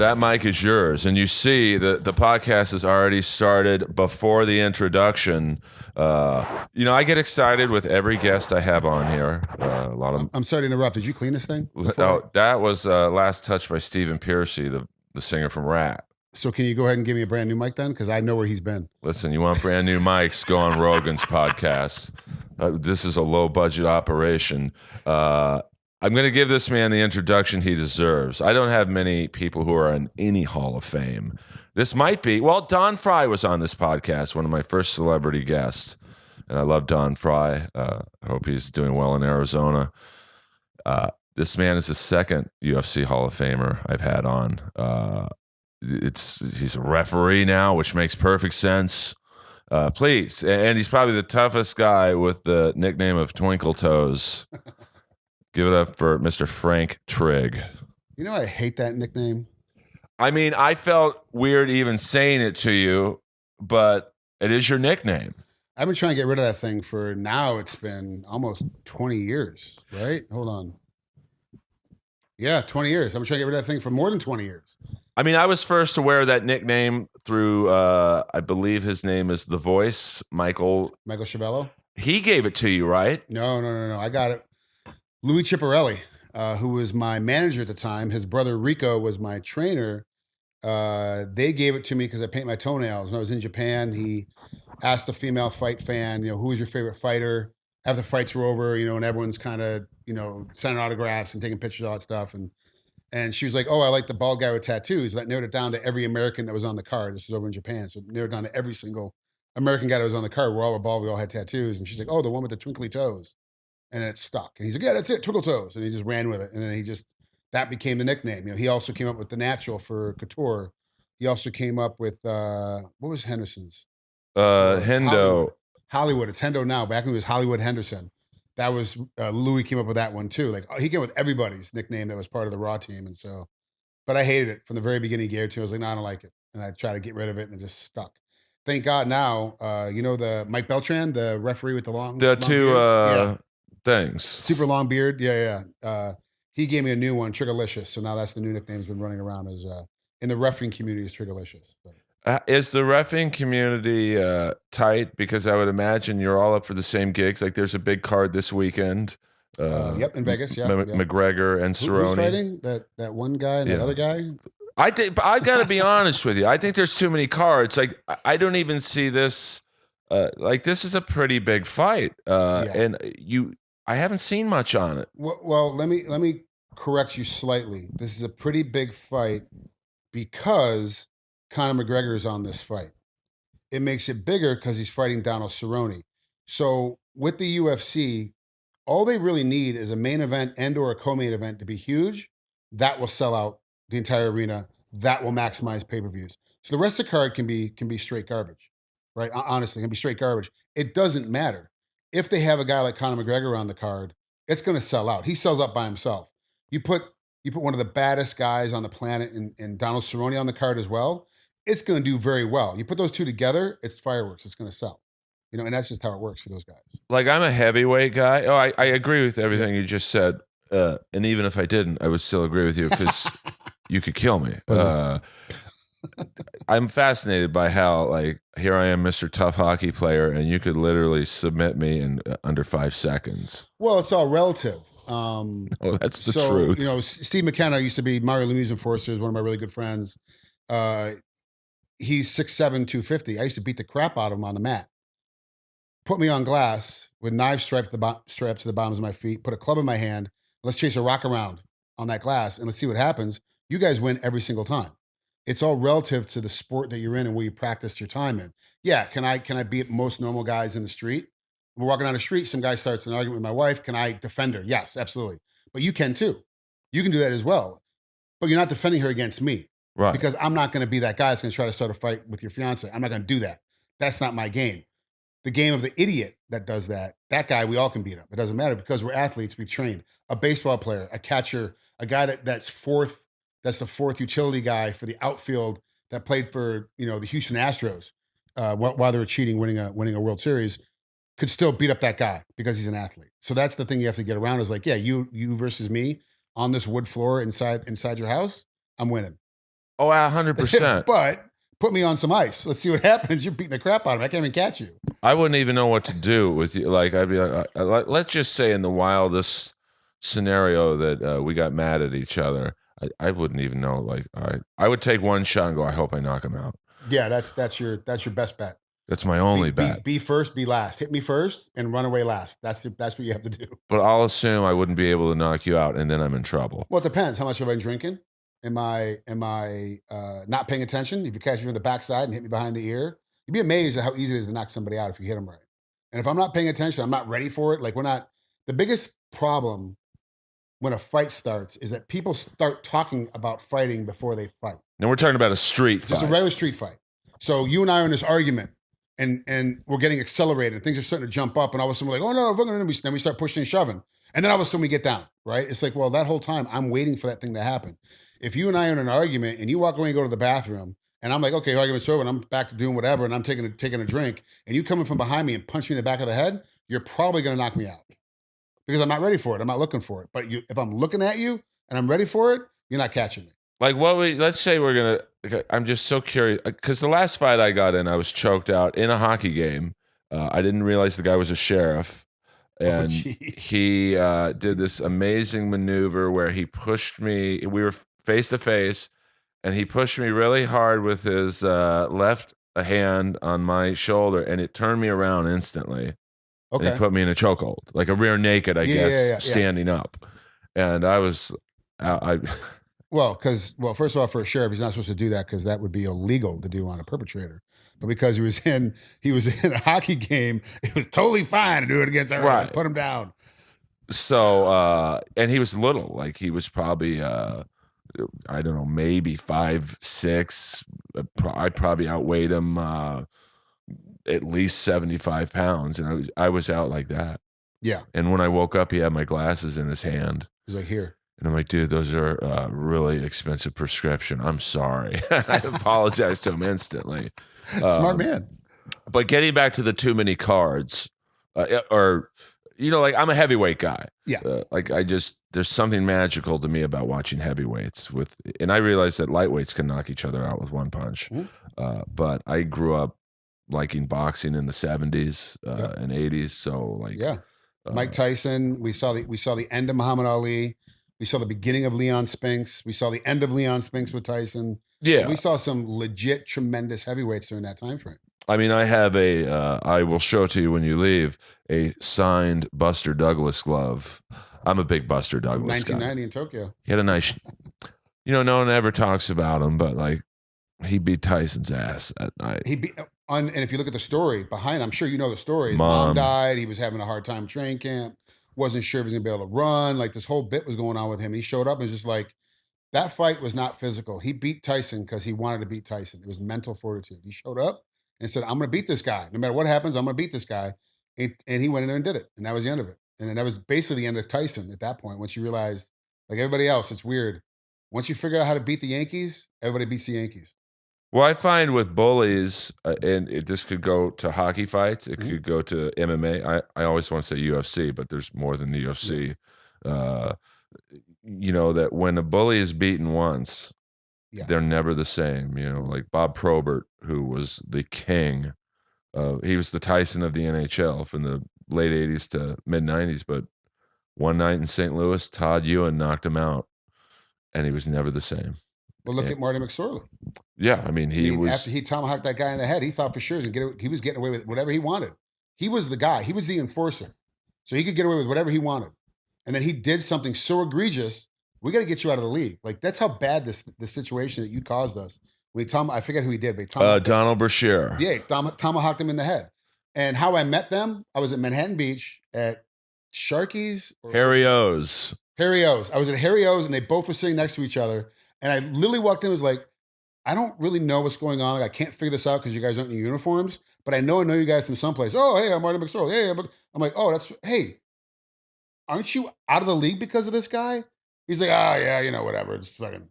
that mic is yours. And you see the podcast has already started before the introduction. I get excited with every guest I have on here. A lot of. I'm sorry to interrupt. Did you clean this thing? Oh, that was last touch by Stephen Piercy, the singer from Rat. So can you go ahead and give me a brand new mic then? Because I know where he's been. Listen, you want brand new mics? Go on Rogan's podcast. This is a low budget operation. I'm going to give this man the introduction he deserves. I don't have many people who are in any Hall of Fame. This might be, Don Fry was on this podcast, one of my first celebrity guests. And I love Don Fry. I hope he's doing well in Arizona. This man is the second UFC Hall of Famer I've had on. He's a referee now, which makes perfect sense. Please, and he's probably the toughest guy with the nickname of Twinkle Toes. Give it up for Mr. Frank Trigg. You know, I hate that nickname. I mean, I felt weird even saying it to you, but it is your nickname. I've been trying to get rid of that thing for now. It's been almost 20 years, right? Hold on. Yeah, 20 years. I'm trying to get rid of that thing for more than 20 years. I mean, I was first aware of that nickname through, I believe his name is The Voice, Michael Chiavello? He gave it to you, right? No. I got it. Louis Ciparelli, who was my manager at the time. His brother Rico was my trainer. They gave it to me because I paint my toenails. When I was in Japan, he asked a female fight fan, who was your favorite fighter? After the fights were over, and everyone's kind of, signing autographs and taking pictures, all that stuff. And she was like, I like the bald guy with tattoos. That narrowed it down to every American that was on the card. This was over in Japan. So it narrowed it down to every single American guy that was on the card. We all were bald. We all had tattoos. And she's like, the one with the twinkly toes. And it stuck. And he's like, yeah, that's it, Twinkle Toes. And he just ran with it. And then that became the nickname. He also came up with the natural for Couture. He also came up with, what was Henderson's? Hendo. Hollywood. It's Hendo now. Back when it was Hollywood Henderson. That was, Louis came up with that one too. Like, he came up with everybody's nickname that was part of the Raw team. And so, but I hated it from the very beginning. He gave it to me. I was like, no, I don't like it. And I tried to get rid of it and it just stuck. Thank God now, the Mike Beltran, the referee with the long two things. Super long beard. Yeah. He gave me a new one, Triggalicious. So now that's the new nickname's been running around as in the refereeing community is Triggalicious. Is the reffing community tight? Because I would imagine you're all up for the same gigs. Like there's a big card this weekend. Yep, in Vegas. Yeah, McGregor and Cerrone. Who's fighting? That one guy and that other guy. I got to be honest with you. I think there's too many cards. Like I don't even see this. This is a pretty big fight, and I haven't seen much on it. Well, let me correct you slightly. This is a pretty big fight because Conor McGregor is on this fight. It makes it bigger because he's fighting Donald Cerrone. So with the UFC, all they really need is a main event and or a co-main event to be huge. That will sell out the entire arena. That will maximize pay-per-views. So the rest of the card can be straight garbage, right? Honestly, it can be straight garbage. It doesn't matter. If they have a guy like Conor McGregor on the card, it's going to sell out. He sells out by himself. You put one of the baddest guys on the planet in Donald Cerrone on the card as well, it's going to do very well. You put those two together, it's fireworks. It's going to sell. And that's just how it works for those guys. Like I'm a heavyweight guy. I agree with everything you just said. And even if I didn't, I would still agree with you because you could kill me. I'm fascinated by how, here I am, Mr. Tough Hockey Player, and you could literally submit me in under 5 seconds. Well, it's all relative. That's the truth. Steve McKenna used to be Mario Lemieux's enforcer, is one of my really good friends. He's 6'7", 250. I used to beat the crap out of him on the mat. Put me on glass with knives strapped to the bottoms of my feet, put a club in my hand. Let's chase a rock around on that glass and let's see what happens. You guys win every single time. It's all relative to the sport that you're in and where you practice your time in. Yeah, can I beat most normal guys in the street? We're walking down the street, some guy starts an argument with my wife. Can I defend her? Yes, absolutely. But you can too. You can do that as well. But you're not defending her against me. Right. Because I'm not going to be that guy that's going to try to start a fight with your fiance. I'm not going to do that. That's not my game. The game of the idiot that does that guy, we all can beat up. It doesn't matter because we're athletes. We've trained. A baseball player, a catcher, a guy that's the fourth utility guy for the outfield that played for the Houston Astros while they were cheating, winning a World Series, could still beat up that guy because he's an athlete. So that's the thing you have to get around is you versus me on this wood floor inside your house. I'm winning. Oh, 100%. But put me on some ice. Let's see what happens. You're beating the crap out of me. I can't even catch you. I wouldn't even know what to do with you. Like, I'd be like, let's just say in the wildest scenario that we got mad at each other, I wouldn't even know. Like, I would take one shot and go, I hope I knock him out. Yeah, that's your best bet. That's my only bet. Be first, be last. Hit me first and run away last. That's what you have to do. But I'll assume I wouldn't be able to knock you out, and then I'm in trouble. Well, it depends. How much have I been drinking? Am I not paying attention? If you catch me on the backside and hit me behind the ear, you'd be amazed at how easy it is to knock somebody out if you hit them right. And if I'm not paying attention, I'm not ready for it. Like we're not. The biggest problem when a fight starts is that people start talking about fighting before they fight. And we're talking about a street fight. Just a regular street fight. So you and I are in this argument, and we're getting accelerated. And things are starting to jump up, and all of a sudden we're like, oh no, then we start pushing and shoving, and then all of a sudden we get down. Right? It's like, well, that whole time I'm waiting for that thing to happen. If you and I are in an argument, and you walk away and go to the bathroom, and I'm like, okay, argument's over, and I'm back to doing whatever, and I'm taking a drink, and you come in from behind me and punch me in the back of the head, you're probably going to knock me out because I'm not ready for it. I'm not looking for it. But if I'm looking at you and I'm ready for it, you're not catching me. Like let's say we're gonna. I'm just so curious because the last fight I got in, I was choked out in a hockey game. I didn't realize the guy was a sheriff, and he did this amazing maneuver where he pushed me. We were face to face, and he pushed me really hard with his left hand on my shoulder, and it turned me around instantly. Okay. And he put me in a chokehold, like a rear naked, I guess, standing up. And I was, Well, first of all, for a sheriff, he's not supposed to do that because that would be illegal to do on a perpetrator. But because he was in a hockey game, it was totally fine to do it against everyone. Right. Put him down. So, and he was little, like he was probably, I don't know, maybe 5'6". I probably outweighed him at least 75 pounds, and I was out like that. Yeah. And when I woke up, he had my glasses in his hand. He's like, here. And I'm like, dude, those are really expensive prescription. I'm sorry. I apologize to him instantly. Smart man. But getting back to the too many cards, or, like I'm a heavyweight guy. Yeah. There's something magical to me about watching heavyweights and I realize that lightweights can knock each other out with one punch. Mm-hmm. But I grew up liking boxing in the 70s and 80s. So Mike Tyson, we saw the end of Muhammad Ali. We saw the beginning of Leon Spinks. We saw the end of Leon Spinks with Tyson. Yeah. We saw some legit tremendous heavyweights during that time frame. I mean, I have I will show to you when you leave, a signed Buster Douglas glove. I'm a big Buster Douglas guy. 1990 in Tokyo. He had a nice, no one ever talks about him, but like he beat Tyson's ass that night. And if you look at the story behind, I'm sure you know the story. His mom died. He was having a hard time training camp. Wasn't sure if he was going to be able to run. Like this whole bit was going on with him. He showed up and was just like, that fight was not physical. He beat Tyson because he wanted to beat Tyson. It was mental fortitude. He showed up and said, I'm going to beat this guy. No matter what happens, I'm going to beat this guy. And he went in there and did it. And that was the end of it. And then that was basically the end of Tyson at that point. Once you realized, like everybody else, it's weird. Once you figure out how to beat the Yankees, everybody beats the Yankees. Well, I find with bullies, this could go to hockey fights. It could go to MMA. I always want to say UFC, but there's more than the UFC. Yeah. That when a bully is beaten once, they're never the same. Like Bob Probert, who was the king. He was the Tyson of the NHL from the late 80s to mid 90s. But one night in St. Louis, Todd Ewan knocked him out, and he was never the same. Well, look at Marty McSorley. Yeah, I mean, after he tomahawked that guy in the head, he thought for sure he was getting away with whatever he wanted. He was the guy. He was the enforcer. So he could get away with whatever he wanted. And then he did something so egregious, we got to get you out of the league. Like, that's how bad this situation that you caused us. I forget who he did, but Donald Brashear. Yeah, tomahawked him in the head. And how I met them, I was at Manhattan Beach at Sharky's. Harry O's. I was at Harry O's, and they both were sitting next to each other. And I literally walked in and was like, I don't really know what's going on. Like, I can't figure this out because you guys aren't in your uniforms, but I know you guys from someplace. Oh, hey, I'm Marty McSorley. Hey, I'm like, oh, hey, aren't you out of the league because of this guy? He's like, yeah, whatever. It just happened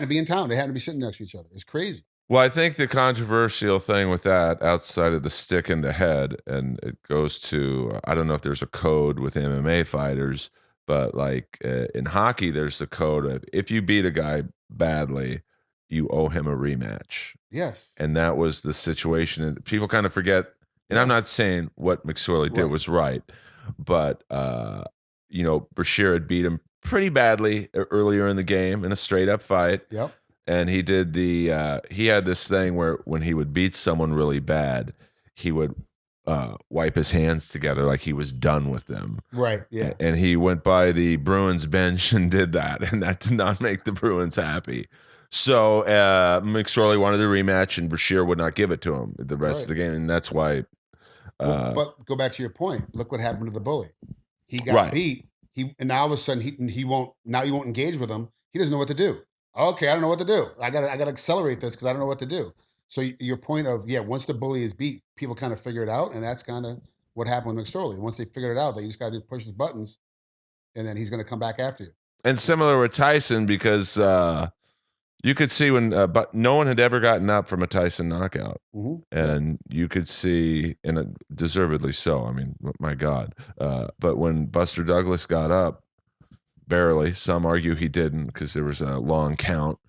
to be in town. They happened to be sitting next to each other. It's crazy. Well, I think the controversial thing with that, outside of the stick in the head, and it goes to, I don't know if there's a code with MMA fighters, but like in hockey, there's the code of if you beat a guy badly, you owe him a rematch. Yes. And that was the situation. And people kind of forget, and I'm not saying what McSorley did was right, but, Bashir had beat him pretty badly earlier in the game in a straight up fight. Yep. And he did he had this thing where when he would beat someone really bad, he would wipe his hands together like he was done with them. Right, yeah. And he went by the Bruins bench and did that, and that did not make the Bruins happy. So McSorley wanted a rematch, and Bashir would not give it to him the rest of the game, and that's why. But go back to your point. Look what happened to the bully. He got beat. And now all of a sudden he won't. Now you won't engage with him. He doesn't know what to do. Okay, I don't know what to do. I gotta accelerate this because I don't know what to do. So your point of once the bully is beat, people kind of figure it out, and that's kind of what happened with McSorley. Once they figured it out, they just got to push his buttons, and then he's going to come back after you. And similar with Tyson, because you could see when, but no one had ever gotten up from a Tyson knockout, and you could see, and deservedly so. I mean, my God! But when Buster Douglas got up, barely. Some argue he didn't because there was a long count.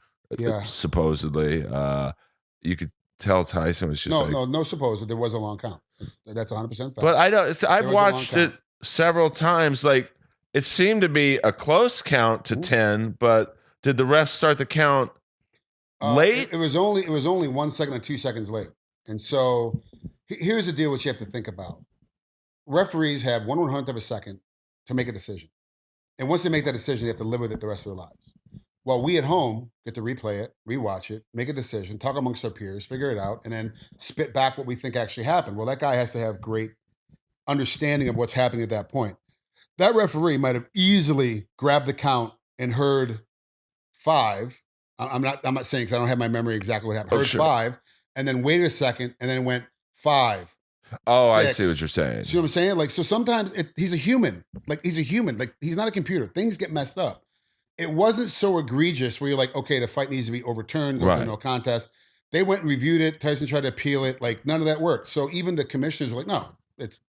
Supposedly, you could tell Tyson was just no. Supposedly there was a long count. That's 100% fact. But I've watched it several times. Like it seemed to be a close count to 10, but did the refs start the count late? It was only 1 second or 2 seconds late. And so here's the deal: what you have to think about. Referees have 1/100th of a second to make a decision, and once they make that decision, they have to live with it the rest of their lives. Well, we at home get to replay it, rewatch it, make a decision, talk amongst our peers, figure it out, and then spit back what we think actually happened. Well, that guy has to have great understanding of what's happening at that point. That referee might have easily grabbed the count and heard 5. I'm not saying because I don't have my memory exactly what happened. Heard 5, and then waited a second, and then went 5. Oh, 6. I see what you're saying. See what I'm saying? Like, so sometimes he's a human. Like, he's a human. Like, he's not a computer. Things get messed up. It wasn't so egregious where you're like, okay, the fight needs to be overturned, goes to no contest. They went and reviewed it. Tyson tried to appeal it. Like, none of that worked. So even the commissioners were like, no,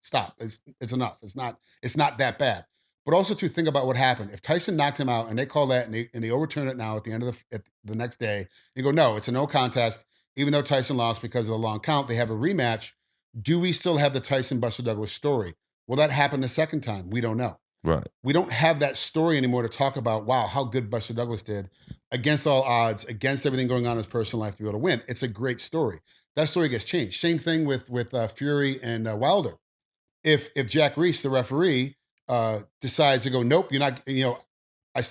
stop. It's enough. It's not that bad. But also to think about what happened. If Tyson knocked him out and they call that and they overturn it now at the end of the next day, you go, no, it's a no contest. Even though Tyson lost because of the long count, they have a rematch. Do we still have the Tyson Buster Douglas story? Well, that happened the second time. We don't know. Right. We don't have that story anymore to talk about, wow, how good Buster Douglas did against all odds, against everything going on in his personal life to be able to win. It's a great story. That story gets changed. Same thing with Fury and Wilder. If Jack Reese, the referee, decides to go, nope, you're not,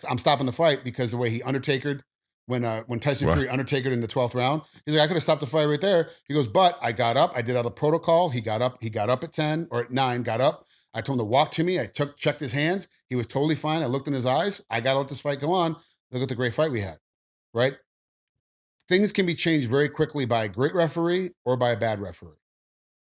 I'm stopping the fight because the way he Undertakered when Tyson Fury Undertakered in the 12th round, he's like, I could have stopped the fight right there. He goes, but I got up, I did all the protocol. He got up at 10 or at 9, got up. I told him to walk to me. I checked his hands. He was totally fine. I looked in his eyes. I got to let this fight go on. Look at the great fight we had, right? Things can be changed very quickly by a great referee or by a bad referee.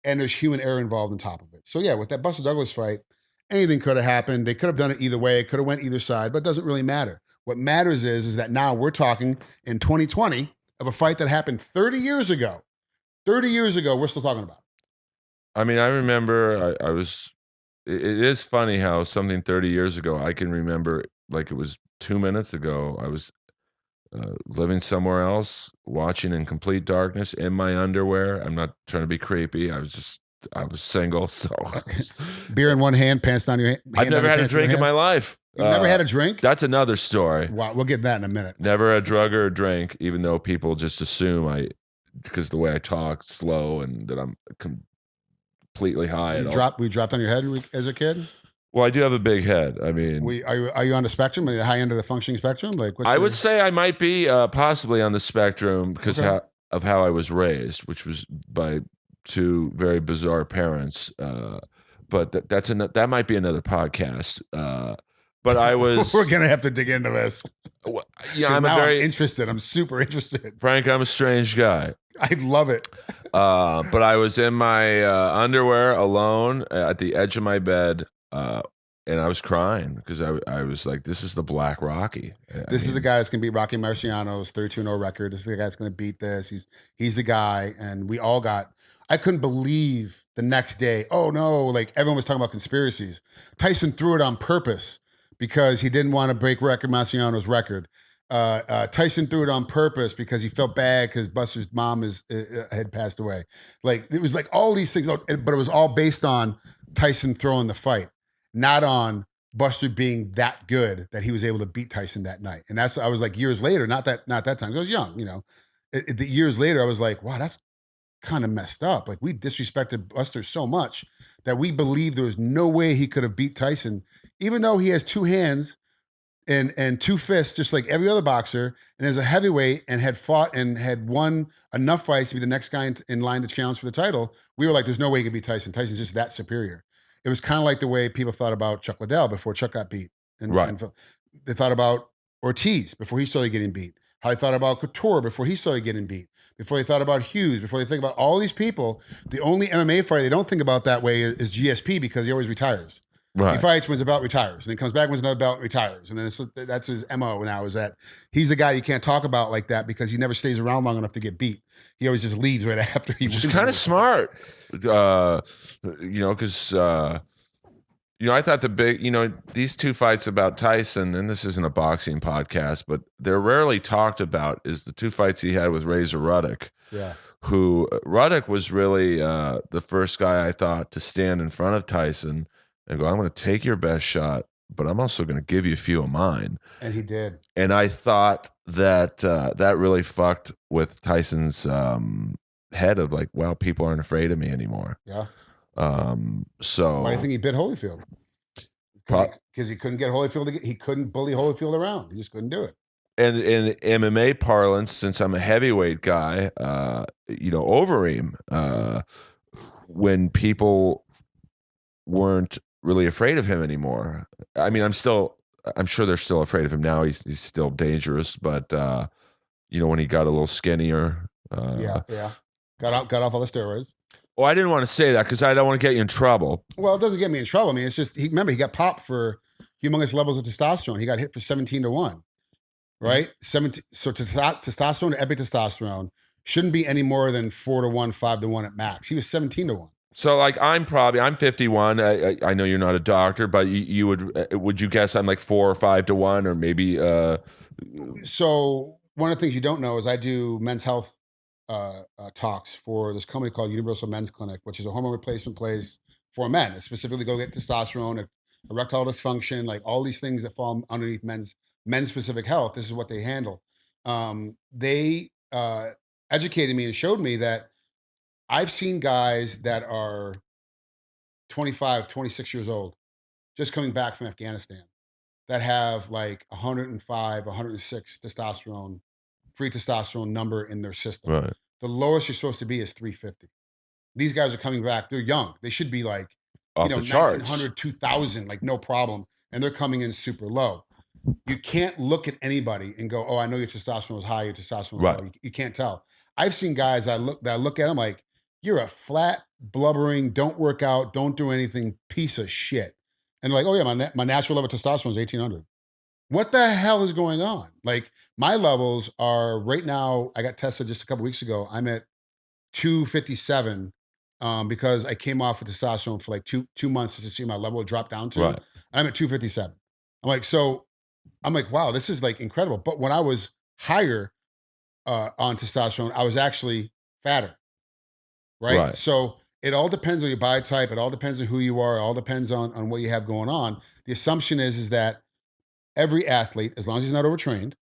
And there's human error involved on top of it. So yeah, with that Buster Douglas fight, anything could have happened. They could have done it either way. It could have went either side, but it doesn't really matter. What matters is that now we're talking in 2020 of a fight that happened 30 years ago. 30 years ago, we're still talking about it. I mean, I remember it is funny how something 30 years ago, I can remember like it was 2 minutes ago. I was living somewhere else, watching in complete darkness in my underwear. I'm not trying to be creepy. I was single, so beer in one hand, pants down your hand. I've never had a drink in my life. You've never had a drink? That's another story. Wow, we'll get that in a minute. Never a drug or a drink, even though people just assume because the way I talk slow and that I'm completely high. We dropped on your head as a kid? Well, I do have a big head. I mean, are you on the spectrum? Are you the high end of the functioning spectrum? Like, I would say I might be possibly on the spectrum because of how I was raised, which was by 2 very bizarre parents. But that might be another podcast. But I was. We're gonna have to dig into this. Yeah, I'm interested. I'm super interested. Frank, I'm a strange guy. I love it. But I was in my underwear alone at the edge of my bed, and I was crying because I was like, "This is the Black Rocky. This is the guy that's gonna beat Rocky Marciano's 32-0 record. This is the guy that's gonna beat this. He's the guy." And we all got. I couldn't believe the next day. Oh no! Like everyone was talking about conspiracies. Tyson threw it on purpose because he didn't want to break Rocky Marciano's record. Tyson threw it on purpose because he felt bad because Buster's mom had passed away. Like it was like all these things, but it was all based on Tyson throwing the fight, not on Buster being that good that he was able to beat Tyson that night. And I was like years later, not that time. I was young, the years later, I was like, wow, that's kind of messed up. Like we disrespected Buster so much that we believed there was no way he could have beat Tyson, even though he has two hands and two fists, just like every other boxer, and as a heavyweight and had fought and had won enough fights to be the next guy in line to challenge for the title. We were like, there's no way he could beat Tyson. Tyson's just that superior. It was kind of like the way people thought about Chuck Liddell before Chuck got beat. And they thought about Ortiz before he started getting beat. How they thought about Couture before he started getting beat. Before they thought about Hughes. Before they think about all these people. The only MMA fighter they don't think about that way is GSP because he always retires. Right. He fights, wins a belt, retires. And then comes back, wins another belt, retires. And then that's his MO now, is that he's the guy you can't talk about like that because he never stays around long enough to get beat. He always just leaves right after he wins. Which is kind of smart. Because I thought the big, these two fights about Tyson, and this isn't a boxing podcast, but they're rarely talked about, is the two fights he had with Razor Ruddock. Yeah. Who Ruddock was really the first guy I thought to stand in front of Tyson and go, I'm going to take your best shot, but I'm also going to give you a few of mine. And he did. And I thought that that really fucked with Tyson's head of like, well, people aren't afraid of me anymore. Yeah. So why do you think he bit Holyfield? Because he couldn't get Holyfield. He couldn't bully Holyfield around. He just couldn't do it. And in MMA parlance, since I'm a heavyweight guy, Overeem, when people weren't really afraid of him anymore. I mean, I'm sure they're still afraid of him now. He's still dangerous, but when he got a little skinnier, got off all the steroids. Well, I didn't want to say that because I don't want to get you in trouble. Well, it doesn't get me in trouble. I mean, it's just remember he got popped for humongous levels of testosterone. He got hit for 17-1, right? 17. So testosterone to epitestosterone shouldn't be any more than 4-1, 5-1 at max. He was 17-1. So like I'm 51. I know you're not a doctor, but you would you guess I'm like 4 or 5-1 or maybe. So one of the things you don't know is I do men's health talks for this company called Universal Men's Clinic, which is a hormone replacement place for men. It's specifically go get testosterone, erectile dysfunction, like all these things that fall underneath men's specific health. This is what they handle. They educated me and showed me that I've seen guys that are 25, 26 years old, just coming back from Afghanistan, that have like 105, 106 free testosterone number in their system. Right. The lowest you're supposed to be is 350. These guys are coming back. They're young. They should be like, off the charts. 1900, 2000, like no problem. And they're coming in super low. You can't look at anybody and go, oh, I know your testosterone is high, your testosterone is low. You can't tell. I've seen guys that I look at them like, you're a flat, blubbering, don't work out, don't do anything piece of shit. And like, oh yeah, my natural level of testosterone is 1800. What the hell is going on? Like my levels are right now, I got tested just a couple weeks ago. I'm at 257 because I came off of testosterone for like two months to see my level drop down to. Right. I'm at 257. I'm like, wow, this is like incredible. But when I was higher on testosterone, I was actually fatter. Right. So it all depends on your body type. It all depends on who you are. It all depends on what you have going on. The assumption is that every athlete, as long as he's not overtrained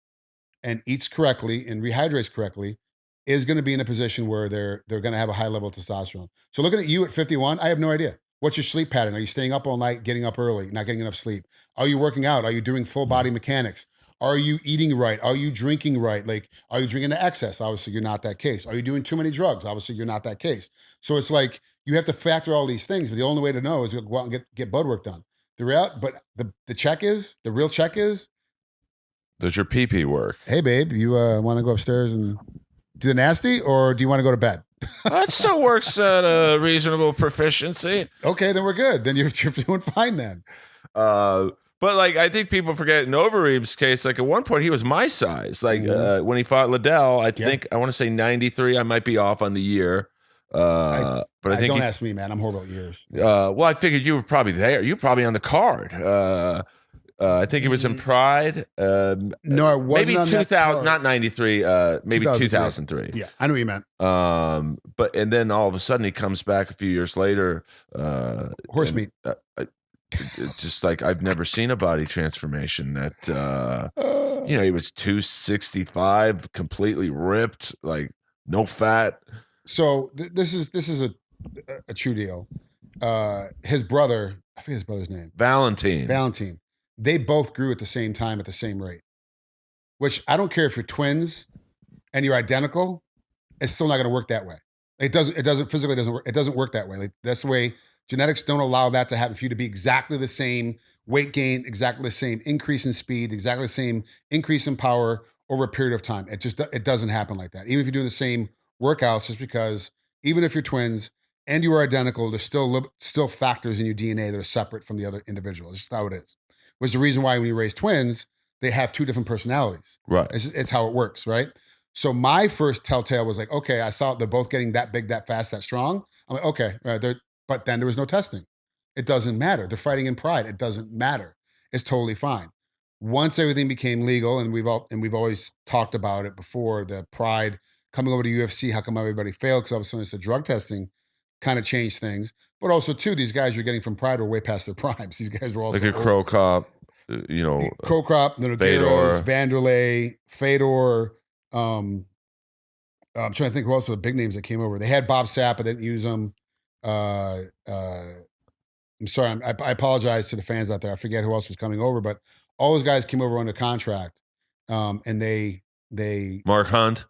and eats correctly and rehydrates correctly, is going to be in a position where they're going to have a high level of testosterone. So looking at you at 51, I have no idea. What's your sleep pattern? Are you staying up all night, getting up early, not getting enough sleep? Are you working out? Are you doing full body mechanics? Are you eating right? Are you drinking right? Like, are you drinking to excess? Obviously, you're not that case. Are you doing too many drugs? Obviously, you're not that case. So it's like you have to factor all these things, but the only way to know is to go out and get blood work done. The real check is, does your pee-pee work? Hey, babe, you want to go upstairs and do the nasty, or do you want to go to bed? That still works at a reasonable proficiency. Okay, then we're good. Then you're doing fine then. But like, I think people forget in Overeem's case, like at one point he was my size. Like when he fought Liddell, I think I want to say 93. I might be off on the year. But I think don't ask me, man. I'm horrible at years. Well, I figured you were probably there. You were probably on the card. I think it was in Pride. No, it wasn't maybe on that 2000, card. not 93. Maybe 2003. Yeah, I know what you meant. But and then all of a sudden he comes back a few years later. Horse meat. It's just like I've never seen a body transformation that he was 265, completely ripped, like no fat. So this is a true deal. His brother, I forget his brother's name. Valentine. They both grew at the same time at the same rate. Which I don't care if you're twins and you're identical, it's still not going to work that way. It doesn't work that way. Like that's the way genetics don't allow that to happen for you to be exactly the same weight gain, exactly the same increase in speed, exactly the same increase in power over a period of time. It doesn't happen like that. Even if you're doing the same workouts, just because even if you're twins and you are identical, there's still factors in your DNA that are separate from the other individual. It's just how it is. Which is the reason why when you raise twins, they have two different personalities. Right. It's how it works, right? So my first telltale was like, okay, I saw they're both getting that big, that fast, that strong. I'm like, okay, but then there was no testing. It doesn't matter. They're fighting in Pride. It doesn't matter. It's totally fine. Once everything became legal, and we've always talked about it before, the Pride coming over to UFC, how come everybody failed? Because all of a sudden it's the drug testing kind of changed things. But also, too, these guys you're getting from Pride were way past their primes. These guys were also like a Crow Cop, Crow Crop, the Nogueiras, Vanderlei, Fedor. I'm trying to think who else were the big names that came over. They had Bob Sapp, but didn't use them. I'm sorry. I apologize to the fans out there. I forget who else was coming over, but all those guys came over under contract. And they Mark Hunt.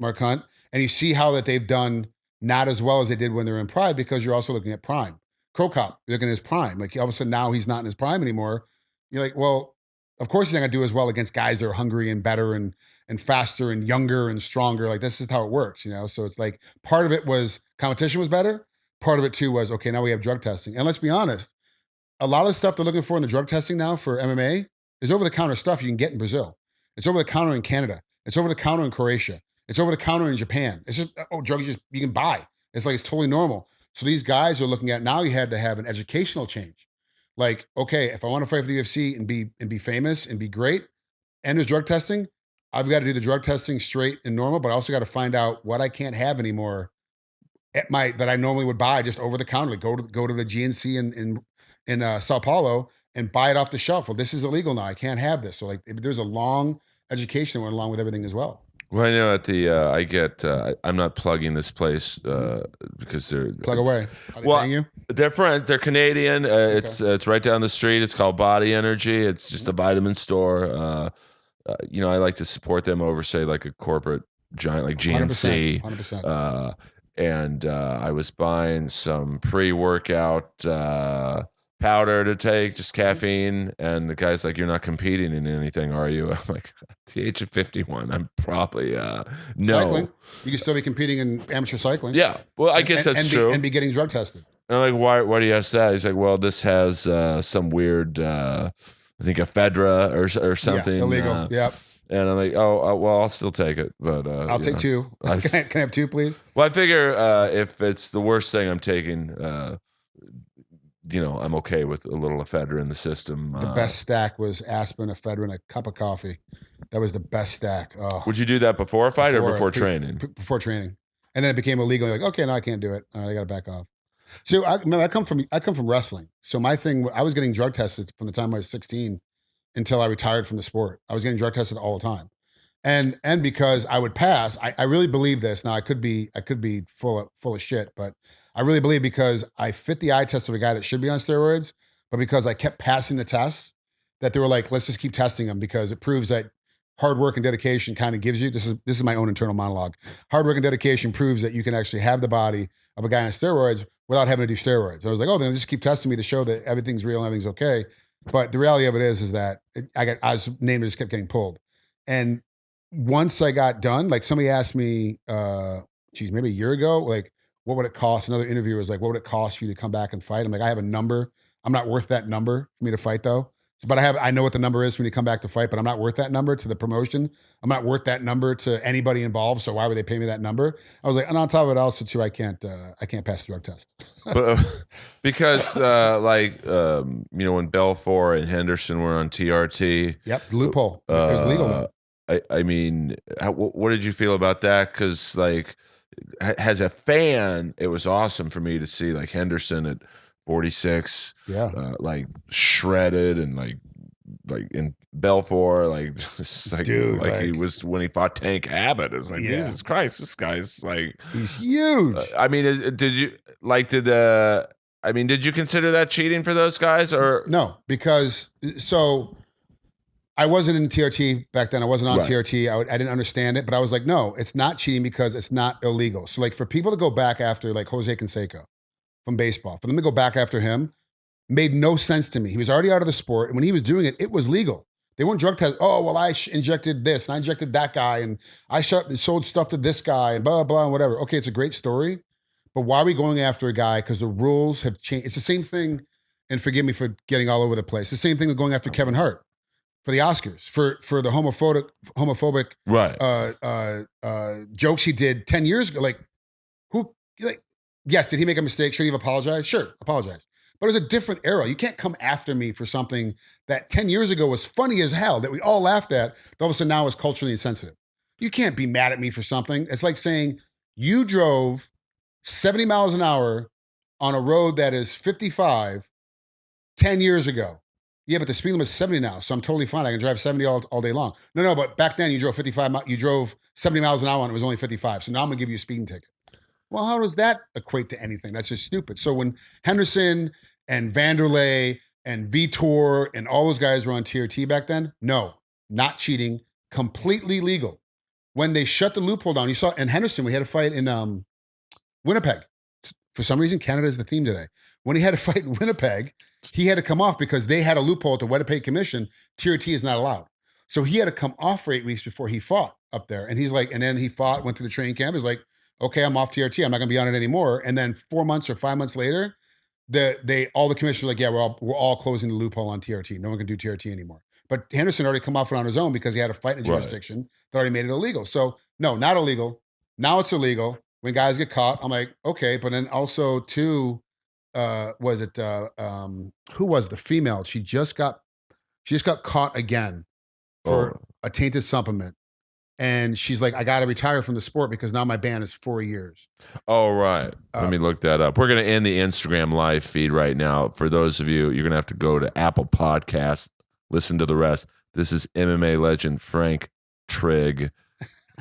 And you see how that they've done not as well as they did when they were in Pride, because you're also looking at prime. Crow Cop, you're looking at his prime. Like all of a sudden now he's not in his prime anymore. You're like, well, of course he's not gonna do as well against guys that are hungry and better and faster and younger and stronger. Like this is how it works, So it's like part of it was competition was better. Part of it too was, okay, now we have drug testing. And let's be honest, a lot of the stuff they're looking for in the drug testing now for MMA is over-the-counter stuff you can get in Brazil. It's over-the-counter in Canada. It's over-the-counter in Croatia. It's over-the-counter in Japan. It's just, drugs you can buy. It's like it's totally normal. So these guys are looking at, now you had to have an educational change. Like, okay, if I want to fight for the UFC and be famous and be great, and there's drug testing, I've got to do the drug testing straight and normal, but I also got to find out what I can't have anymore that I normally would buy just over the counter. Like go to the GNC in Sao Paulo and buy it off the shelf. Well, this is illegal now. I can't have this. So like there's a long education that went along with everything as well. Well, I know at the I'm not plugging this place because they're plug away. Are they paying you? They're friends. They're Canadian. It's right down the street. It's called Body Energy. It's just a vitamin store. I like to support them over, say, like a corporate giant like GNC. 100%. And I was buying some pre-workout powder to take, just caffeine. And the guy's like, "You're not competing in anything, are you?" I'm like, at the age of 51, I'm probably no. Cycling. You can still be competing in amateur cycling. Yeah. Well, I guess that's true. And be getting drug tested. And I'm like, why do you ask that? He's like, well, this has some weird, I think ephedra or something. Yeah, illegal. Yep. And I'm like, well, I'll still take it, but I'll take two. Can I have two, please? Well, I figure if it's the worst thing I'm taking, I'm okay with a little ephedra in the system. The best stack was aspirin, ephedra, and a cup of coffee. That was the best stack. Oh. Would you do that before a fight or before training? Before training, and then it became illegal. You're like, okay, no, I can't do it. All right, I got to back off. So I come from wrestling. So my thing, I was getting drug tested from the time I was 16 until I retired from the sport. I was getting drug tested all the time. And because I would pass, I really believe this. Now I could be full of shit, but I really believe because I fit the eye test of a guy that should be on steroids, but because I kept passing the tests, that they were like, let's just keep testing him because it proves that hard work and dedication kind of gives you, this is my own internal monologue. Hard work and dedication proves that you can actually have the body of a guy on steroids without having to do steroids. I was like, oh, then just keep testing me to show that everything's real and everything's okay. But the reality of it is that I was named, just kept getting pulled. And once I got done, like somebody asked me, maybe a year ago, like, what would it cost? Another interviewer was like, what would it cost for you to come back and fight? I'm like, I have a number. I'm not worth that number for me to fight though. But I know what the number is when you come back to fight, but I'm not worth that number to the promotion. I'm not worth that number to anybody involved. So why would they pay me that number? I was like, and on top of it, also too, I can't pass the drug test. But, because when Belfort and Henderson were on TRT. Yep, loophole. It was legal. I mean, what did you feel about that? Because as a fan, it was awesome for me to see like Henderson at 46, shredded, and like in Belfort, just like, dude, he was when he fought Tank Abbott. It was like, Jesus Christ, this guy's like, he's huge. I mean, did you consider that cheating for those guys or no? Because I wasn't in TRT back then. I wasn't on TRT. I didn't understand it, but I was like, no, it's not cheating because it's not illegal. So like for people to go back after like Jose Canseco from baseball, for them to go back after him made no sense to me. He was already out of the sport. And when he was doing it, it was legal. They weren't drug tests. Oh, well, I injected this and I injected that guy and I sold stuff to this guy and blah, blah, blah, and whatever. Okay, it's a great story. But why are we going after a guy? Because the rules have changed. It's the same thing, and forgive me for getting all over the place. The same thing with going after Kevin Hart for the Oscars, for the homophobic jokes he did 10 years ago. Yes, did he make a mistake? Should he have apologized? Sure, apologize. But it was a different era. You can't come after me for something that 10 years ago was funny as hell, that we all laughed at, but all of a sudden now is culturally insensitive. You can't be mad at me for something. It's like saying you drove 70 miles an hour on a road that is 55 10 years ago. Yeah, but the speed limit is 70 now, so I'm totally fine. I can drive 70 all day long. No, but back then you drove 70 miles an hour and it was only 55. So now I'm going to give you a speeding ticket. Well, how does that equate to anything? That's just stupid. So when Henderson and Vanderlei and Vitor and all those guys were on TRT back then, no, not cheating, completely legal. When they shut the loophole down, you saw in Henderson, we had a fight in Winnipeg. For some reason, Canada is the theme today. When he had a fight in Winnipeg, he had to come off because they had a loophole at the Winnipeg Commission. TRT is not allowed. So he had to come off for 8 weeks before he fought up there. And he's like, and then he fought, went to the training camp. He's like, okay, I'm off TRT. I'm not going to be on it anymore. And then 4 months or 5 months later, all the commissioners were like, yeah, we're all closing the loophole on TRT. No one can do TRT anymore. But Henderson already come off it on his own because he had a fight in a jurisdiction that already made it illegal. So no, not illegal. Now it's illegal. When guys get caught, I'm like, okay. But then also too, who was the female? She just got caught again for a tainted supplement. And she's like, I got to retire from the sport because now my ban is 4 years. Oh, right. Let me look that up. We're going to end the Instagram live feed right now. For those of you, you're going to have to go to Apple Podcasts, listen to the rest. This is MMA legend Frank Trigg.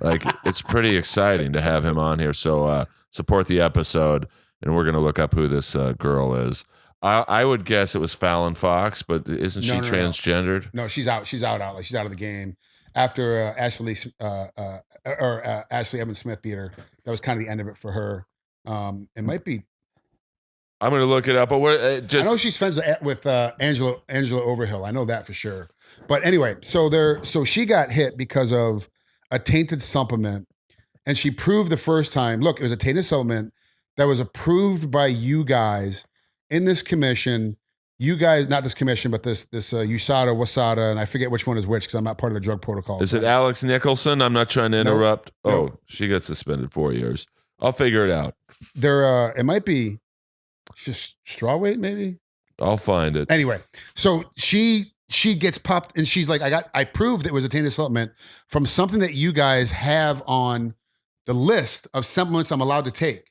It's pretty exciting to have him on here. So support the episode, and we're going to look up who this girl is. I would guess it was Fallon Fox, but isn't she transgendered? No, she's out. She's out. She's out of the game. After Ashley Evans Smith beat her, that was kind of the end of it for her. It might be. I'm going to look it up, but I know she's friends with Angela Overhill. I know that for sure. But anyway, so she got hit because of a tainted supplement, and she proved the first time. Look, it was a tainted supplement that was approved by you guys in this commission. You guys, not this commission, but this USADA, WASADA, and I forget which one is which because I'm not part of the drug protocol. Is it Alex Nicholson? I'm not trying to interrupt. Nope. Oh, she got suspended 4 years. I'll figure it out. It might be just straw weight, maybe. I'll find it. Anyway, so she gets popped and she's like, I proved it was a tainted supplement from something that you guys have on the list of supplements I'm allowed to take.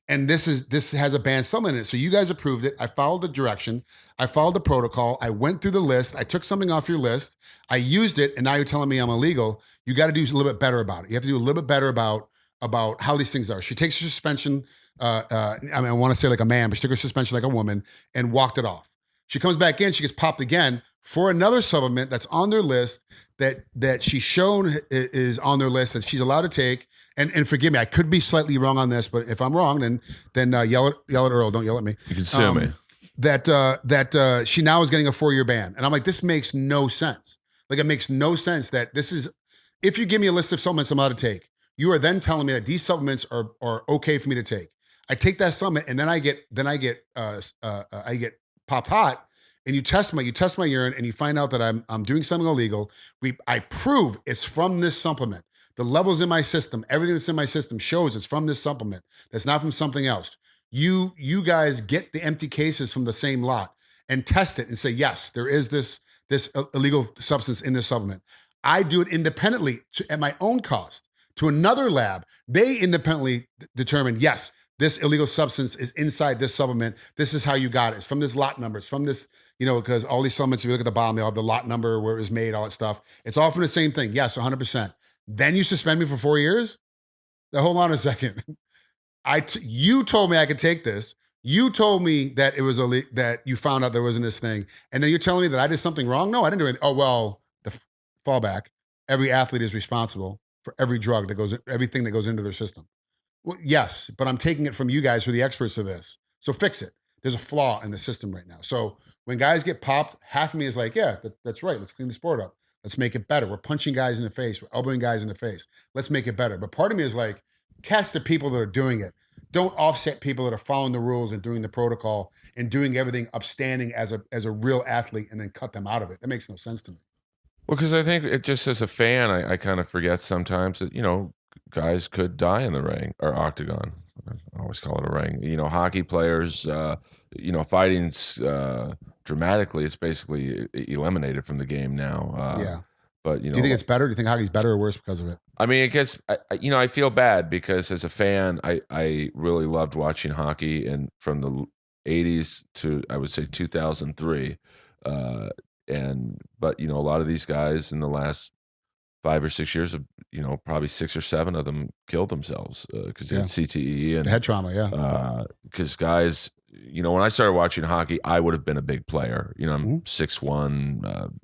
And this has a banned supplement in it. So you guys approved it. I followed the direction. I followed the protocol. I went through the list. I took something off your list. I used it. And now you're telling me I'm illegal. You got to do a little bit better about it. You have to do a little bit better about how these things are. She takes her suspension. I want to say like a man, but she took her suspension like a woman and walked it off. She comes back in. She gets popped again for another supplement that's on their list that she's shown is on their list that she's allowed to take. And forgive me, I could be slightly wrong on this, but if I'm wrong, then yell at Earl. Don't yell at me. You can sue me. That she now is getting a 4-year ban, and I'm like, this makes no sense. Like it makes no sense that this is. If you give me a list of supplements I'm allowed to take, you are then telling me that these supplements are okay for me to take. I take that supplement, and then I get popped hot, and you test my urine, and you find out that I'm doing something illegal. I prove it's from this supplement. The levels in my system, everything that's in my system shows it's from this supplement. That's not from something else. You guys get the empty cases from the same lot and test it and say, yes, there is this illegal substance in this supplement. I do it independently at my own cost to another lab. They independently determine, yes, this illegal substance is inside this supplement. This is how you got it. It's from this lot number. It's from this, because all these supplements, if you look at the bottom, they all have the lot number, where it was made, all that stuff. It's all from the same thing. Yes, 100%. Then you suspend me for 4 years? Now, hold on a second. You told me I could take this. You told me that it was that you found out there wasn't this thing. And then you're telling me that I did something wrong? No, I didn't do anything. Oh, well, the fallback. Every athlete is responsible for every drug everything that goes into their system. Well, yes, but I'm taking it from you guys who are the experts of this. So fix it. There's a flaw in the system right now. So when guys get popped, half of me is like, yeah, that's right. Let's clean the sport up. Let's make it better. We're punching guys in the face. We're elbowing guys in the face. Let's make it better. But part of me is like, catch the people that are doing it. Don't offset people that are following the rules and doing the protocol and doing everything upstanding as a real athlete, and then cut them out of it. That makes no sense to me. Well, because I think it just as a fan, I kind of forget sometimes that, guys could die in the ring or octagon. I always call it a ring. Hockey players, fighting dramatically, it's basically eliminated from the game now. Yeah. But, do you think it's better? Do you think hockey's better or worse because of it? I mean, it gets, I feel bad because as a fan, I really loved watching hockey, and from the 80s to, I would say, 2003. But a lot of these guys in the last 5 or 6 years, probably 6 or 7 of them killed themselves because they had CTE and head trauma. Yeah. Because guys, when I started watching hockey, I would have been a big player. I'm 6'1",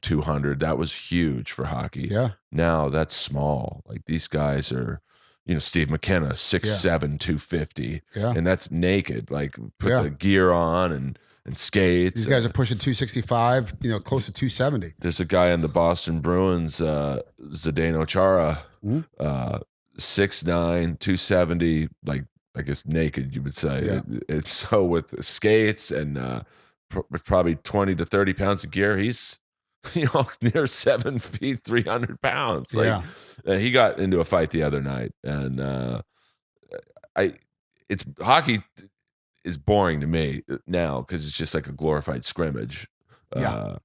200. That was huge for hockey. Yeah. Now that's small. Like these guys are, Steve McKenna, 6'7", 250. Yeah. And that's naked. Like put the gear on and skates. These guys are pushing 265, close to 270. There's a guy in the Boston Bruins, Zdeno Chara, 6'9", 270, like I guess naked, you would say. Yeah. It's so with skates and probably 20 to 30 pounds of gear. He's near 7 feet, 300 pounds. Like, he got into a fight the other night, and it's hockey is boring to me now because it's just like a glorified scrimmage. And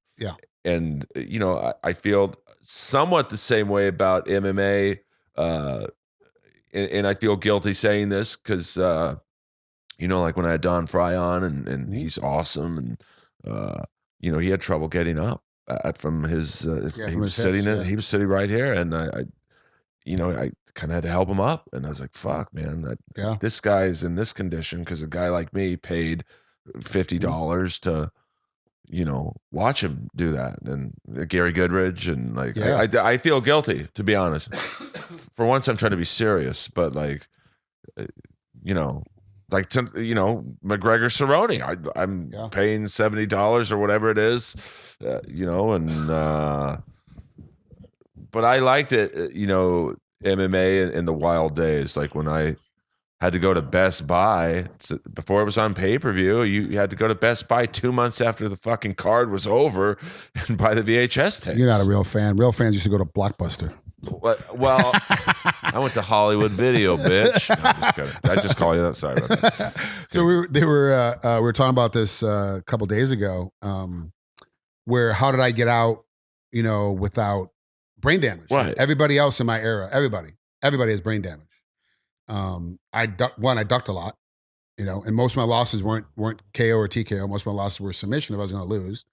I feel somewhat the same way about MMA, and I feel guilty saying this because like when I had Don Fry on, and he's awesome, and he had trouble getting up from his he was sitting right here, and I kind of had to help him up, and I was like, fuck, man, this guy's in this condition because a guy like me paid $50 to watch him do that. And Gary Goodridge, and I feel guilty, to be honest. For once I'm trying to be serious, but McGregor Cerrone, I'm paying $70 or whatever it is, but I liked it, MMA in the wild days, like when I had to go to Best Buy before it was on pay-per-view. You had to go to Best Buy 2 months after the fucking card was over and buy the VHS tapes. You're not a real fan. Real fans used to go to Blockbuster. Well, I went to Hollywood Video, bitch. No, I'm just kidding. I just call you that. Sorry about that. So we were talking about this a couple days ago, where how did I get out, without brain damage? Right. Everybody else in my era, everybody has brain damage. I ducked a lot, and most of my losses weren't KO or TKO. Most of my losses were submission if I was going to lose,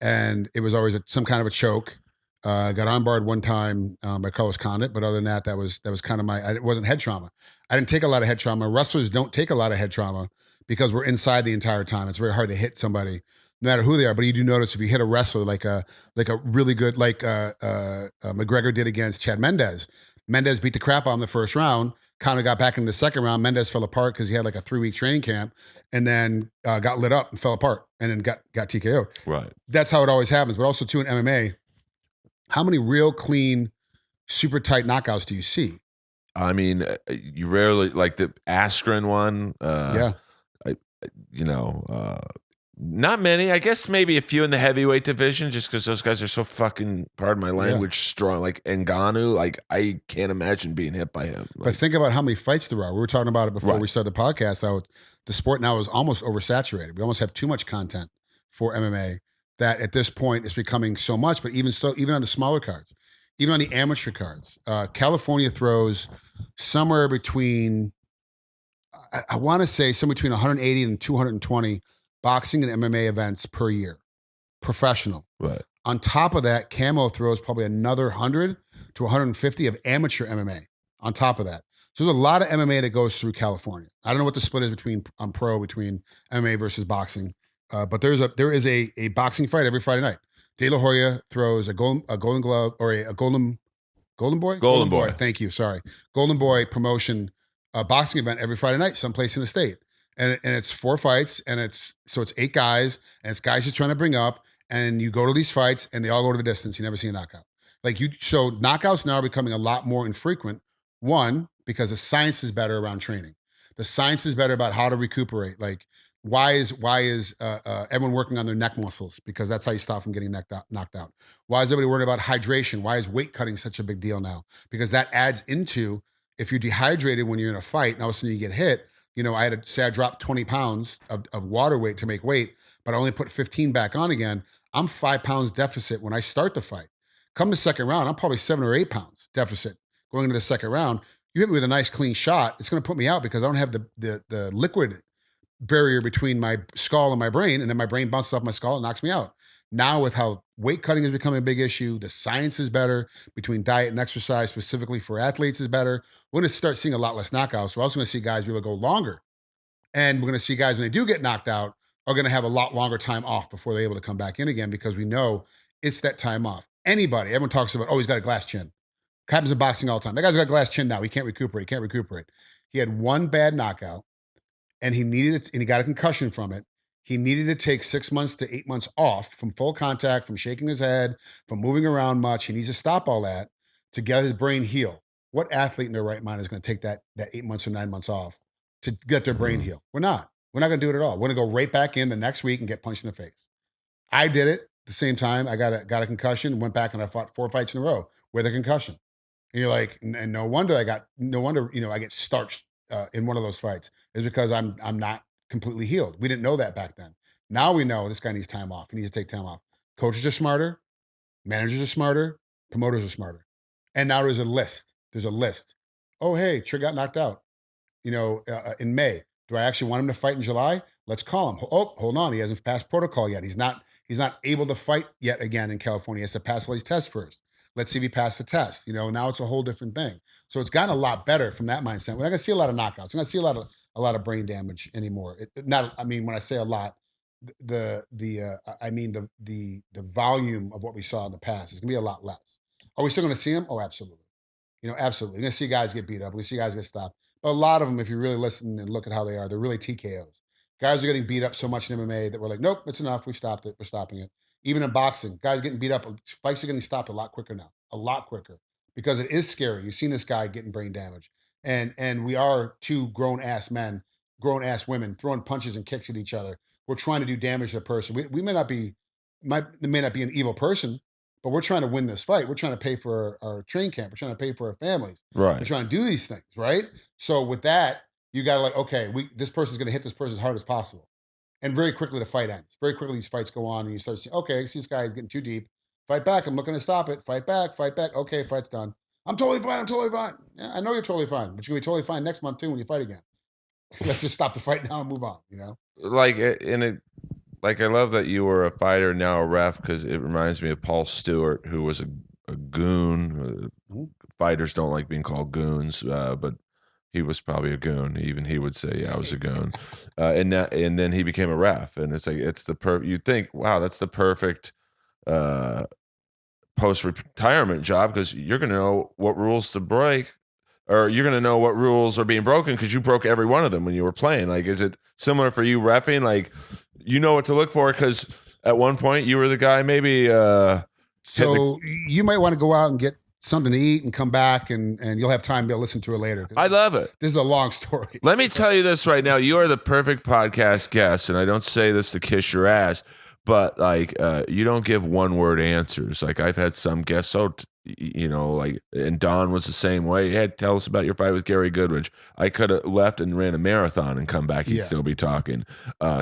and it was always some kind of a choke. Got armbarred one time by Carlos Condit, but other than that, that was kind of it wasn't head trauma. I didn't take a lot of head trauma. Wrestlers don't take a lot of head trauma because we're inside the entire time. It's very hard to hit somebody, no matter who they are. But you do notice if you hit a wrestler like a really good, McGregor did against Chad Mendez. Mendez beat the crap out of him the first round. Kind of got back in the second round. Mendez fell apart because he had like a 3-week training camp, and then got lit up and fell apart, and then got TKO. Right. That's how it always happens. But also too in MMA, how many real clean, super tight knockouts do you see? I mean, you rarely, like the Askren one. Not many. I guess maybe a few in the heavyweight division, just because those guys are so fucking, pardon my language, strong. Like Ngannou, like I can't imagine being hit by him. Like, but think about how many fights there are. We were talking about it before we started the podcast. How the sport now is almost oversaturated. We almost have too much content for MMA that at this point is becoming so much. But even still, even on the smaller cards, even on the amateur cards, California throws somewhere between, I want to say somewhere between 180 and 220 boxing and MMA events per year, professional. Right. On top of that, Camo throws probably another 100 to 150 of amateur MMA on top of that. So there's a lot of MMA that goes through California. I don't know what the split is between MMA versus boxing, but there is a boxing fight every Friday night. De La Hoya throws a golden glove or a golden boy. Golden boy. Thank you. Sorry, Golden Boy promotion boxing event every Friday night, someplace in the state, and it's 4 fights, and it's 8 guys, and it's guys he's trying to bring up, and you go to these fights, and they all go to the distance. You never see a knockout. So knockouts now are becoming a lot more infrequent. One, because the science is better around training. The science is better about how to recuperate. Like why is everyone working on their neck muscles? Because that's how you stop from getting knocked out. Why is everybody worried about hydration? Why is weight cutting such a big deal now? Because that adds into, if you're dehydrated when you're in a fight and all of a sudden you get hit, I dropped 20 pounds of water weight to make weight, but I only put 15 back on again. I'm 5 pounds deficit when I start the fight. Come the second round, I'm probably 7 or 8 pounds deficit going into the second round. You hit me with a nice clean shot, it's going to put me out because I don't have the liquid barrier between my skull and my brain, and then my brain bounces off my skull and knocks me out. Now with how weight cutting is becoming a big issue, the science is better between diet and exercise, specifically for athletes, is better. We're going to start seeing a lot less knockouts. We're also going to see guys be able to go longer. And we're going to see guys, when they do get knocked out, are going to have a lot longer time off before they're able to come back in again, because we know it's that time off. Everyone talks about, he's got a glass chin. Happens in boxing all the time. That guy's got a glass chin now. He can't recuperate. He had one bad knockout, and he needed it, and he got a concussion from it. He needed to take 6 months to 8 months off from full contact, from shaking his head, from moving around much. He needs to stop all that to get his brain heal. What athlete in their right mind is going to take that 8 months or 9 months off to get their brain healed? We're not. We're not going to do it at all. We're going to go right back in the next week and get punched in the face. I did it the same time. I got a concussion, went back and I fought 4 fights in a row with a concussion. And you're like, and no wonder I get starched in one of those fights, is because I'm not completely healed. We didn't know that back then. Now we know this guy needs time off. He needs to take time off. Coaches are smarter, managers are smarter, promoters are smarter. And now there's a list. Oh, hey, Trigg got knocked out, in May. Do I actually want him to fight in July? Let's call him. Oh, hold on. He hasn't passed protocol yet. He's not able to fight yet again in California. He has to pass all these tests first. Let's see if he passed the test. Now it's a whole different thing. So it's gotten a lot better from that mindset. We're not going to see a lot of knockouts. We're going to see a lot of brain damage anymore. When I say a lot, the volume of what we saw in the past is going to be a lot less. Are we still going to see them? Oh, absolutely. Absolutely. You're going to see guys get beat up. We see guys get stopped. But a lot of them, if you really listen and look at how they are, they're really TKOs. Guys are getting beat up so much in MMA that we're like, nope, it's enough. We've stopped it. We're stopping it. Even in boxing, guys getting beat up. Fights are getting stopped a lot quicker now. A lot quicker. Because it is scary. You've seen this guy getting brain damage. And we are 2 grown-ass men, grown-ass women throwing punches and kicks at each other. We're trying to do damage to a person. We may not be an evil person, but we're trying to win this fight. We're trying to pay for our train camp. We're trying to pay for our families. Right. We're trying to do these things, right? So with that, you got to okay, this person's going to hit this person as hard as possible. And very quickly the fight ends. Very quickly these fights go on and you start to see, okay, I see this guy is getting too deep. Fight back. I'm looking to stop it. Fight back. Okay, fight's done. I'm totally fine. Yeah, I know you're totally fine, but you're going to be totally fine next month too when you fight again. Let's just stop the fight now and move on, I love that you were a fighter, now a ref, because it reminds me of Paul Stewart, who was a goon. Fighters don't like being called goons, but he was probably a goon. Even he would say, "Yeah, I was a goon." And then he became a ref, and it's like you'd think, wow, that's the perfect post-retirement job, because you're going to know what rules to break, or you're going to know what rules are being broken because you broke every one of them when you were playing. Like, is it similar for you reffing? Like, you know what to look for at one point you were the guy maybe. So you might want to go out and get something to eat and come back, and you'll have time to be able to listen to it later. I love it. This is a long story. Let me tell you this right now. You are the perfect podcast guest, and I don't say this to kiss your ass, but like you don't give one-word answers. Like I've had some guests, and Don was the same way. Hey, tell us about your fight with Gary Goodrich. I could have left and ran a marathon and come back. He'd still be talking.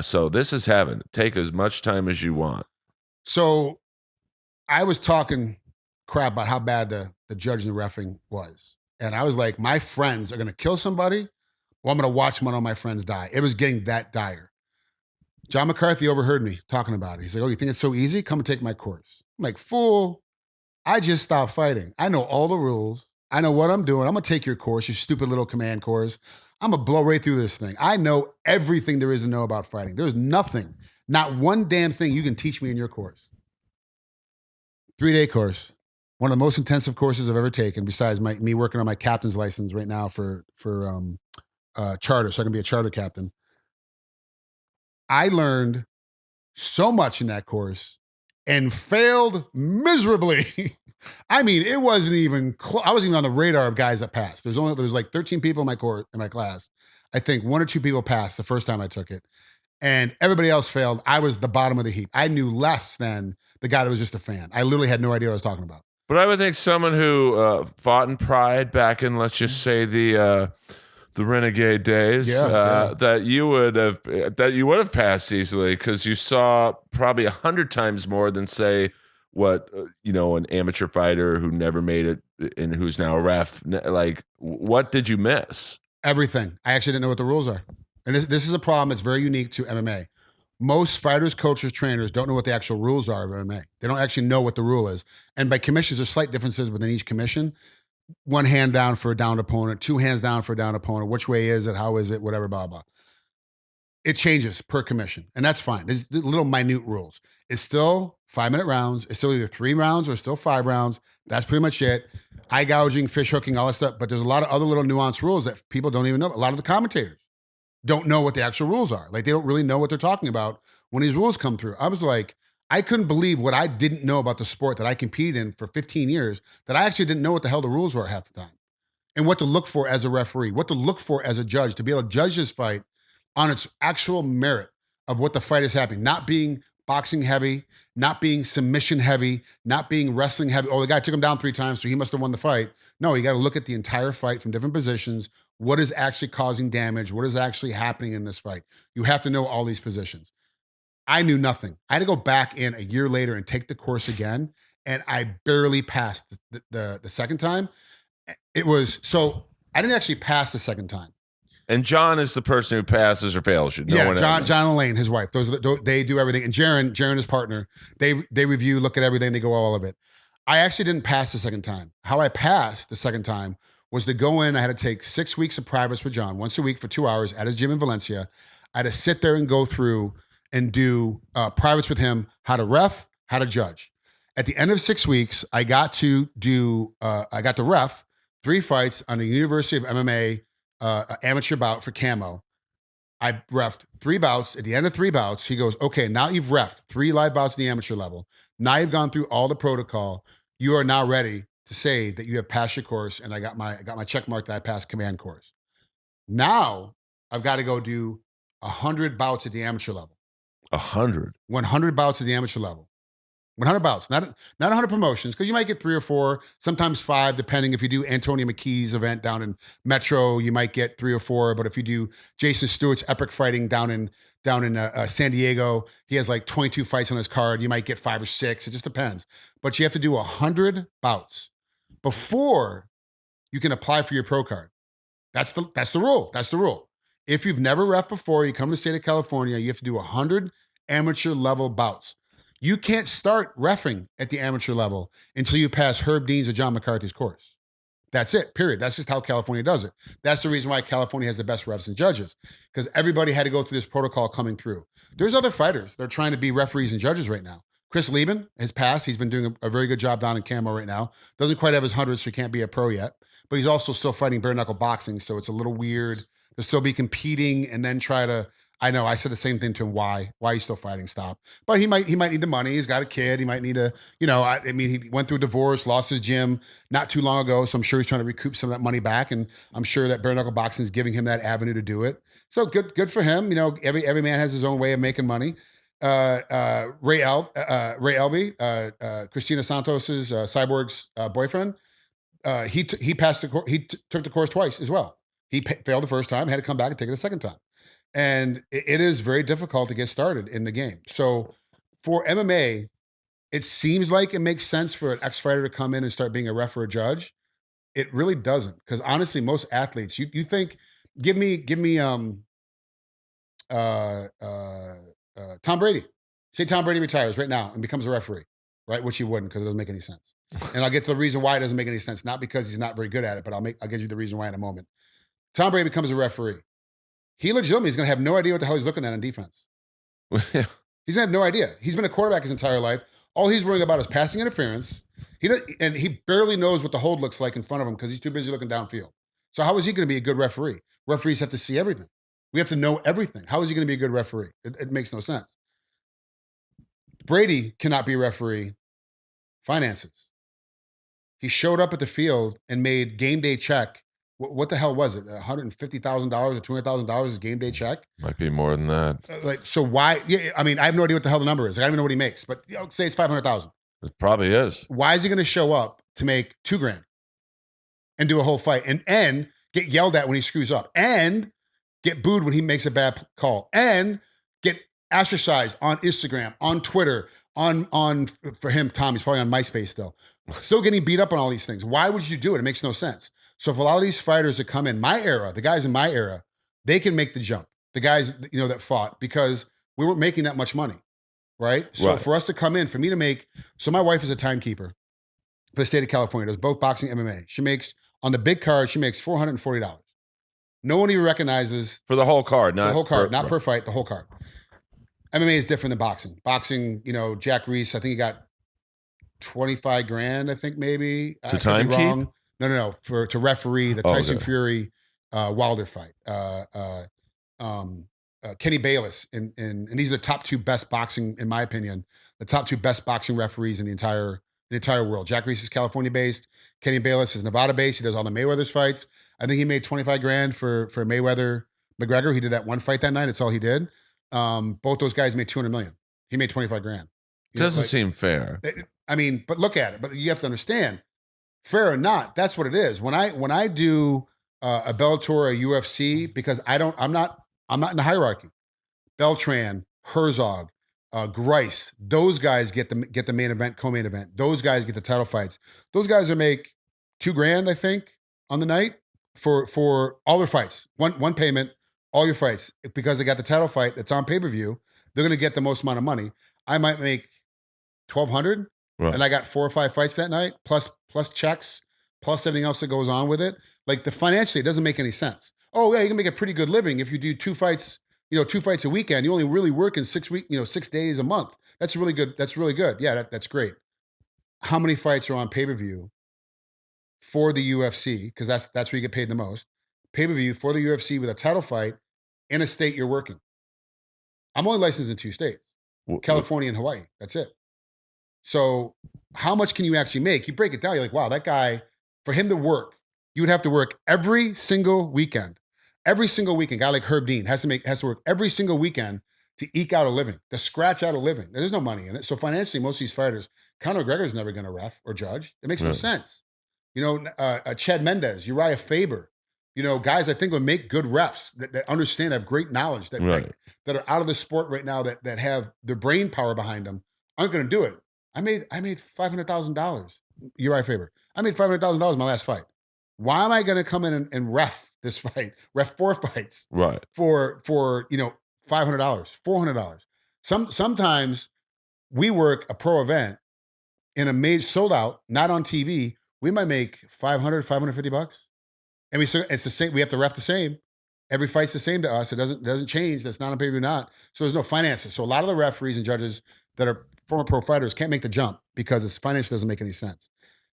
So this is heaven. Take as much time as you want. So I was talking crap about how bad the judge and the reffing was. And I was like, my friends are going to kill somebody, or I'm going to watch one of my friends die. It was getting that dire. John McCarthy overheard me talking about it. He's like, oh, you think it's so easy? Come and take my course. I'm like, fool, I just stopped fighting. I know all the rules. I know what I'm doing. I'm going to take your course, your stupid little command course. I'm going to blow right through this thing. I know everything there is to know about fighting. There's nothing, not one damn thing you can teach me in your course. 3-day course. One of the most intensive courses I've ever taken, besides me working on my captain's license right now for charter, so I can be a charter captain. I learned so much in that course and failed miserably. I mean, it wasn't even I wasn't even on the radar of guys that passed. There's like 13 people in my class. I think 1 or 2 people passed the first time I took it, and everybody else failed. I was the bottom of the heap. I knew less than the guy that was just a fan. I literally had no idea what I was talking about. But I would think someone who fought in Pride back in, let's just say, the renegade days, that you would have passed easily, because you saw probably 100 times more than, say, what an amateur fighter who never made it and who's now a ref. Like, what did you miss? Everything. I actually didn't know what the rules are, and this is a problem that's very unique to MMA. Most fighters, coaches, trainers don't know what the actual rules are of MMA. They don't actually know what the rule is. And by commissions, there's slight differences within each commission. 1 hand down for a downed opponent, 2 hands down for a downed opponent. Which way is it? How is it? Whatever, blah, blah. It changes per commission, and that's fine. There's little minute rules. It's still 5-minute rounds. It's still either 3 rounds or still 5 rounds. That's pretty much it. Eye gouging, fish hooking, all that stuff. But there's a lot of other little nuanced rules that people don't even know. A lot of the commentators don't know what the actual rules are. Like, they don't really know what they're talking about when these rules come through. I was like, I couldn't believe what I didn't know about the sport that I competed in for 15 years, that I actually didn't know what the hell the rules were half the time, and what to look for as a referee, what to look for as a judge, to be able to judge this fight on its actual merit of what the fight is happening, not being boxing heavy, not being submission heavy, not being wrestling heavy. Oh, the guy took him down 3 times, so he must have won the fight. No, you got to look at the entire fight from different positions. What is actually causing damage? What is actually happening in this fight? You have to know all these positions. I knew nothing. I had to go back in a year later and take the course again, and I barely passed the second time. It was, so I didn't actually pass the second time. And John is the person who passes or fails you. John and Elaine, his wife. They do everything. And Jaron, his partner, they review, look at everything, they go all of it. I actually didn't pass the second time. How I passed the second time was to go in. I had to take 6 weeks of privates with John, once a week for 2 hours at his gym in Valencia. I had to sit there and go through and do privates with him, how to ref, how to judge. At the end of 6 weeks, I got to ref 3 fights on the University of MMA amateur bout for camo. I refed 3 bouts. At the end of 3 bouts, he goes, okay, now you've refed 3 live bouts at the amateur level. Now you've gone through all the protocol. You are now ready to say that you have passed your course, and I got my check mark that I passed command course. Now I've got to go do 100 bouts at the amateur level. 100 bouts at the amateur level. 100 bouts, not 100 promotions, because you might get 3 or 4, sometimes 5, depending. If you do Antonio McKee's event down in Metro, you might get 3 or 4. But if you do Jason Stewart's epic fighting down in San Diego, he has like 22 fights on his card. You might get 5 or 6. It just depends. But you have to do 100 bouts before you can apply for your pro card. That's the rule. That's the rule. If you've never ref before, you come to the state of California, you have to do 100 amateur level bouts. You can't start reffing at the amateur level until you pass Herb Dean's or John McCarthy's course. That's it, period. That's just how California does it. That's the reason why California has the best refs and judges, because everybody had to go through this protocol coming through. There's other fighters that are trying to be referees and judges right now. Chris Lieben has passed. He's been doing a very good job down in camo right now. Doesn't quite have his 100, so he can't be a pro yet. But he's also still fighting bare knuckle boxing, so it's a little weird to still be competing and then try to I know. I said the same thing to him. Why? Why are you still fighting? Stop. But he might need the money. He's got a kid. He might need a, I mean, he went through a divorce, lost his gym not too long ago. So I'm sure he's trying to recoup some of that money back. And I'm sure that bare knuckle boxing is giving him that avenue to do it. So good for him. Every man has his own way of making money. Ray Elby, Christina Santos's Cyborg's boyfriend. He took the course twice as well. He failed the first time, had to come back and take it a second time. And it is very difficult to get started in the game. So for MMA, it seems like it makes sense for an ex-fighter to come in and start being a ref or a judge. It really doesn't, because honestly, most athletes, you think, give me Tom Brady. Say Tom Brady retires right now and becomes a referee, right? Which he wouldn't, because it doesn't make any sense. And I'll get to the reason why it doesn't make any sense. Not because he's not very good at it, but I'll give you the reason why in a moment. Tom Brady becomes a referee. He legitimately is going to have no idea what the hell he's looking at on defense. He's going to have no idea. He's been a quarterback his entire life. All he's worrying about is passing interference. And he barely knows what the hold looks like in front of him because he's too busy looking downfield. So how is he going to be a good referee? Referees have to see everything. We have to know everything. How is he going to be a good referee? It makes no sense. Brady cannot be a referee. Finances. He showed up at the field and made game day check. What the hell was it? $150,000 or $200,000 is game day check? Might be more than that. So why? Yeah, I mean, I have no idea what the hell the number is. I don't even know what he makes, but say it's $500,000. It probably is. Why is he going to show up to make $2,000 and do a whole fight and get yelled at when he screws up and get booed when he makes a bad call and get ostracized on Instagram, on Twitter, on for him, Tom, he's probably on MySpace still getting beat up on all these things. Why would you do it? It makes no sense. So if a lot of these fighters that come in my era, the guys in my era, they can make the jump. The guys, that fought, because we weren't making that much money, right? So for us to come in, for me to make, so my wife is a timekeeper for the state of California, does both boxing and MMA. She makes, on the big card, she makes $440. No one even recognizes. For the whole card, not the whole card, not per fight, the whole card. MMA is different than boxing. Boxing, Jack Reese, I think he got $25,000, I think maybe. To time keep? No. To referee the Tyson Fury Wilder fight. Kenny Bayless, and these are the top two best boxing, in my opinion, the top two best boxing referees in the entire world. Jack Reese is California based. Kenny Bayless is Nevada based. He does all the Mayweather's fights. I think he made $25,000 for Mayweather McGregor. He did that one fight that night. It's all he did. Both those guys made $200 million. He made $25,000. Doesn't seem fair. I mean, but look at it. But you have to understand, fair or not, that's what it is. When I do a Bellator or a UFC, because I'm not in the hierarchy. Beltran, Herzog, Grice, those guys get the main event, co-main event. Those guys get the title fights. Those guys are make $2,000, I think, on the night for all their fights. One payment, all your fights, because they got the title fight that's on pay-per-view. They're going to get the most amount of money. I might make $1,200, and I got 4 or 5 fights that night, plus checks, plus everything else that goes on with it. Like, the financially, it doesn't make any sense. Oh yeah, you can make a pretty good living if you do 2 fights. 2 fights a weekend. You only really work in 6 days a month. That's really good. That's really good. Yeah, that's great. How many fights are on pay-per-view for the UFC? Because that's where you get paid the most. Pay-per-view for the UFC with a title fight in a state you're working. I'm only licensed in 2 states, California and Hawaii. That's it. So how much can you actually make? You break it down, you're like, wow, that guy, for him to work, you would have to work every single weekend. Every single weekend, a guy like Herb Dean has to work every single weekend to eke out a living, to scratch out a living. There's no money in it. So financially, most of these fighters, Conor McGregor is never going to ref or judge. It makes no sense. Chad Mendez, Uriah Faber, guys I think would make good refs that understand, have great knowledge, that are out of the sport right now, that have their brain power behind them, aren't going to do it. I made $500,000, Uriah Faber. I made $500,000 in my last fight. Why am I going to come in and ref this fight, ref 4 fights, for $500, $400? Sometimes we work a pro event in a major sold out, not on TV. We might make $500, $550, and it's the same. We have to ref the same. Every fight's the same to us. It doesn't change. That's not on pay-per-view, not. So there's no finances. So a lot of the referees and judges that are former pro fighters can't make the jump because it's financially doesn't make any sense.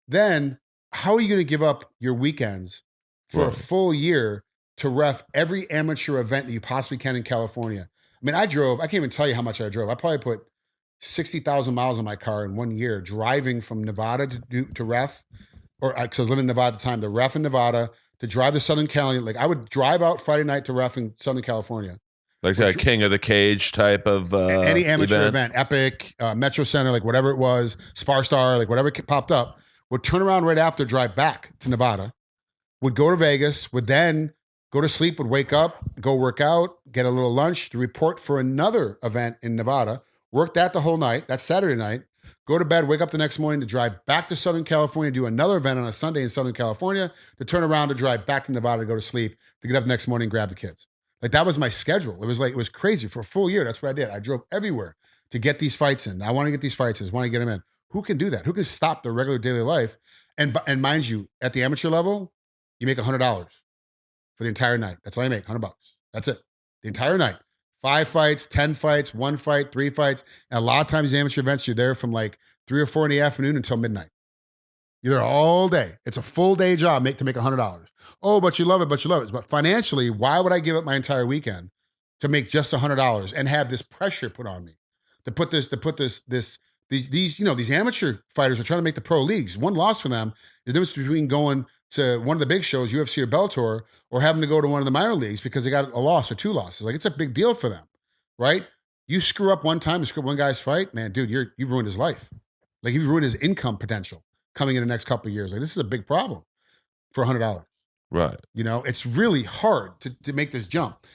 Then how are you going to give up your weekends for a full year to ref every amateur event that you possibly can in California? mean, I can't even tell you how much I drove. I probably put 60,000 miles on my car in 1 year driving from Nevada to ref, or because I was living in Nevada at the time, the ref in Nevada, to drive to Southern Cali. Like I would drive out Friday night to ref in Southern California. Like a King of the Cage type of any amateur event, Epic, Metro Center, like whatever it was, Spar Star, like whatever popped up, would turn around right after, drive back to Nevada, would go to Vegas, would then go to sleep, would wake up, go work out, get a little lunch, to report for another event in Nevada, work that the whole night, that's Saturday night, go to bed, wake up the next morning to drive back to Southern California, do another event on a Sunday in Southern California, to turn around to drive back to Nevada to go to sleep, to get up the next morning and grab the kids. Like that was my schedule. It was crazy for a full year. That's what I did. I drove everywhere to get these fights in. I want to get these fights in. I want to get them in. Who can do that? Who can stop their regular daily life? And mind you, at the amateur level, you make $100 for the entire night. That's all you make, $100. That's it. The entire night. 5 fights, 10 fights, 1 fight, 3 fights. And a lot of times, the amateur events, you're there from like 3 or 4 in the afternoon until midnight. You're there all day. It's a full day job to make $100. Oh, but you love it, But financially, why would I give up my entire weekend to make just $100 and have this pressure put on me? These amateur fighters are trying to make the pro leagues. One loss for them is the difference between going to one of the big shows, UFC or Bellator, or having to go to one of the minor leagues because they got a loss or 2 losses. Like it's a big deal for them, right? You screw up one time, you screw up one guy's fight, man, dude, you've ruined his life. Like you've ruined his income potential coming in the next couple of years. Like this is a big problem for $100. Right. It's really hard to make this jump.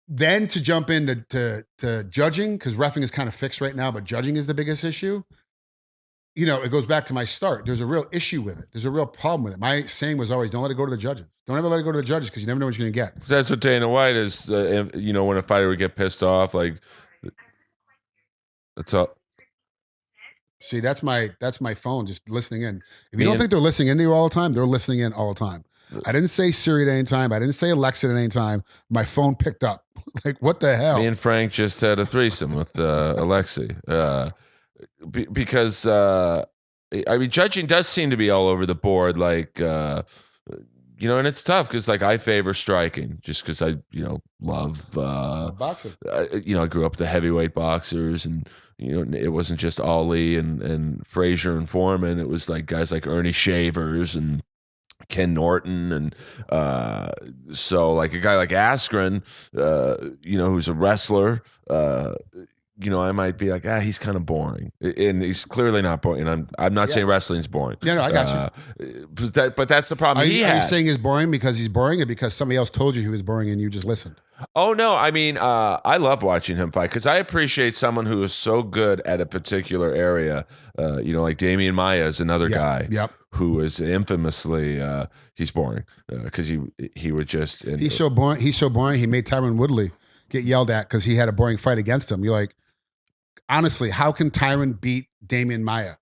Then to jump into to judging, because reffing is kind of fixed right now, but judging is the biggest issue. It goes back to my start. There's a real issue with it. There's a real problem with it. My saying was always, don't let it go to the judges. Don't ever let it go to the judges because you never know what you're going to get. That's what Dana White is, when a fighter would get pissed off, like, that's all. See, that's my phone just listening in. If you don't think they're listening in to you all the time, they're listening in all the time. I didn't say Siri at any time. I didn't say Alexa at any time. My phone picked up. Like, what the hell? Me and Frank just had a threesome with Alexi. Because, judging does seem to be all over the board. Like, and it's tough because, like, I favor striking just because I, love boxing. I grew up with the heavyweight boxers, and it wasn't just Ali and Frazier and Foreman. It was like guys like Ernie Shavers and Ken Norton, and so like a guy like Askren, who's a wrestler. I might be like, he's kind of boring, and he's clearly not boring. And I'm not saying wrestling's boring. No, I got you. But that's the problem. Are you saying he's boring because he's boring, or because somebody else told you he was boring and you just listened? Oh no, I love watching him fight because I appreciate someone who is so good at a particular area. Like Damian Maia is another guy. Yep. Who is infamously he's boring because he would just. He's so boring. He's so boring. He made Tyron Woodley get yelled at because he had a boring fight against him. You're like, honestly, how can Tyron beat Damian Maia?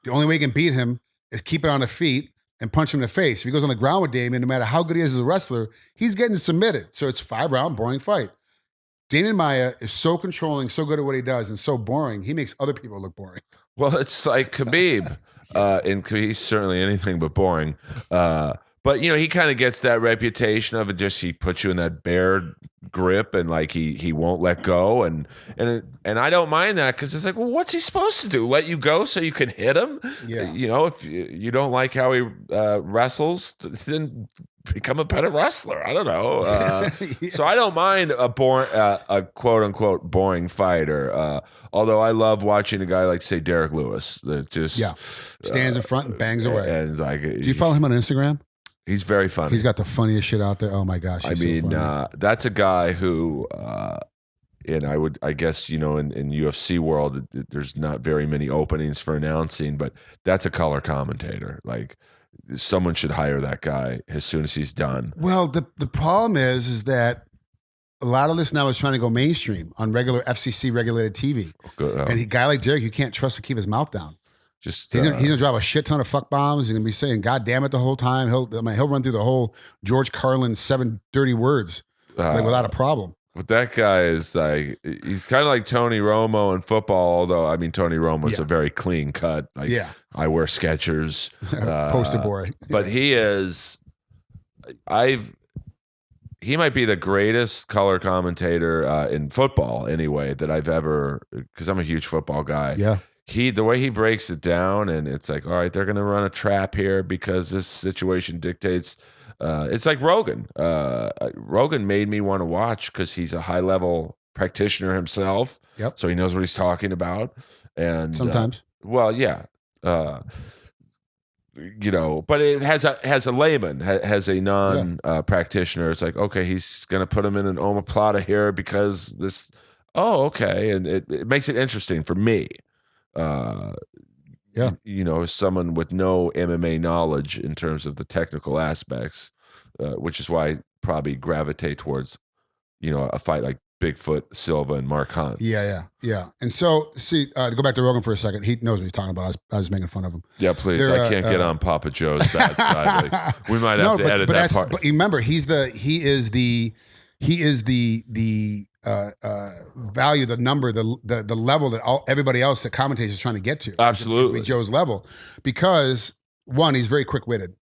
The only way he can beat him is keep it on the feet and punch him in the face. If he goes on the ground with Damian, no matter how good he is as a wrestler, he's getting submitted. So it's 5-round boring fight. Damian Maia is so controlling, so good at what he does, and so boring, he makes other people look boring. Well, it's like Khabib. And he's certainly anything but boring. But he kind of gets that reputation of it. Just he puts you in that bear grip, and like he won't let go, and I don't mind that because it's like, well, what's he supposed to do? Let you go so you can hit him? Yeah. If you don't like how he wrestles, then become a better wrestler. I don't know. Yeah. So I don't mind a quote unquote boring fighter. Although I love watching a guy like, say, Derek Lewis that just stands in front and bangs away. And like, do you follow him on Instagram? He's very funny. He's got the funniest shit out there. Oh my gosh! So that's a guy who, and I guess in UFC world, there's not very many openings for announcing, but that's a color commentator. Like, someone should hire that guy as soon as he's done. Well, the problem is that a lot of this now is trying to go mainstream on regular FCC regulated TV. And a guy like Derek, you can't trust to keep his mouth down. He's gonna drop a shit ton of fuck bombs. He's gonna be saying "God damn it" the whole time. He'll run through the whole George Carlin 7 dirty words without a problem. But that guy is like, he's kind of like Tony Romo in football. Although Tony Romo's a very clean cut. Like, I wear Skechers, poster boy. But he is. he might be the greatest color commentator in football anyway that I've ever, because I'm a huge football guy. Yeah. The way he breaks it down, and it's like, all right, they're going to run a trap here because this situation dictates. It's like Rogan. Rogan made me want to watch because he's a high level practitioner himself. Yep. So he knows what he's talking about. And Sometimes. well, yeah. But it has a layman, has a non practitioner. It's like, okay, he's going to put him in an omoplata here because this. Oh, okay, and it makes it interesting for me. As someone with no MMA knowledge in terms of the technical aspects, which is why I probably gravitate towards, a fight like Bigfoot, Silva, and Mark Hunt. Yeah. And so, see, to go back to Rogan for a second, he knows what he's talking about. I was making fun of him. Yeah, please. I can't get on Papa Joe's bad side. Like, we might have to edit that part. But remember, he is the value, the number, the level that everybody else that commentates is trying to get to. Absolutely. Joe's level, because one, he's very quick witted,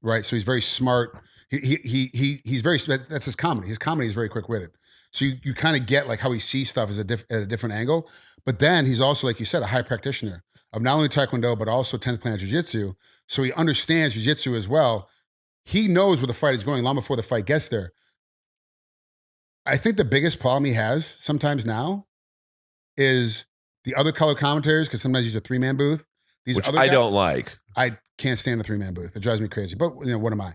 right? So he's very smart. He's very, that's his comedy. His comedy is very quick witted. So you kind of get like how he sees stuff at a different angle. But then he's also, like you said, a high practitioner of not only Taekwondo, but also 10th Planet Jiu-Jitsu. So he understands Jiu-Jitsu as well. He knows where the fight is going long before the fight gets there. I think the biggest problem he has sometimes now is the other color commentators, because sometimes he's a 3-man booth. Which I don't like. I can't stand a 3-man booth. It drives me crazy. But what am I?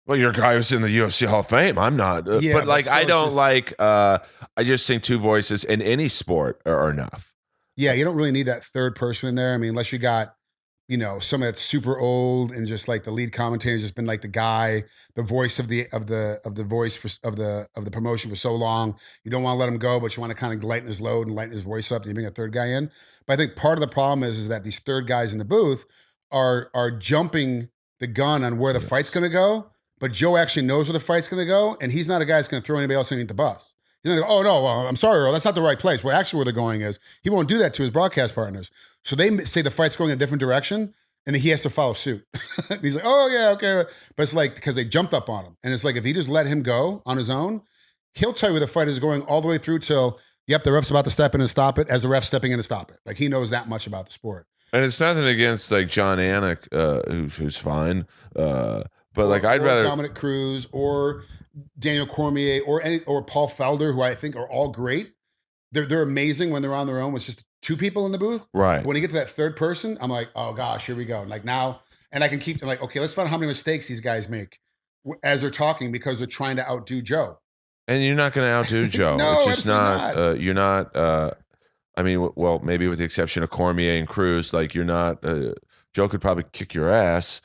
Well, you're a guy who's in the UFC Hall of Fame. I'm not. But like, I don't like, I just think two voices in any sport are enough. Yeah, you don't really need that third person in there. I mean, unless you got, someone that's super old and just like the lead commentator's just been like the guy, the voice of the voice of the promotion for so long. You don't want to let him go, but you want to kind of lighten his load and lighten his voice up. You bring a third guy in. But I think part of the problem is that these third guys in the booth are jumping the gun on where the fight's going to go. But Joe actually knows where the fight's going to go, and he's not a guy that's going to throw anybody else underneath the bus. He's going to go, oh, no, I'm sorry, Earl, that's not the right place. Well, actually where they're going is, he won't do that to his broadcast partners. So they say the fight's going in a different direction, and then he has to follow suit. He's like, oh, yeah, okay. But it's like, because they jumped up on him. And it's like, if he just let him go on his own, he'll tell you where the fight is going all the way through till, yep, the ref's about to step in and stop it, as the ref's stepping in to stop it. Like, he knows that much about the sport. And it's nothing against, like, John Anik, who's fine, but like I'd rather Dominic Cruz or Daniel Cormier or Paul Felder, who I think are all great. They're amazing when they're on their own with just two people in the booth. Right. But when you get to that third person, I'm like, oh gosh, here we go. Like now, and I can keep like, okay, let's find out how many mistakes these guys make as they're talking because they're trying to outdo Joe. And you're not going to outdo Joe. No, it's just not. You're not. I mean, well, maybe with the exception of Cormier and Cruz, like you're not. Joe could probably kick your ass.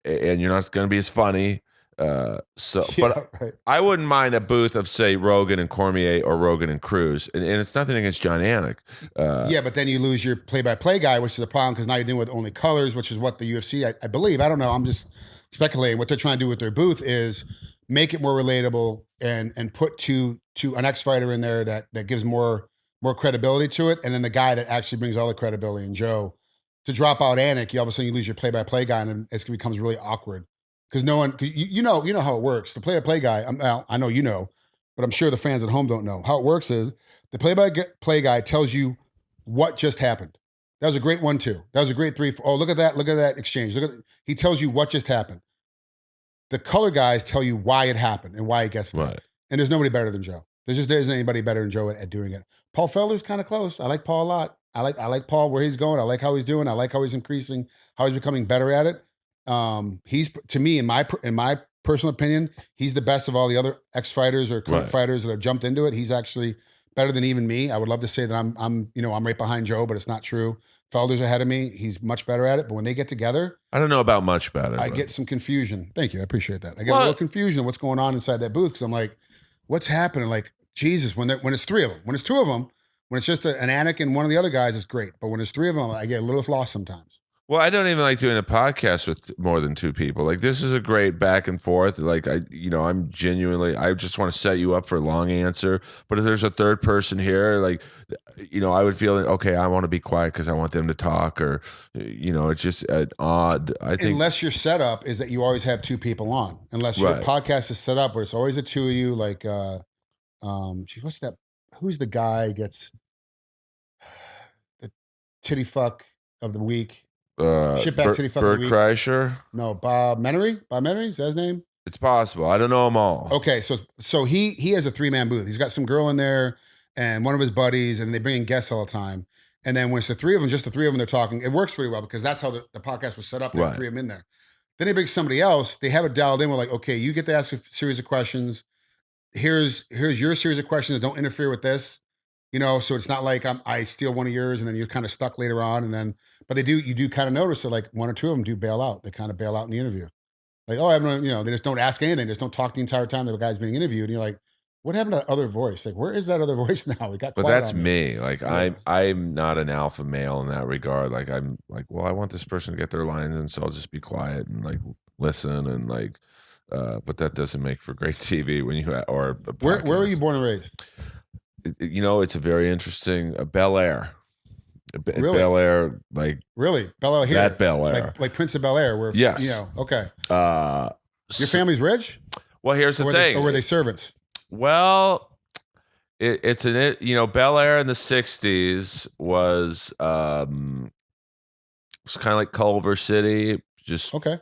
And you're not going to be as funny. But right. I wouldn't mind a booth of, say, Rogan and Cormier or Rogan and Cruz. And it's nothing against John Anik. Yeah, but then you lose your play-by-play guy, which is a problem because now you're dealing with only colors, which is what the UFC, I believe, I don't know, I'm just speculating. What they're trying to do with their booth is make it more relatable and put an ex-fighter in there that gives more credibility to it. And then the guy that actually brings all the credibility, and Joe. To drop out Anik, all of a sudden you lose your play-by-play guy, and it becomes really awkward because no one, you know how it works. The play-by-play guy, I know you know, but I'm sure the fans at home don't know how it works. Is the play-by-play guy tells you what just happened. That was a great 1-2. That was a great 3-4. Oh, look at that exchange. He tells you what just happened. The color guys tell you why it happened and why it gets there. Right. And there's nobody better than Joe. There isn't anybody better than Joe at doing it. Paul Felder's kind of close. I like Paul a lot. I like Paul where he's going. I like how he's doing. I like how he's increasing, how he's becoming better at it. He's, to me, in my personal opinion, he's the best of all the other ex-fighters or current fighters that have jumped into it. He's actually better than even me. I would love to say that I'm right behind Joe, but it's not true. Felder's ahead of me. He's much better at it. But when they get together, I don't know about much better. I get some confusion. Thank you. I appreciate that. I get a little confusion of what's going on inside that booth because I'm like, what's happening? Like, Jesus, when it's three of them, when it's two of them, when it's just an Anik and one of the other guys, it's great. But when there's three of them, I get a little lost sometimes. Well, I don't even like doing a podcast with more than two people. Like this is a great back and forth. Like I'm genuinely, I just want to set you up for a long answer. But if there's a third person here, like, I would feel okay. I want to be quiet because I want them to talk, or, it's just an odd. I think unless your setup is that you always have two people on, unless your Right. podcast is set up where it's always the two of you. Like, what's that? Who's the guy gets the titty fuck of the week? Shitbag titty fuck of the Bert week. Kreischer. No, Bob Menery. Bob Menery, is that his name? It's possible. I don't know them all. Okay, so he has a 3-man booth. He's got some girl in there and one of his buddies, and they bring in guests all the time. And then when it's the three of them, just the three of them, they're talking. It works pretty well because that's how the podcast was set up. They have Right. 3 of them in there. Then they bring somebody else. They have it dialed in. We're like, okay, you get to ask a series of questions. Here's your series of questions that don't interfere with this. So it's not like I steal one of yours and then you're kind of stuck later on. And then, but you do kind of notice that like 1 or 2 of them do bail out. They kind of bail out in the interview. Like, oh, they just don't ask anything. They just don't talk the entire time the guy's being interviewed. And you're like, what happened to that other voice? Like, where is that other voice now? It got But quiet that's on me. Like Yeah. I'm not an alpha male in that regard. Like I'm like, well, I want this person to get their lines in, so I'll just be quiet and like listen and like. But that doesn't make for great TV when you or a Where were podcast. you born and raised? It's a very interesting Bel Air. Really? Bel Air, like Really? Bel Air here. that Bel Air. Like Prince of Bel Air, where Yes. okay. Your So- family's rich? well, here's the thing. Or were they servants? Well, it's Bel Air in the '60s was kind of like Culver City, just Okay.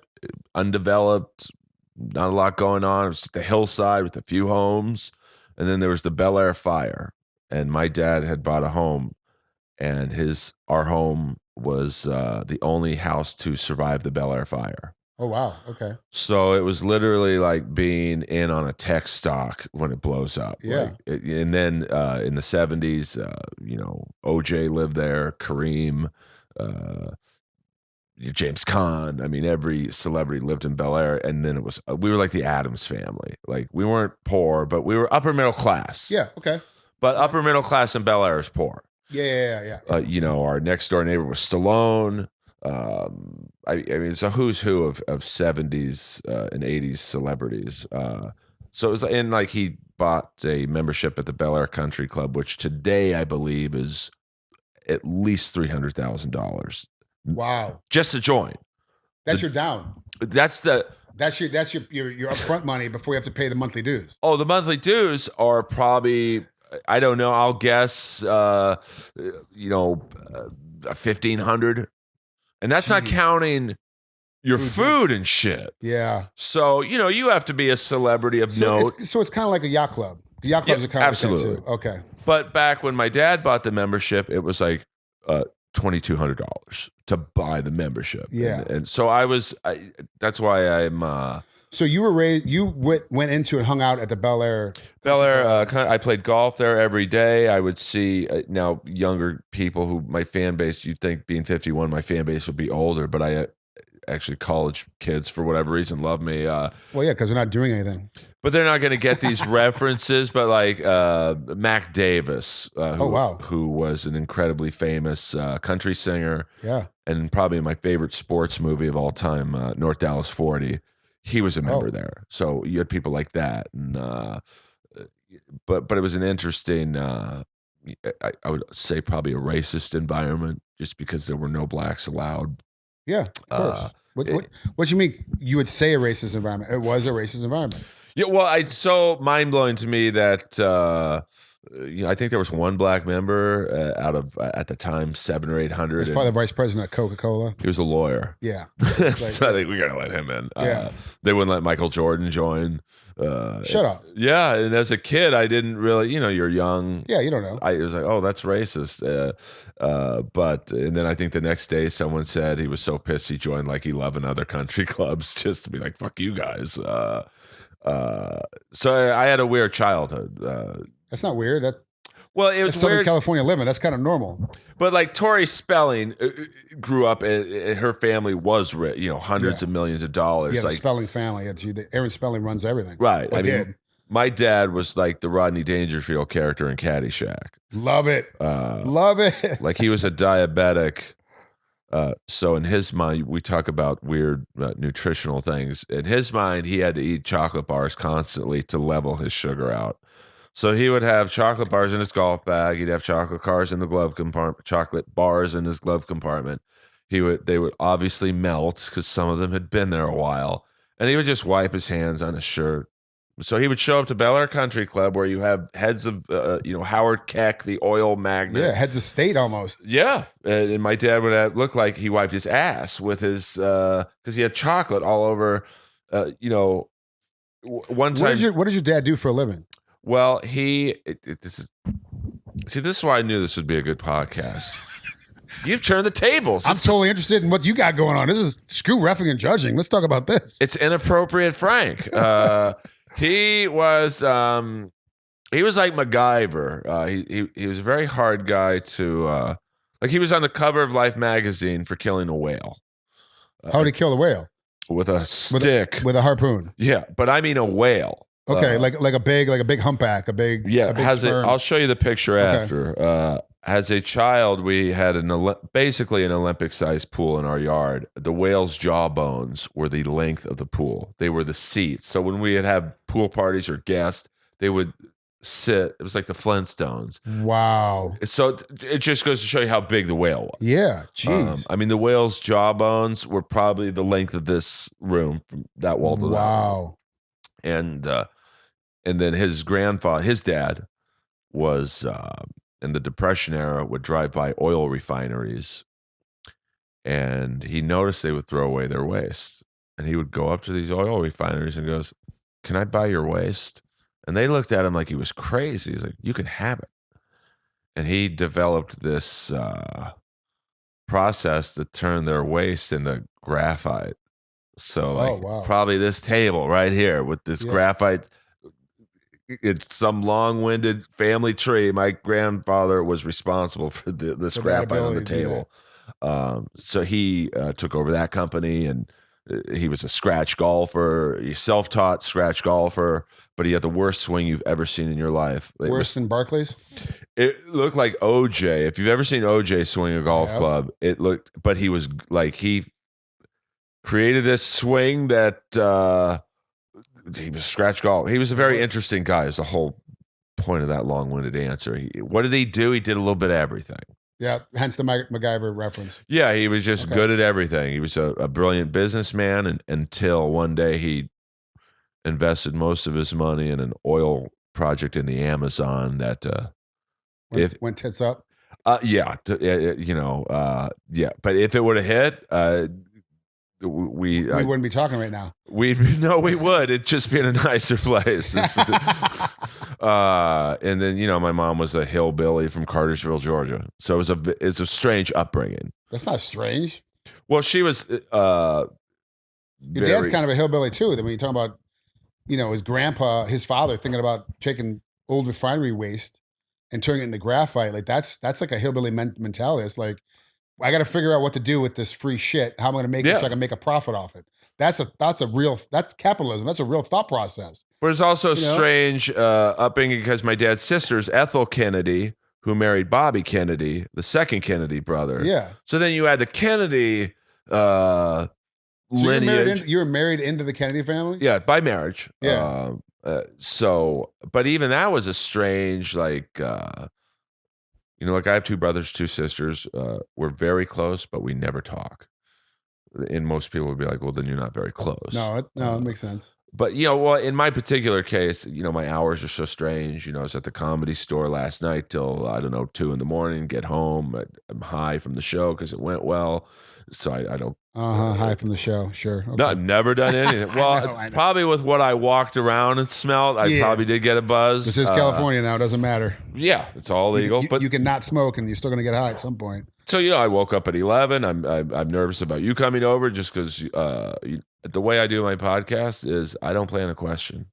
undeveloped, not a lot going on. It was just a hillside with a few homes, and then there was the Bel Air fire. And my dad had bought a home, and our home was the only house to survive the Bel Air fire. Oh wow. Okay. So it was literally like being in on a tech stock when it blows up. Yeah. And then in the '70s, OJ lived there, Kareem, James Caan. I mean, every celebrity lived in Bel Air. And then we were like the Addams family. Like we weren't poor, but we were upper middle class. Yeah. Okay. But upper middle class in Bel Air is poor. Yeah. Our next door neighbor was Stallone. I mean, it's a who's who of '70s and '80s celebrities. So it was, and like he bought a membership at the Bel Air Country Club, which today I believe is at least $300,000 Wow. just to join. That's your down. That's That's your upfront money before you have to pay the monthly dues. the monthly dues are probably, I don't know, I'll guess, 1,500. And that's not Jeez. counting your Food food and shit. Yeah. So, you have to be a celebrity of note. So it's kind of like a yacht club. The yacht clubs Yeah, are kind of absolutely. like that too. Okay. But back when my dad bought the membership, it was like $2,200 to buy the membership. Yeah. And so that's why I'm So you were raised. You went into and hung out at the Bel Air. Bel Air. I played golf there every day. I would see now younger people who my fan base. You'd think being 51, my fan base would be older, but I actually college kids for whatever reason love me. Well, yeah, because they're not doing anything. But they're not going to get these references. But like Mac Davis, who was an incredibly famous country singer, Yeah. and probably my favorite sports movie of all time, North Dallas 40. He was a member there, so you had people like that, and but it was an interesting. I would say probably a racist environment, just because there were no blacks allowed. Yeah, of course. What you mean? You would say a racist environment? It was a racist environment. Yeah, well, it's so mind blowing to me that I think there was one black member out of at the time 700 or 800. It's probably the vice president of Coca-Cola. He was a lawyer. Yeah. So I think we gotta let him in. Yeah. They wouldn't let Michael Jordan join. Shut up. Yeah, and as a kid, I didn't really, you're young. Yeah, you don't know. I was like, oh, that's racist. And then I think the next day someone said he was so pissed he joined like 11 other country clubs just to be like, fuck you guys. So I had a weird childhood. That's not weird. It was Southern weird. California living. That's kind of normal. But like Tori Spelling grew up, her family was rich, hundreds of millions of dollars. Yeah, the like Spelling family. Aaron Spelling runs everything. right. I did. My dad was like the Rodney Dangerfield character in Caddyshack. Love it. Love it. Like he was a diabetic So in his mind, we talk about weird nutritional things. In his mind, he had to eat chocolate bars constantly to level his sugar out. So he would have chocolate bars in his golf bag. He'd have chocolate bars in the glove compartment, chocolate bars in his glove compartment. They would obviously melt because some of them had been there a while, and he would just wipe his hands on his shirt. So he would show up to Bel Air Country Club where you have heads of, Howard Keck, the oil magnate. Yeah, heads of state almost. Yeah. And my dad would look like he wiped his ass with his, because he had chocolate all over, one time. What did your dad do for a living? Well, this is why I knew this would be a good podcast. You've turned the tables. I'm totally interested in what you got going on. This is screw reffing and judging. Let's talk about this. It's Inappropriate Frank. He was like MacGyver. He was a very hard guy to he was on the cover of Life magazine for killing a whale. How did he kill the whale? With a stick. With a harpoon. Yeah, but I mean a whale. Okay, like a big humpback, a big sperm. I'll show you the picture after. As a child, we had basically an Olympic-sized pool in our yard. The whale's jawbones were the length of the pool. They were the seats. So when we would have pool parties or guests, they would sit. It was like the Flintstones. Wow. So it just goes to show you how big the whale was. Yeah, jeez. The whale's jawbones were probably the length of this room, from that wall to that wall. And then his dad was in the Depression era, would drive by oil refineries, and he noticed they would throw away their waste, and he would go up to these oil refineries and goes, "Can I buy your waste?" And they looked at him like he was crazy. He's like, "You can have it." And he developed this process to turn their waste into graphite. So probably this table right here with this graphite. It's some long-winded family tree. My grandfather was responsible for this graphite on the table. So he took over that company, and he was a scratch golfer. He self-taught scratch golfer, but he had the worst swing you've ever seen in your life. Worse than Barclays? It looked like OJ. If you've ever seen OJ swing a golf club, but he was like, he created this swing that he was scratch golf. He was a very interesting guy. Is the whole point of that long-winded answer. What did he do? He did a little bit of everything. Yeah, hence the MacGyver reference. Yeah, he was just good at everything. He was a brilliant businessman, until one day he invested most of his money in an oil project in the Amazon that went tits up. Yeah. But if it would have hit, we wouldn't be talking right now. We would. It'd just be in a nicer place. And then my mom was a hillbilly from Cartersville, Georgia, so it's a strange upbringing. That's not strange. Well, she was. Your dad's kind of a hillbilly too. When you talk about, his father thinking about taking old refinery waste and turning it into graphite, like that's like a hillbilly mentality. It's like, I got to figure out what to do with this free shit. How am I going to make it so I can make a profit off it? That's capitalism. That's a real thought process. But it's also strange upbringing because my dad's sister's Ethel Kennedy, who married Bobby Kennedy, the second Kennedy brother. Yeah. So then you had the Kennedy lineage. You were married into the Kennedy family? Yeah, by marriage. Yeah. But even that was a strange, like I have two brothers, two sisters. We're very close, but we never talk. And most people would be like, well, then you're not very close. No, it makes sense. But, in my particular case, my hours are so strange. I was at the Comedy Store last night till, 2 a.m, get home. I'm high from the show because it went well. So I don't. High from the show. Sure. Okay. No, I've never done anything. Well, I know. Probably with what I walked around and smelled, I probably did get a buzz. This is California now. It doesn't matter. Yeah, it's all legal. But you can not smoke and you're still going to get high at some point. So, I woke up at 11. I'm nervous about you coming over just because the way I do my podcast is I don't plan a question.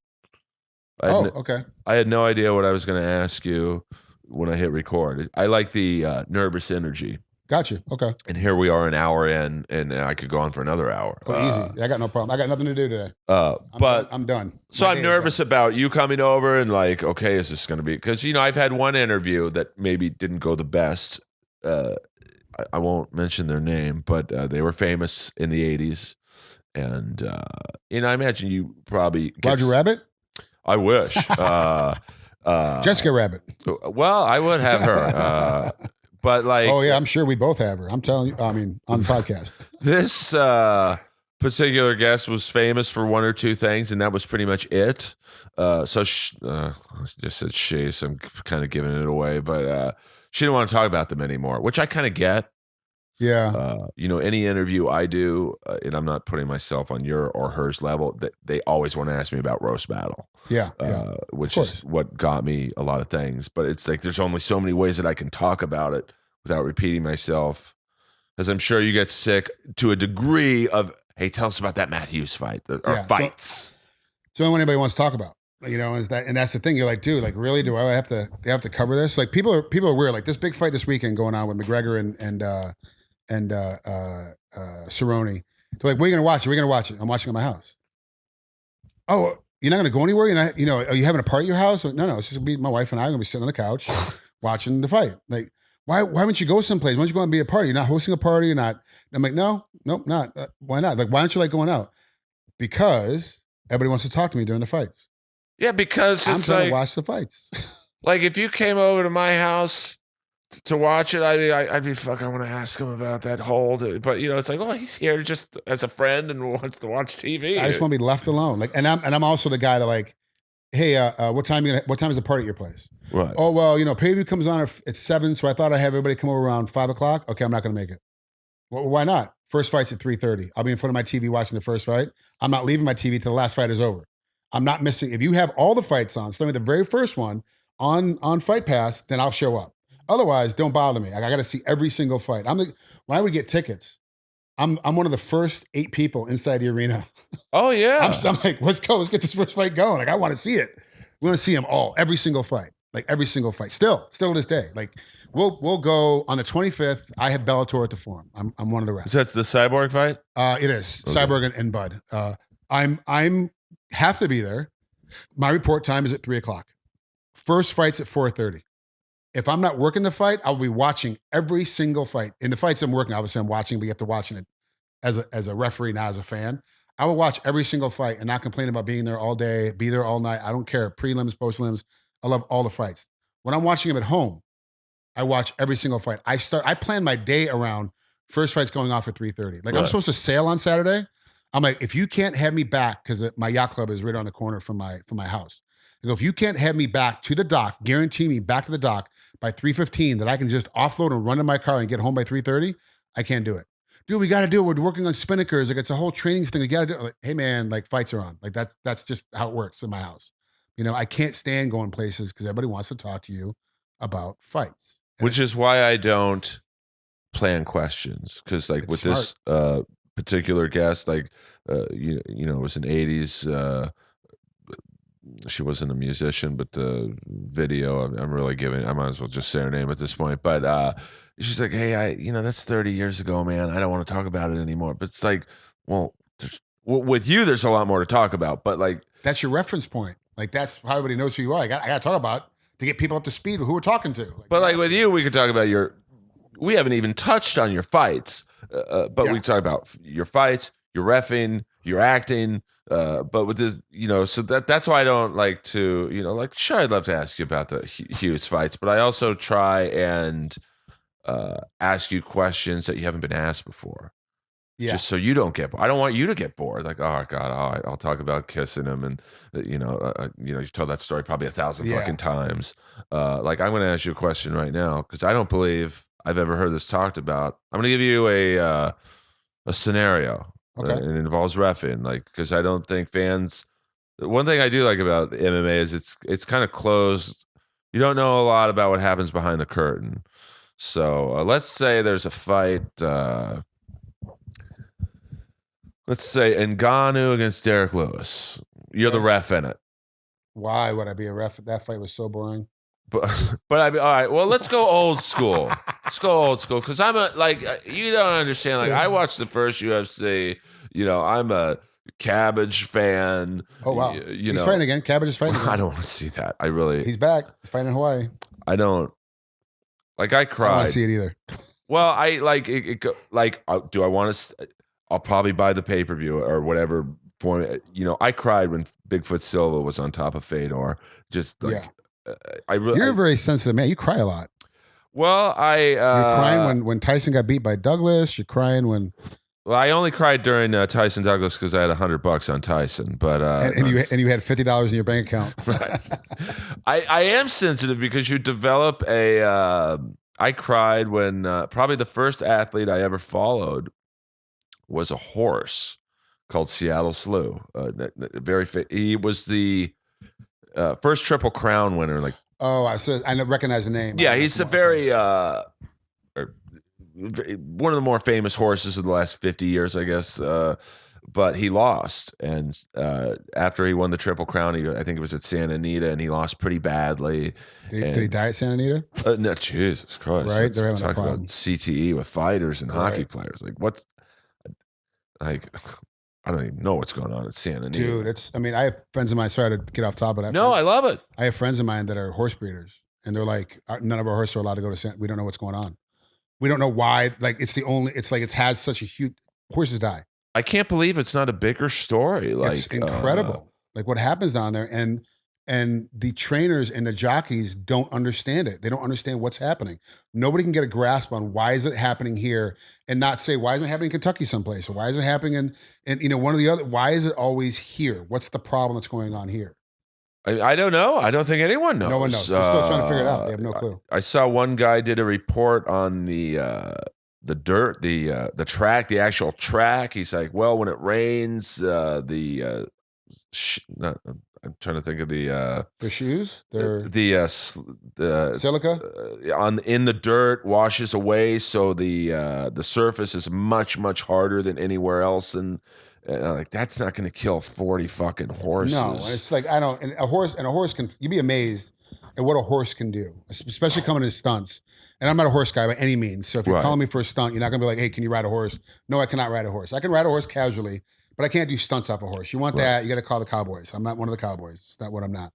Okay. I had no idea what I was going to ask you when I hit record. I like the nervous energy. Gotcha. Okay. And here we are an hour in, and I could go on for another hour. Easy. I got no problem. I got nothing to do today. I'm done. So I'm nervous about you coming over and like, okay, is this going to be? Because, I've had one interview that maybe didn't go the best. I won't mention their name, but they were famous in the 80s. And, I imagine you probably... Roger Rabbit? I wish. Jessica Rabbit. Well, I would have her. But like... Oh, yeah, I'm sure we both have her. I'm telling you, I mean, on the podcast. This particular guest was famous for one or two things, and that was pretty much it. I just said she, so I'm kind of giving it away, but she didn't want to talk about them anymore, which I kind of get. Yeah. Any interview I do, and I'm not putting myself on your or hers level, they always want to ask me about roast battle. Yeah. Which is what got me a lot of things. But it's like there's only so many ways that I can talk about it without repeating myself. As I'm sure you get sick to a degree of, hey, tell us about that Matt Hughes fight or fights. So anybody wants to talk about, and that's the thing. You're like, dude, like, really, do I have to cover this? Like, people are weird. Like this big fight this weekend going on with McGregor and Cerrone. They're like, we're gonna watch it. We're gonna watch it. I'm watching at my house. Oh, you're not gonna go anywhere? You're not, are you having a party at your house? No, it's just gonna be my wife and I are gonna be sitting on the couch watching the fight. Like, why wouldn't you go someplace? Why don't you go and be a party? You're not hosting a party. You're not. I'm like, nope, not. Why not? Like, why don't you like going out? Because everybody wants to talk to me during the fights. Yeah, because I'm trying to watch the fights. Like, if you came over to my house to watch it, I'd be fuck. I want to ask him about that hold, but it's like, oh, he's here just as a friend and wants to watch TV. I just want to be left alone. Like, and I'm also the guy that like, hey, what time is the party at your place? Right. Oh, well, pay-per-view comes on at 7, so I thought I'd have everybody come over around 5 o'clock. Okay, I'm not going to make it. Well, why not? First fight's at 3:30. I'll be in front of my TV watching the first fight. I'm not leaving my TV till the last fight is over. I'm not missing. If you have all the fights on, starting with the very first one on Fight Pass, then I'll show up. Otherwise, don't bother me. I got to see every single fight. When I would get tickets, I'm one of the first 8 people inside the arena. Oh yeah. I'm like, let's go. Let's get this first fight going. Like, I want to see it. We want to see them all, every single fight. Like every single fight. Still to this day. Like we'll go on the 25th. I have Bellator at the Forum. I'm one of the rest. So that's the Cyborg fight? It is. Okay. Cyborg and Bud. I'm have to be there. My report time is at 3 o'clock. First fight's at 4:30. If I'm not working the fight, I'll be watching every single fight. In the fights I'm working, obviously I'm watching, but you have to watch it as a referee, not as a fan. I will watch every single fight and not complain about being there all day, be there all night. I don't care. Prelims, postlims. I love all the fights. When I'm watching them at home, I watch every single fight. I plan my day around first fight's going off at 3:30. Like, right. I'm supposed to sail on Saturday. I'm like, if you can't have me back, because my yacht club is right on the corner from my house. I go, if you can't have me back to the dock, guarantee me back to the dock by 3:15 that I can just offload and run in my car and get home by 3:30, I can't do it. Dude, we got to do it. We're working on spinnakers. Like, it's a whole training thing. We got to do it. Like, hey man, like, fights are on. Like, that's just how it works in my house. I can't stand going places because everybody wants to talk to you about fights. Which is why I don't plan questions. Because like with smart. This particular guest, like, it was an 80s. She wasn't a musician, but the video, I'm really giving, I might as well just say her name at this point. But she's like, hey, that's 30 years ago, man. I don't want to talk about it anymore. But it's like, well, with you, there's a lot more to talk about. But like, that's your reference point. Like, that's how everybody knows who you are. I got to talk about to get people up to speed with who we're talking to. But with you, we could talk about we haven't even touched on your fights, but we talk about your fights, your reffing, your acting. But with this, so that's why I don't like to, sure, I'd love to ask you about the Hughes fights, but I also try and ask you questions that you haven't been asked before. Yeah. Just so you don't get bored. I don't want you to get bored. Like, oh God, all right, I'll talk about kissing him, and you've told that story probably 1,000 fucking times. Like, I'm going to ask you a question right now because I don't believe I've ever heard this talked about. I'm going to give you a scenario. Okay. And it involves reffing, like, because I don't think fans. One thing I do like about MMA is it's kind of closed. You don't know a lot about what happens behind the curtain. So let's say there's a fight. Let's say Ngannou against Derek Lewis. You're the ref in it. Why would I be a ref? That fight was so boring. But I'd be all right. Well, let's go old school. Let's go old school because I'm you don't understand. Like, I watched the first UFC. I'm a Cabbage fan. Oh wow, he's fighting again. Cabbage is fighting again. I don't want to see that. He's back. He's fighting in Hawaii. I don't. Like, I cried. I don't want to see it either. Well, I like it. Do I want to? I'll probably buy the pay per view or whatever form. You know, I cried when Bigfoot Silva was on top of Fedor. Just like I really. You're a very sensitive man. You cry a lot. Well, You're crying when Tyson got beat by Douglas. You're crying when. Well, I only cried during Tyson Douglas because I had $100 on Tyson, but and you had $50 in your bank account. Right. I am sensitive because you develop a. I cried when probably the first athlete I ever followed was a horse called Seattle Slew. He was the first Triple Crown winner. Like, oh, I recognize the name. Yeah, he's a very one of the more famous horses of the last 50 years, I guess. But he lost, and after he won the Triple Crown, I think it was at Santa Anita, and he lost pretty badly. Did he die at Santa Anita? No, Jesus Christ! Right, they're having a talking problem. about CTE with fighters and hockey players. Like, what's like? I don't even know what's going on at Santa Anita. Dude, I have friends of mine. Sorry to get off topic. I love it. I have friends of mine that are horse breeders, and they're like, none of our horses are allowed to go to Santa. We don't know what's going on. We don't know why. Like, it has such a huge. Horses die. I can't believe it's not a bigger story. Like, it's incredible. Like what happens down there, and the trainers and the jockeys don't understand it. They don't understand what's happening. Nobody can get a grasp on why is it happening here, and not say why isn't it happening in Kentucky someplace, or why is it happening in one of the other. Why is it always here? What's the problem that's going on here? I don't know. I don't think anyone knows. No one knows. They're still trying to figure it out. They have no clue. I saw one guy did a report on the dirt, the track, the actual track. He's like, well, when it rains, I'm trying to think of the shoes, the silica in the dirt washes away, so the surface is much harder than anywhere else, and like that's not going to kill 40 fucking horses. No, it's like and a horse can. You'd be amazed at what a horse can do, especially coming in stunts. And I'm not a horse guy by any means. So if you're calling me for a stunt, you're not going to be like, hey, can you ride a horse? No, I cannot ride a horse. I can ride a horse casually, but I can't do stunts off a horse. You want that, you got to call the Cowboys. I'm not one of the Cowboys. It's not what I'm not.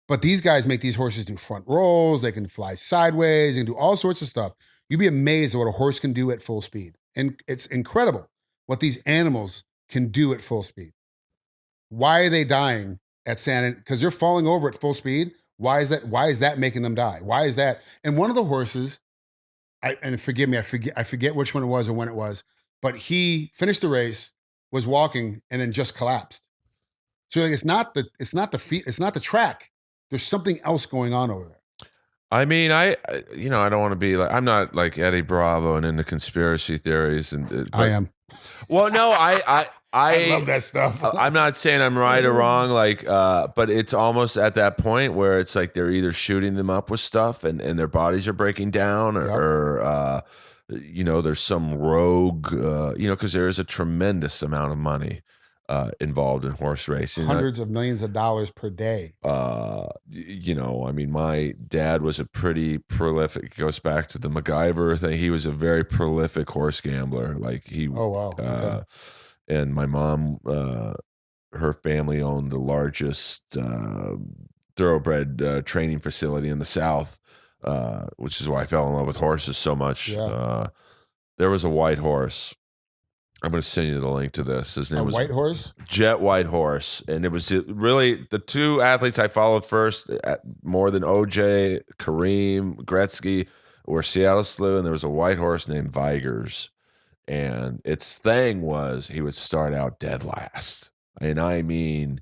But these guys make these horses do front rolls. They can fly sideways. They can do all sorts of stuff. You'd be amazed at what a horse can do at full speed. And it's incredible what these animals can do at full speed. Why are they dying at Santa? Because they're falling over at full speed. Why is that? Why is that making them die? Why is that? And one of the horses, and forgive me, I forget which one it was or when it was, but he finished the race, was walking, and then just collapsed. So like, it's not the feet, it's not the track. There's something else going on over there. I mean, I don't want to be like, I'm not like Eddie Bravo and into conspiracy theories, I am. Well, no, I love that stuff. I'm not saying I'm right or wrong, like, but it's almost at that point where it's like they're either shooting them up with stuff and their bodies are breaking down, or there's some rogue, because there is a tremendous amount of money involved in horse racing. Hundreds of millions of dollars per day. I mean, my dad was a pretty prolific, it goes back to the MacGyver thing. He was a very prolific horse gambler. Like oh, wow. Okay. And my mom, her family owned the largest thoroughbred training facility in the South, which is why I fell in love with horses so much. Yeah. There was a white horse. I'm going to send you the link to this. His name was White Horse? Jet White Horse. And it was really the two athletes I followed first, more than OJ, Kareem, Gretzky, were Seattle Slew, and there was a white horse named Vigors. And its thing was he would start out dead last. And I mean,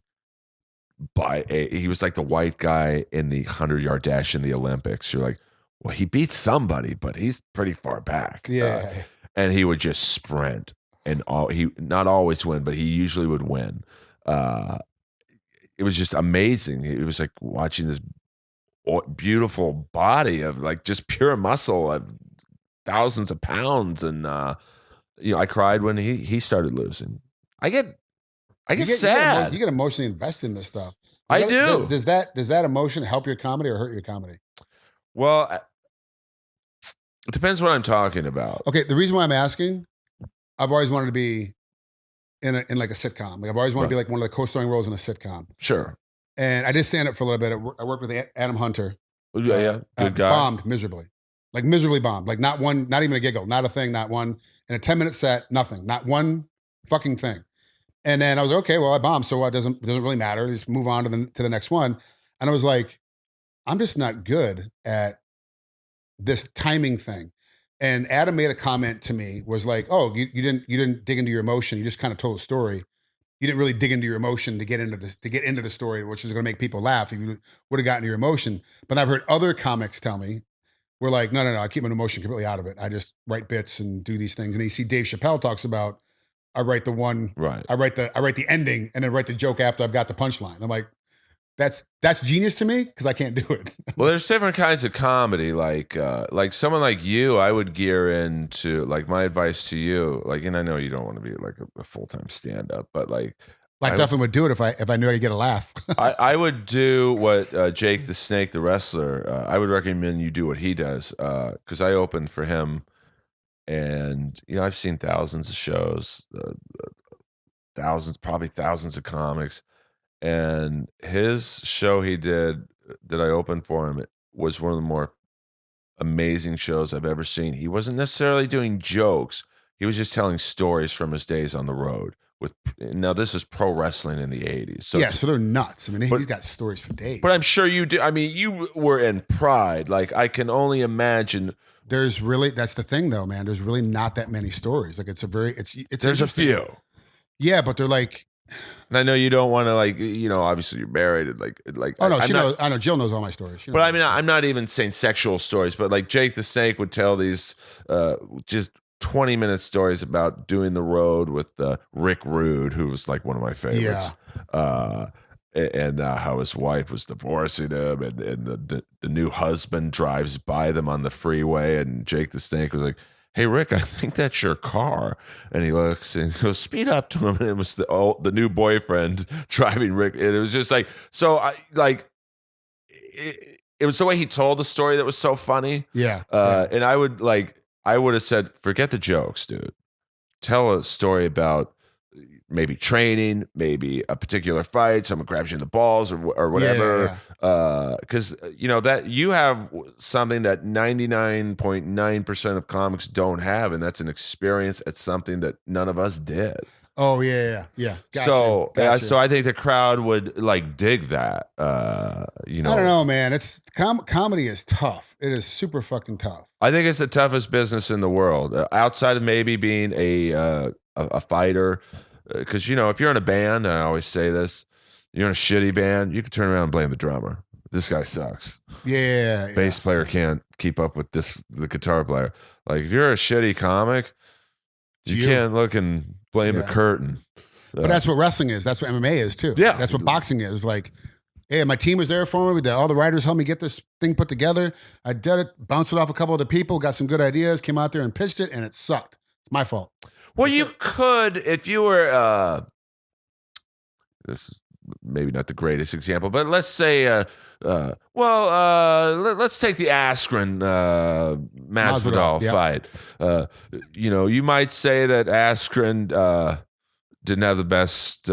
he was like the white guy in the 100-yard dash in the Olympics. You're like, well, he beat somebody, but he's pretty far back. Yeah. And he would just sprint. And he not always win, but he usually would win. It was just amazing. It was like watching this beautiful body of like just pure muscle of thousands of pounds. And I cried when he started losing. I get sad. You get emotionally invested in this stuff. I do. Does that emotion help your comedy or hurt your comedy? Well, it depends what I'm talking about. Okay, the reason why I'm asking, I've always wanted to be in like a sitcom. Like I've always wanted to be like one of the co-starring roles in a sitcom. Sure. And I did stand up for a little bit. I worked with Adam Hunter. Yeah, good guy. Bombed miserably. like miserably bombed, like not one, not even a giggle, not a thing, not one in a 10-minute set, nothing, not one fucking thing. And then I was like, okay, well, I bombed, so what? Doesn't really matter. Just move on to the next one. And I was like, I'm just not good at this timing thing. And Adam made a comment to me, was like, oh, you didn't dig into your emotion. You just kind of told a story. You didn't really dig into your emotion to get into the story, which is going to make people laugh if you would have gotten to your emotion. But I've heard other comics tell me, we're like, no, I keep my emotion completely out of it. I just write bits and do these things. And you see Dave Chappelle talks about, I write the one, Right. I write the ending and then write the joke after I've got the punchline. I'm like, that's genius to me because I can't do it. Well, there's different kinds of comedy. Like someone like you, I would gear into, like, my advice to you, like, and I know you don't want to be like a full-time stand-up, but like, I definitely would do it if I knew I could get a laugh. I would do what Jake the Snake, the wrestler, I would recommend you do what he does, because I opened for him, and I've seen thousands of shows, probably thousands of comics, and his show he did that I opened for him, it was one of the more amazing shows I've ever seen. He wasn't necessarily doing jokes; he was just telling stories from his days on the road. Now this is pro wrestling in the 80s. So so they're nuts. I mean, he's got stories for days. But I'm sure you do. I mean, you were in Pride. Like, I can only imagine. There's really, that's the thing though, man. There's really not that many stories. Like it's There's a few. Yeah, but they're like, and I know you don't want to, like, obviously you're married and like. Oh no, she knows. I know Jill knows all my stories. But I mean, I'm not even saying sexual stories, but like Jake the Snake would tell these just 20-minute stories about doing the road with Rick Rude, who was like one of my favorites. Yeah. And how his wife was divorcing him, and the new husband drives by them on the freeway, and Jake the Snake was like, "Hey Rick, I think that's your car." And he looks and he goes, "Speed up to him." And it was the new boyfriend driving Rick. And it was just like, so I like it was the way he told the story that was so funny. Yeah. And I would have said, forget the jokes, dude. Tell a story about maybe training, maybe a particular fight, someone grabs you in the balls or whatever. Because that you have something that 99.9% of comics don't have, and that's an experience at something that none of us did. Oh yeah. Gotcha. So I think the crowd would like dig that. I don't know, man. It's comedy is tough. It is super fucking tough. I think it's the toughest business in the world, outside of maybe being a fighter. Because if you're in a band, and I always say this, you're in a shitty band, you can turn around and blame the drummer. This guy sucks. Yeah. Bass player can't keep up with the guitar player. Like, if you're a shitty comic, you can't look and blame the curtain. But that's what wrestling is. That's what MMA is too. Yeah. That's what boxing is. Like, hey, my team was there for me. All the writers helped me get this thing put together. I did it, bounced it off a couple of the people, got some good ideas, came out there and pitched it, and it sucked. It's my fault. Well, you could, if you were, this is maybe not the greatest example, but let's say, let's take the Askren Masvidal fight. You might say that Askren didn't have the best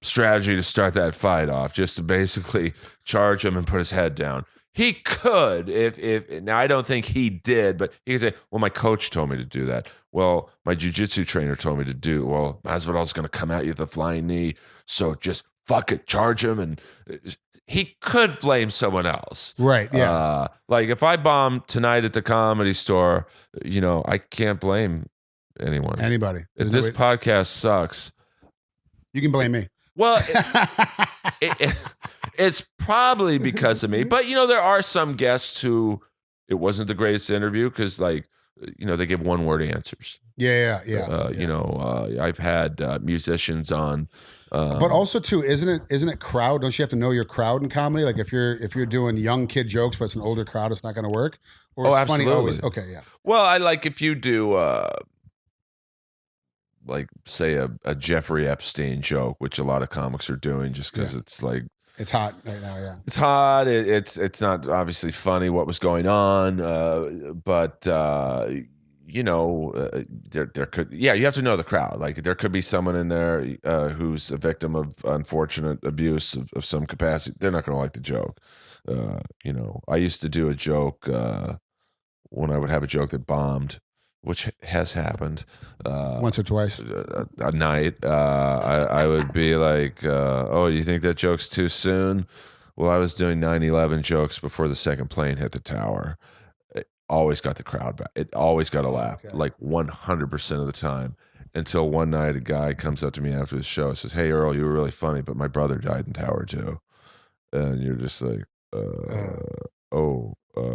strategy to start that fight off, just to basically charge him and put his head down. He could, if now I don't think he did, but he could say, well, my coach told me to do that. Well, my jiu-jitsu trainer told me to do. Well, Masvidal's going to come at you with a flying knee, so just fuck it, charge him. And he could blame someone else. Right, yeah. Like, if I bomb tonight at the Comedy Store, I can't blame anyone. Anybody. If this podcast sucks, you can blame me. Well, it's probably because of me. But, there are some guests who it wasn't the greatest interview because, like, they give one-word answers. Yeah. I've had musicians on. But also, too, isn't it crowd? Don't you have to know your crowd in comedy? Like, if you're doing young kid jokes, but it's an older crowd, it's not going to work? Or it's absolutely. Funny always? Okay, yeah. Well, I like if you do... like, say a Jeffrey Epstein joke, which a lot of comics are doing just because it's like... It's hot right now, yeah. It's hot. It's not obviously funny what was going on, but, there could, you have to know the crowd. Like there could be someone in there who's a victim of unfortunate abuse of some capacity. They're not going to like the joke. I used to do a joke when I would have a joke that bombed, which has happened once or twice a night. I would be like, "Oh, you think that joke's too soon?" Well, I was doing 9/11 jokes before the second plane hit the tower. It always got the crowd back. It always got a laugh, like 100% of the time. Until one night, a guy comes up to me after the show and says, "Hey, Earl, you were really funny, but my brother died in Tower 2." And you're just like,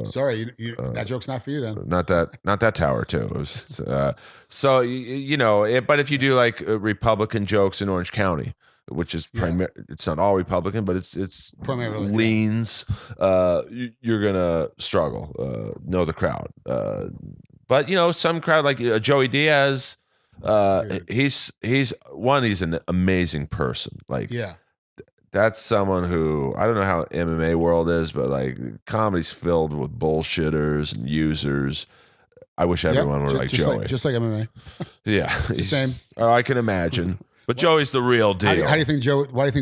sorry, that joke's not for you then. not that Tower 2. It was, but if you do like Republican jokes in Orange County, which is it's not all Republican, but it's primarily leans, you're gonna struggle. Know the crowd, but some crowd like Joey Diaz, he's an amazing person. Like that's someone who, I don't know how MMA world is, but like comedy's filled with bullshitters and users. I wish everyone were like Joey. Just like MMA. Yeah. It's the same. Oh, I can imagine. But Joey's the real deal. Why do you think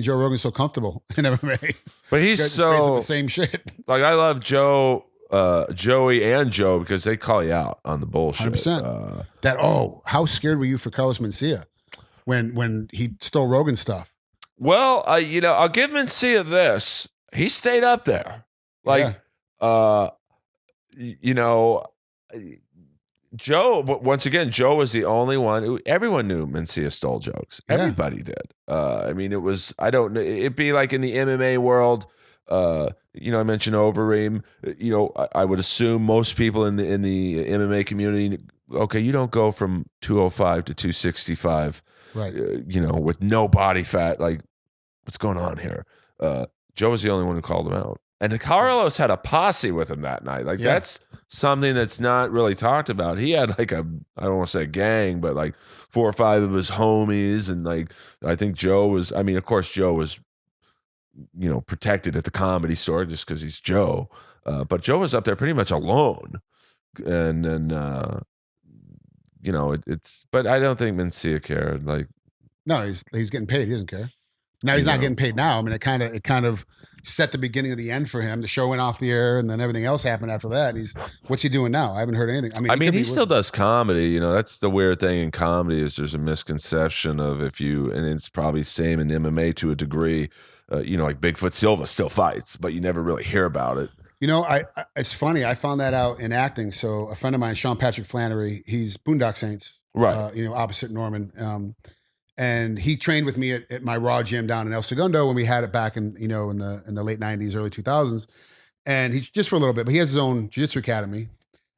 Joe Rogan's so comfortable in MMA? But he's so the same shit. Like I love Joey and Joe because they call you out on the bullshit. 100%. How scared were you for Carlos Mencia when he stole Rogan's stuff? Well, I'll give Mencia this. He stayed up there. Like, Joe, once again, Joe was the only one who, everyone knew Mencia stole jokes. Everybody did. It was, I don't know, it'd be like in the MMA world, I mentioned Overeem, I would assume most people in the MMA community, okay, you don't go from 205 to 265, right? With no body fat. Like, what's going on here? Joe was the only one who called him out. And Carlos had a posse with him that night. Like, that's something that's not really talked about. He had like I don't want to say a gang, but like 4 or 5 of his homies. And like, I think Joe was, of course, Joe was, protected at the Comedy Store just because he's Joe. But Joe was up there pretty much alone. And then, but I don't think Mencia cared. Like, no, he's getting paid. He doesn't care. Now he's not getting paid now. It kind of set the beginning of the end for him. The show went off the air, and then everything else happened after that. What's he doing now? I haven't heard anything. He still does comedy. That's the weird thing in comedy is there's a misconception of and it's probably same in MMA to a degree. Like Bigfoot Silva still fights, but you never really hear about it. It's funny. I found that out in acting. So a friend of mine, Sean Patrick Flannery, he's Boondock Saints, right? Opposite Norman. And he trained with me at my Raw gym down in El Segundo when we had it back in the late 90s, early 2000s. And he just for a little bit, but he has his own jiu-jitsu academy.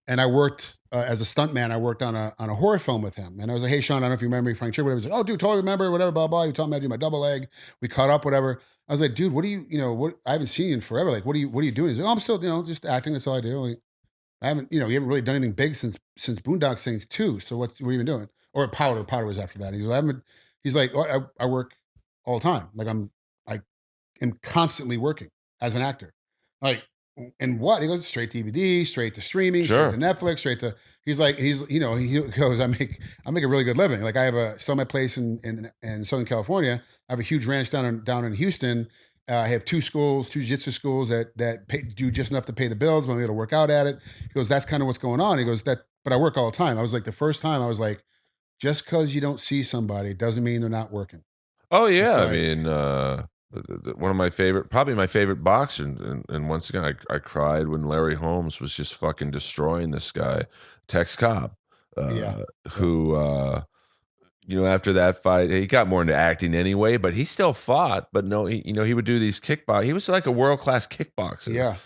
And I worked as a stuntman. I worked on a horror film with him. And I was like, "Hey, Sean, I don't know if you remember me, Frank Trigg." He was like, "Oh, dude, totally remember, whatever, blah, blah." He taught me how to do my double leg. We caught up, whatever. I was like, "Dude, what do you, I haven't seen you in forever. Like, what are you doing?" He's like, "Oh, I'm still, just acting. That's all I do." I haven't, you haven't really done anything big since Boondock Saints 2. So what have you been doing? Or Powder was after that. He's like, I work all the time. Like I am constantly working as an actor. Like, and what? He goes straight to DVD, straight to streaming, straight to Netflix, he goes, I make a really good living. Like I sell my place in Southern California. I have a huge ranch down in Houston. I have 2 jiu-jitsu schools that do just enough to pay the bills. But I'm able to work out at it. He goes, that's kind of what's going on. He goes, but I work all the time. I was like, the first time I was like, just because you don't see somebody doesn't mean they're not working. Oh yeah, one of my probably my favorite boxer, and once again, I cried when Larry Holmes was just fucking destroying this guy, Tex Cobb, who after that fight, he got more into acting anyway, but he still fought. But no, he would do these kickbox. He was like a world-class kickboxer. Yeah,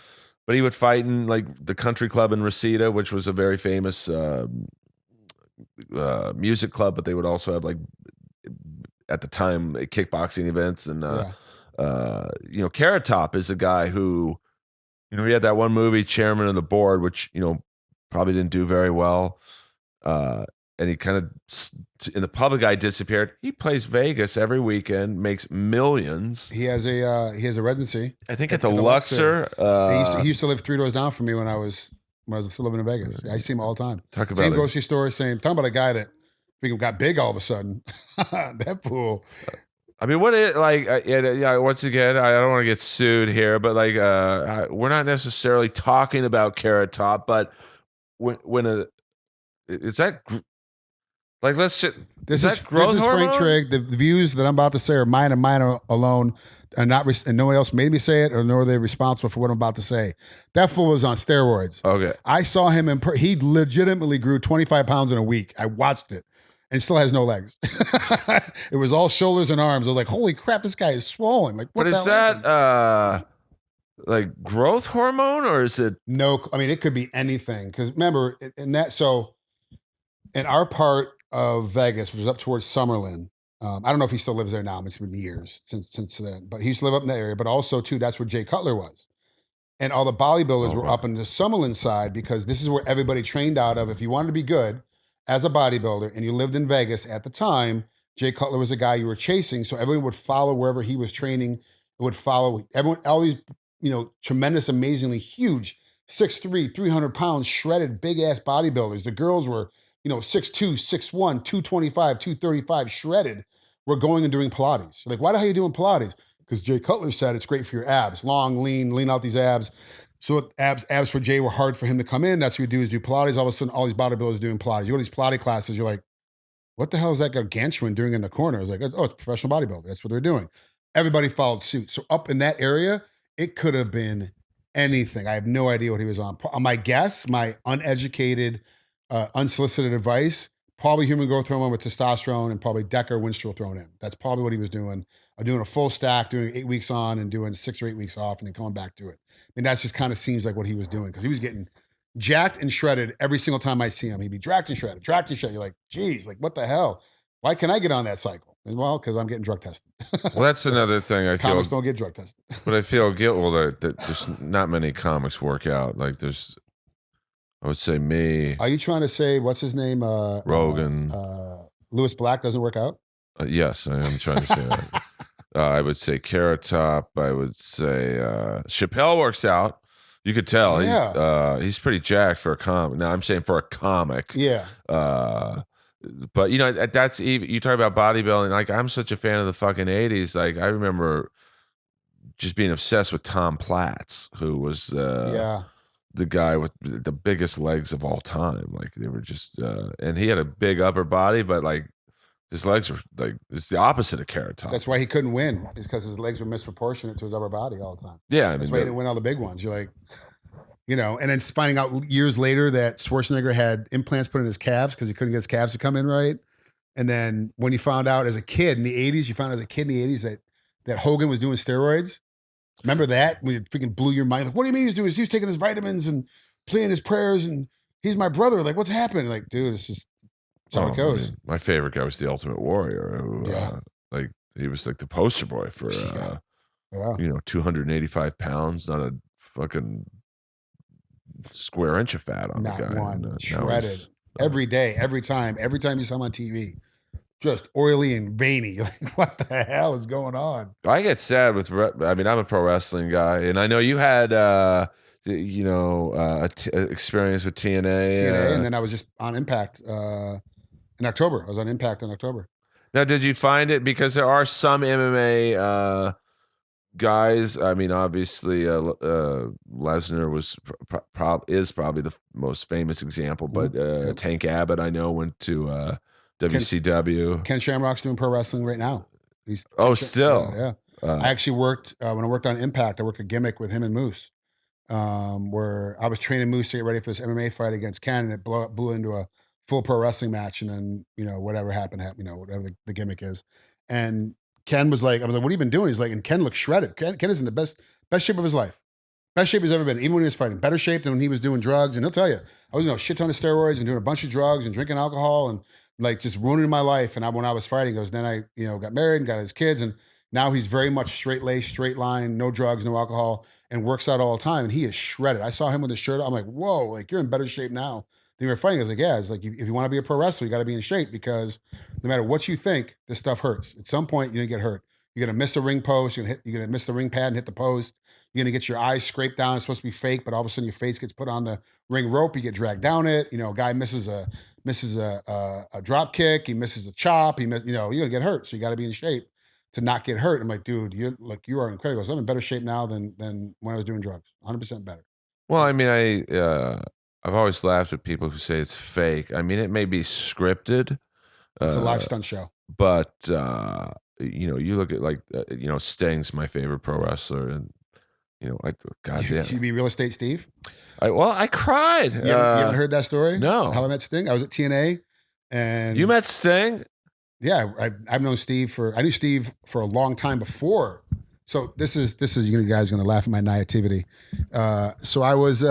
but he would fight in like the Country Club in Reseda, which was a very famous music club, but they would also have like at the time kickboxing events. And Carrot Top is a guy who he had that one movie Chairman of the Board, which probably didn't do very well, and he kind of in the public eye disappeared. He plays Vegas every weekend, makes millions. He has a residency, I think at the Luxor. He used to live 3 doors down from me when I was when I was still living in Vegas. I see him all the time. Talk about Same it. grocery store, talking about a guy that freaking got big all of a sudden. That fool. I mean, what it like? Yeah. Once again, I don't want to get sued here, but like, we're not necessarily talking about Carrot Top, but when a is that like let's just This is is that growth Frank hormone? Trigg. The views that I'm about to say are mine and mine alone, and and no one else made me say it, or nor are they responsible for what I'm about to say. That fool was on steroids. Okay. I saw him he legitimately grew 25 pounds in a week. I watched it, and still has no legs. It was all shoulders and arms. I was like, holy crap, this guy is swollen. Like, what But the is hell that happened? like growth hormone or is it? No, I mean, it could be anything. Because remember, in our part of Vegas, which is up towards Summerlin, I don't know if he still lives there now. It's been years since then. But he used to live up in that area. But also, too, that's where Jay Cutler was. And all the bodybuilders were up in the Summerlin side because this is where everybody trained out of. If you wanted to be good as a bodybuilder and you lived in Vegas at the time, Jay Cutler was the guy you were chasing. So everyone would follow wherever he was training. It would follow everyone, all these, tremendous, amazingly huge 6'3", 300 pounds, shredded, big ass bodybuilders. The girls were, 6'2", 6'1", 225, 235, shredded. Were going and doing Pilates. You're like, why the hell are you doing Pilates? Because Jay Cutler said it's great for your abs. Long, lean out these abs. So abs for Jay were hard for him to come in. That's what you do is do Pilates. All of a sudden, all these bodybuilders doing Pilates. You go to these Pilates classes, you're like, what the hell is that gargantuan doing in the corner? I was like, oh, it's professional bodybuilder. That's what they're doing. Everybody followed suit. So up in that area, it could have been anything. I have no idea what he was on. My guess, my uneducated, unsolicited advice, probably human growth hormone with testosterone and probably Decker Winstrol thrown in. That's probably what he was doing. Doing a full stack, doing 8 weeks on and doing 6 or 8 weeks off and then coming back to it. I mean, that's just kind of seems like what he was doing because he was getting jacked and shredded every single time I see him. He'd be jacked and shredded, jacked and shredded. You're like, geez, like what the hell? Why can't I get on that cycle? And well, because I'm getting drug tested. Well, that's another thing I feel. Comics don't get drug tested. But I feel guilt. Well, that there's not many comics work out. Like there's, I would say me. Are you trying to say what's his name? Rogan. Lewis Black doesn't work out? Yes, I am trying to say that. I would say Carrot Top. I would say Chappelle works out. You could tell he's pretty jacked for a comic. Now I'm saying for a comic. Yeah. But that's even you talk about bodybuilding. Like I'm such a fan of the fucking '80s. Like I remember just being obsessed with Tom Platz, who was the guy with the biggest legs of all time. Like they were just, and he had a big upper body, but like his legs were like it's the opposite of Carrot Top. That's why he couldn't win. Is because his legs were misproportionate to his upper body all the time. Yeah, that's why he didn't win all the big ones. You're like, and then finding out years later that Schwarzenegger had implants put in his calves because he couldn't get his calves to come in right. And then when you found out as a kid in the 80s, that Hogan was doing steroids. Remember that? When it freaking blew your mind. Like, what do you mean he's doing? He's taking his vitamins and playing his prayers and he's my brother. Like, what's happening? Like, dude, it's just that's how it goes. I mean, my favorite guy was the Ultimate Warrior. Who, like he was like the poster boy for 285 pounds, not a fucking square inch of fat on not the guy. One shredded every day, every time you saw him on TV. Just oily and veiny. Like, what the hell is going on? I get sad with. I'm a pro wrestling guy, and I know you had, experience with TNA. And then I was just on Impact in October. I was on Impact in October. Now, did you find it because there are some MMA guys? I mean, obviously, Lesnar was is probably the most famous example, but Tank Abbott, I know, went to. WCW. Ken Shamrock's doing pro wrestling right now. Still. Yeah. I actually worked, when I worked on Impact, I worked a gimmick with him and Moose, where I was training Moose to get ready for this MMA fight against Ken, and it blew into a full pro wrestling match, and then, whatever happened, whatever the gimmick is. And Ken was like, I was like, what have you been doing? He's like, and Ken looks shredded. Ken is in the best shape of his life. Best shape he's ever been, even when he was fighting. Better shape than when he was doing drugs. And he'll tell you, I was, a shit ton of steroids and doing a bunch of drugs and drinking alcohol and like just ruining my life. And when I was fighting, he goes, then I, got married and got his kids. And now he's very much straight lace, straight line, no drugs, no alcohol, and works out all the time. And he is shredded. I saw him with his shirt. I'm like, whoa, like you're in better shape now than you were fighting. I was like, yeah, it's like, if you want to be a pro wrestler, you got to be in shape because no matter what you think, this stuff hurts. At some point, you're going to get hurt. You're gonna miss the ring post. You're gonna miss the ring pad and hit the post. You're gonna get your eyes scraped down. It's supposed to be fake, but all of a sudden your face gets put on the ring rope. You get dragged down it. You know, a guy misses a drop kick. He misses a chop. You're gonna get hurt. So you got to be in shape to not get hurt. I'm like, dude, you are incredible. So I'm in better shape now than when I was doing drugs. 100% better. Well, I mean, I've always laughed at people who say it's fake. I mean, it may be scripted. It's a live stunt show. But you look at like Sting's my favorite pro wrestler, and like goddamn. You be Real Estate Steve? I cried. You haven't heard that story? No. How I met Sting? I was at TNA, and you met Sting? Yeah, I've known Steve I knew Steve for a long time before. So this is you guys are gonna laugh at my naivety. So I was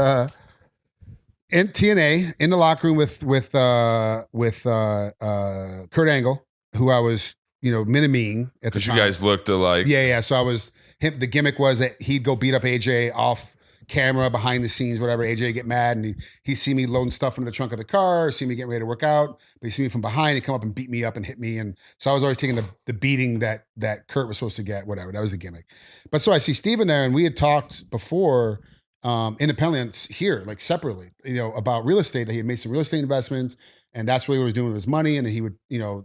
in TNA in the locker room with Kurt Angle, who I was mini-meing at the time. You guys looked alike. Yeah. So I was him. The gimmick was that he'd go beat up AJ off camera, behind the scenes, whatever. AJ get mad, and he'd see me loading stuff into the trunk of the car, see me getting ready to work out, but he'd see me from behind, he'd come up and beat me up and hit me. And so I was always taking the beating that Kurt was supposed to get, whatever. That was the gimmick. But so I see Steven there, and we had talked before independently here, like separately, about real estate, that he had made some real estate investments, and that's what he was doing with his money. And then he would,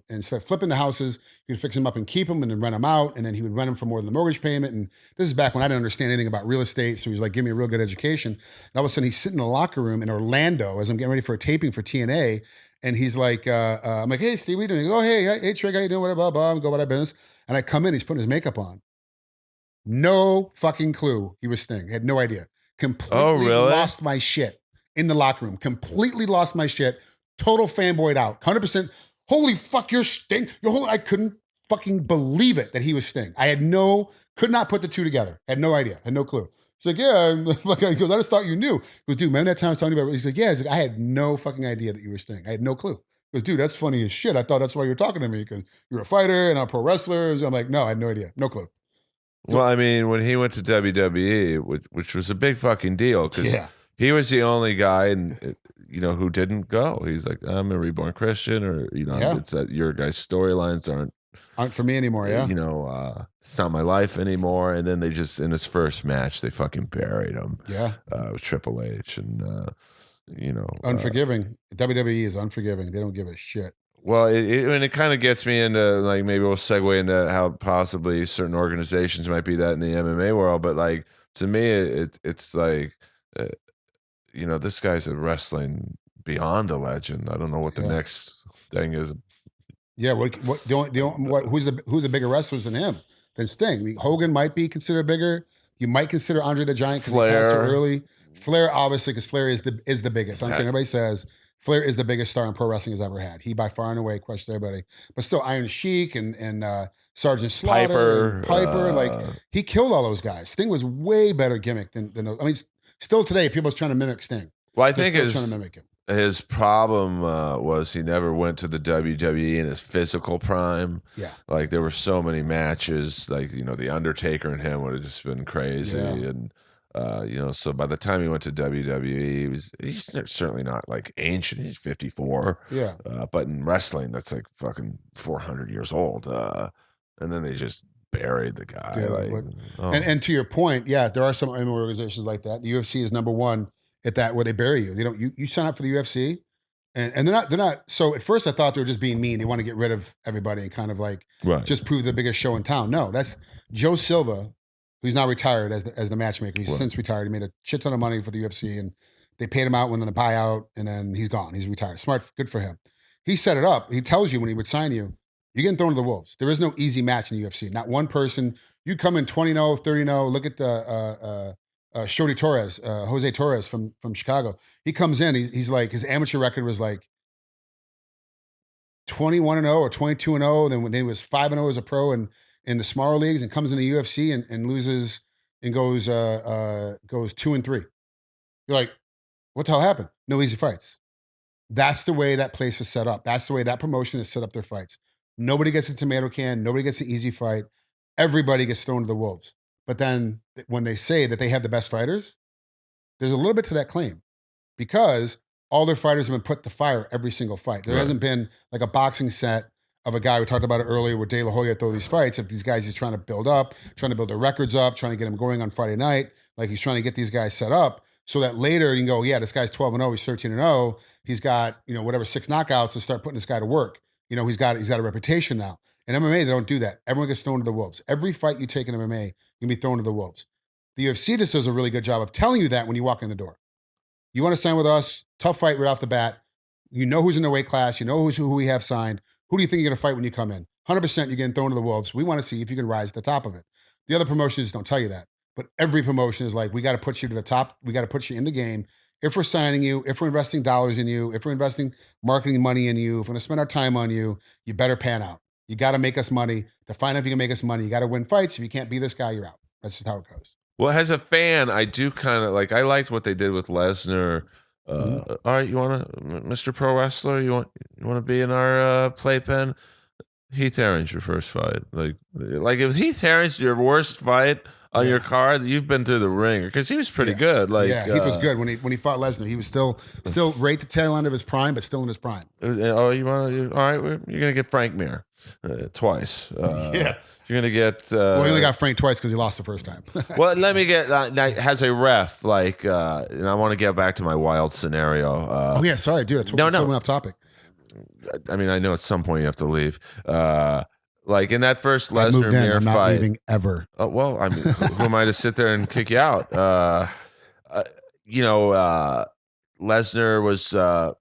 instead of flipping the houses, he would fix them up and keep them and then rent them out. And then he would rent them for more than the mortgage payment. And this is back when I didn't understand anything about real estate. So he's like, give me a real good education. And all of a sudden he's sitting in the locker room in Orlando as I'm getting ready for a taping for TNA. And he's like, I'm like, hey, Steve, what are you doing? He goes, oh, hey, Trigg, how you doing? Whatever, blah, blah, blah. Go about our business. And I come in, he's putting his makeup on. No fucking clue he was Sting. I had no idea. Completely lost my shit in the locker room. Completely lost my shit. Total fanboyed out. 100%. Holy fuck, you're Sting. I couldn't fucking believe it that he was Sting. Could not put the two together. Had no idea. Had no clue. He's like, yeah. He goes, I just thought you knew. He goes, dude, remember that time I was telling you about it? He's like, yeah. He's like, I had no fucking idea that you were Sting. I had no clue. He goes, dude, that's funny as shit. I thought that's why you were talking to me, because you're a fighter and I'm a pro wrestler. I'm like, no, I had no idea. No clue. So, well, I mean, when he went to WWE, which was a big fucking deal, because he was the only guy, who didn't go. He's like, I'm a reborn Christian, or it's that your guys' storylines aren't for me anymore. Yeah, it's not my life anymore. And then they just, in his first match, they fucking buried him. Yeah, with Triple H, and unforgiving. WWE is unforgiving. They don't give a shit. Well, it kind of gets me into, like, maybe we'll segue into how possibly certain organizations might be that in the MMA world. But, like, to me, it's like, this guy's a wrestling beyond a legend. I don't know what the next thing is. Yeah, who's the bigger wrestlers than him, than Sting? I mean, Hogan might be considered bigger. You might consider Andre the Giant because he passed too early. Flair, obviously, because Flair is the biggest. I don't care what anybody says. Flair is the biggest star in pro wrestling has ever had. He by far and away crushed everybody. But still, Iron Sheik and Sergeant Slaughter, Piper, like, he killed all those guys. Sting was way better gimmick than those. I mean, still today, people are trying to mimic Sting. Well, I think his problem was he never went to the WWE in his physical prime. Yeah, like there were so many matches. Like the Undertaker and him would have just been crazy and. So by the time he went to WWE, he's certainly not like ancient. He's 54. Yeah. But in wrestling, that's like fucking 400 years old. And then they just buried the guy. Yeah, and to your point, there are some organizations like that. The UFC is number one at that, where they bury you. They don't. You sign up for the UFC, and they're not. So at first, I thought they were just being mean. They want to get rid of everybody and kind of like just prove the biggest show in town. No, that's Joe Silva, who's now retired as the matchmaker. He's since retired. He made a shit ton of money for the UFC, and they paid him out when the buyout, and then he's gone. He's retired. Smart, good for him. He set it up. He tells you when he would sign you, you're getting thrown to the wolves. There is no easy match in the UFC. Not one person. You come in 20-0, 30-0. Look at Shorty Torres, Jose Torres from Chicago. He comes in. He's like, his amateur record was like 21-0 or 22-0. Then when he was 5-0 as a pro and in the smaller leagues, and comes in the UFC and loses and goes 2-3. You're like, what the hell happened? No easy fights. That's the way that place is set up. That's the way that promotion has set up their fights. Nobody gets a tomato can. Nobody gets an easy fight. Everybody gets thrown to the wolves. But then when they say that they have the best fighters, there's a little bit to that claim, because all their fighters have been put to fire every single fight. There hasn't been like a boxing set of a guy we talked about it earlier with De La Hoya throw these fights. If these guys he's trying to build up, trying to build their records up, trying to get them going on Friday night, like he's trying to get these guys set up so that later you can go, yeah, this guy's 12-0, he's 13-0, he's got whatever 6 knockouts, and start putting this guy to work. He's got a reputation now. In MMA, they don't do that. Everyone gets thrown to the wolves. Every fight you take in MMA, you can be thrown to the wolves. The UFC just does a really good job of telling you that when you walk in the door. You want to sign with us? Tough fight right off the bat. You know who's in the weight class. You know who we have signed. Who do you think you're going to fight when you come in? 100% you're getting thrown to the wolves. We want to see if you can rise to the top of it. The other promotions don't tell you that. But every promotion is like, we got to put you to the top. We got to put you in the game. If we're signing you, if we're investing dollars in you, if we're investing marketing money in you, if we're going to spend our time on you, you better pan out. You got to make us money. To find out if you can make us money, you got to win fights. If you can't be this guy, you're out. That's just how it goes. Well, as a fan, I do kind of I liked what they did with Lesnar. All right, you want to, Mr. Pro Wrestler, you want to be in our playpen? Heath Herring's your first fight. Like if Heath Herring's your worst fight on your card, you've been through the ringer, because he was pretty good. Heath was good when he fought Lesnar. He was still right the tail end of his prime, but still in his prime. Oh, all right, you're gonna get Frank Mir twice. You're gonna get. He only got Frank twice because he lost the first time. Well, let me get has a ref and I want to get back to my wild scenario. Sorry, dude. I totally went off topic. I mean, I know at some point you have to leave. In that first Lesnar Mir I'm not fight, leaving ever. Well, I mean, who am I to sit there and kick you out? Lesnar was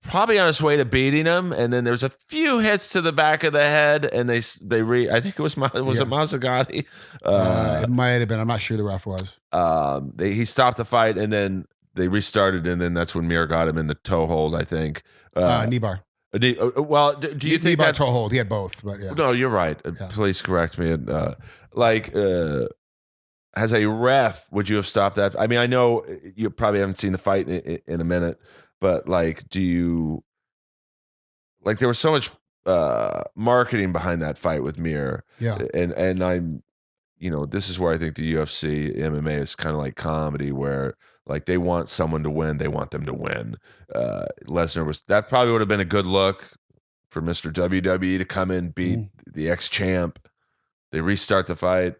probably on his way to beating him, and then there's a few hits to the back of the head, and I think it was it Mazzagatti? It might have been. I'm not sure the ref was. He stopped the fight, and then they restarted, and then that's when Mir got him in the toe hold, I think. Knee bar. Well, do you think that toe hold? He had both, but yeah. No, you're right. Please correct me. As a ref, would you have stopped that? I mean, I know you probably haven't seen the fight in a minute, but do you there was so much marketing behind that fight with Mir, and I'm, this is where I think the UFC MMA is kind of like comedy, where they want someone to win, they want them to win. Lesnar that probably would have been a good look for Mr. WWE to come in, beat the ex-champ. They restart the fight.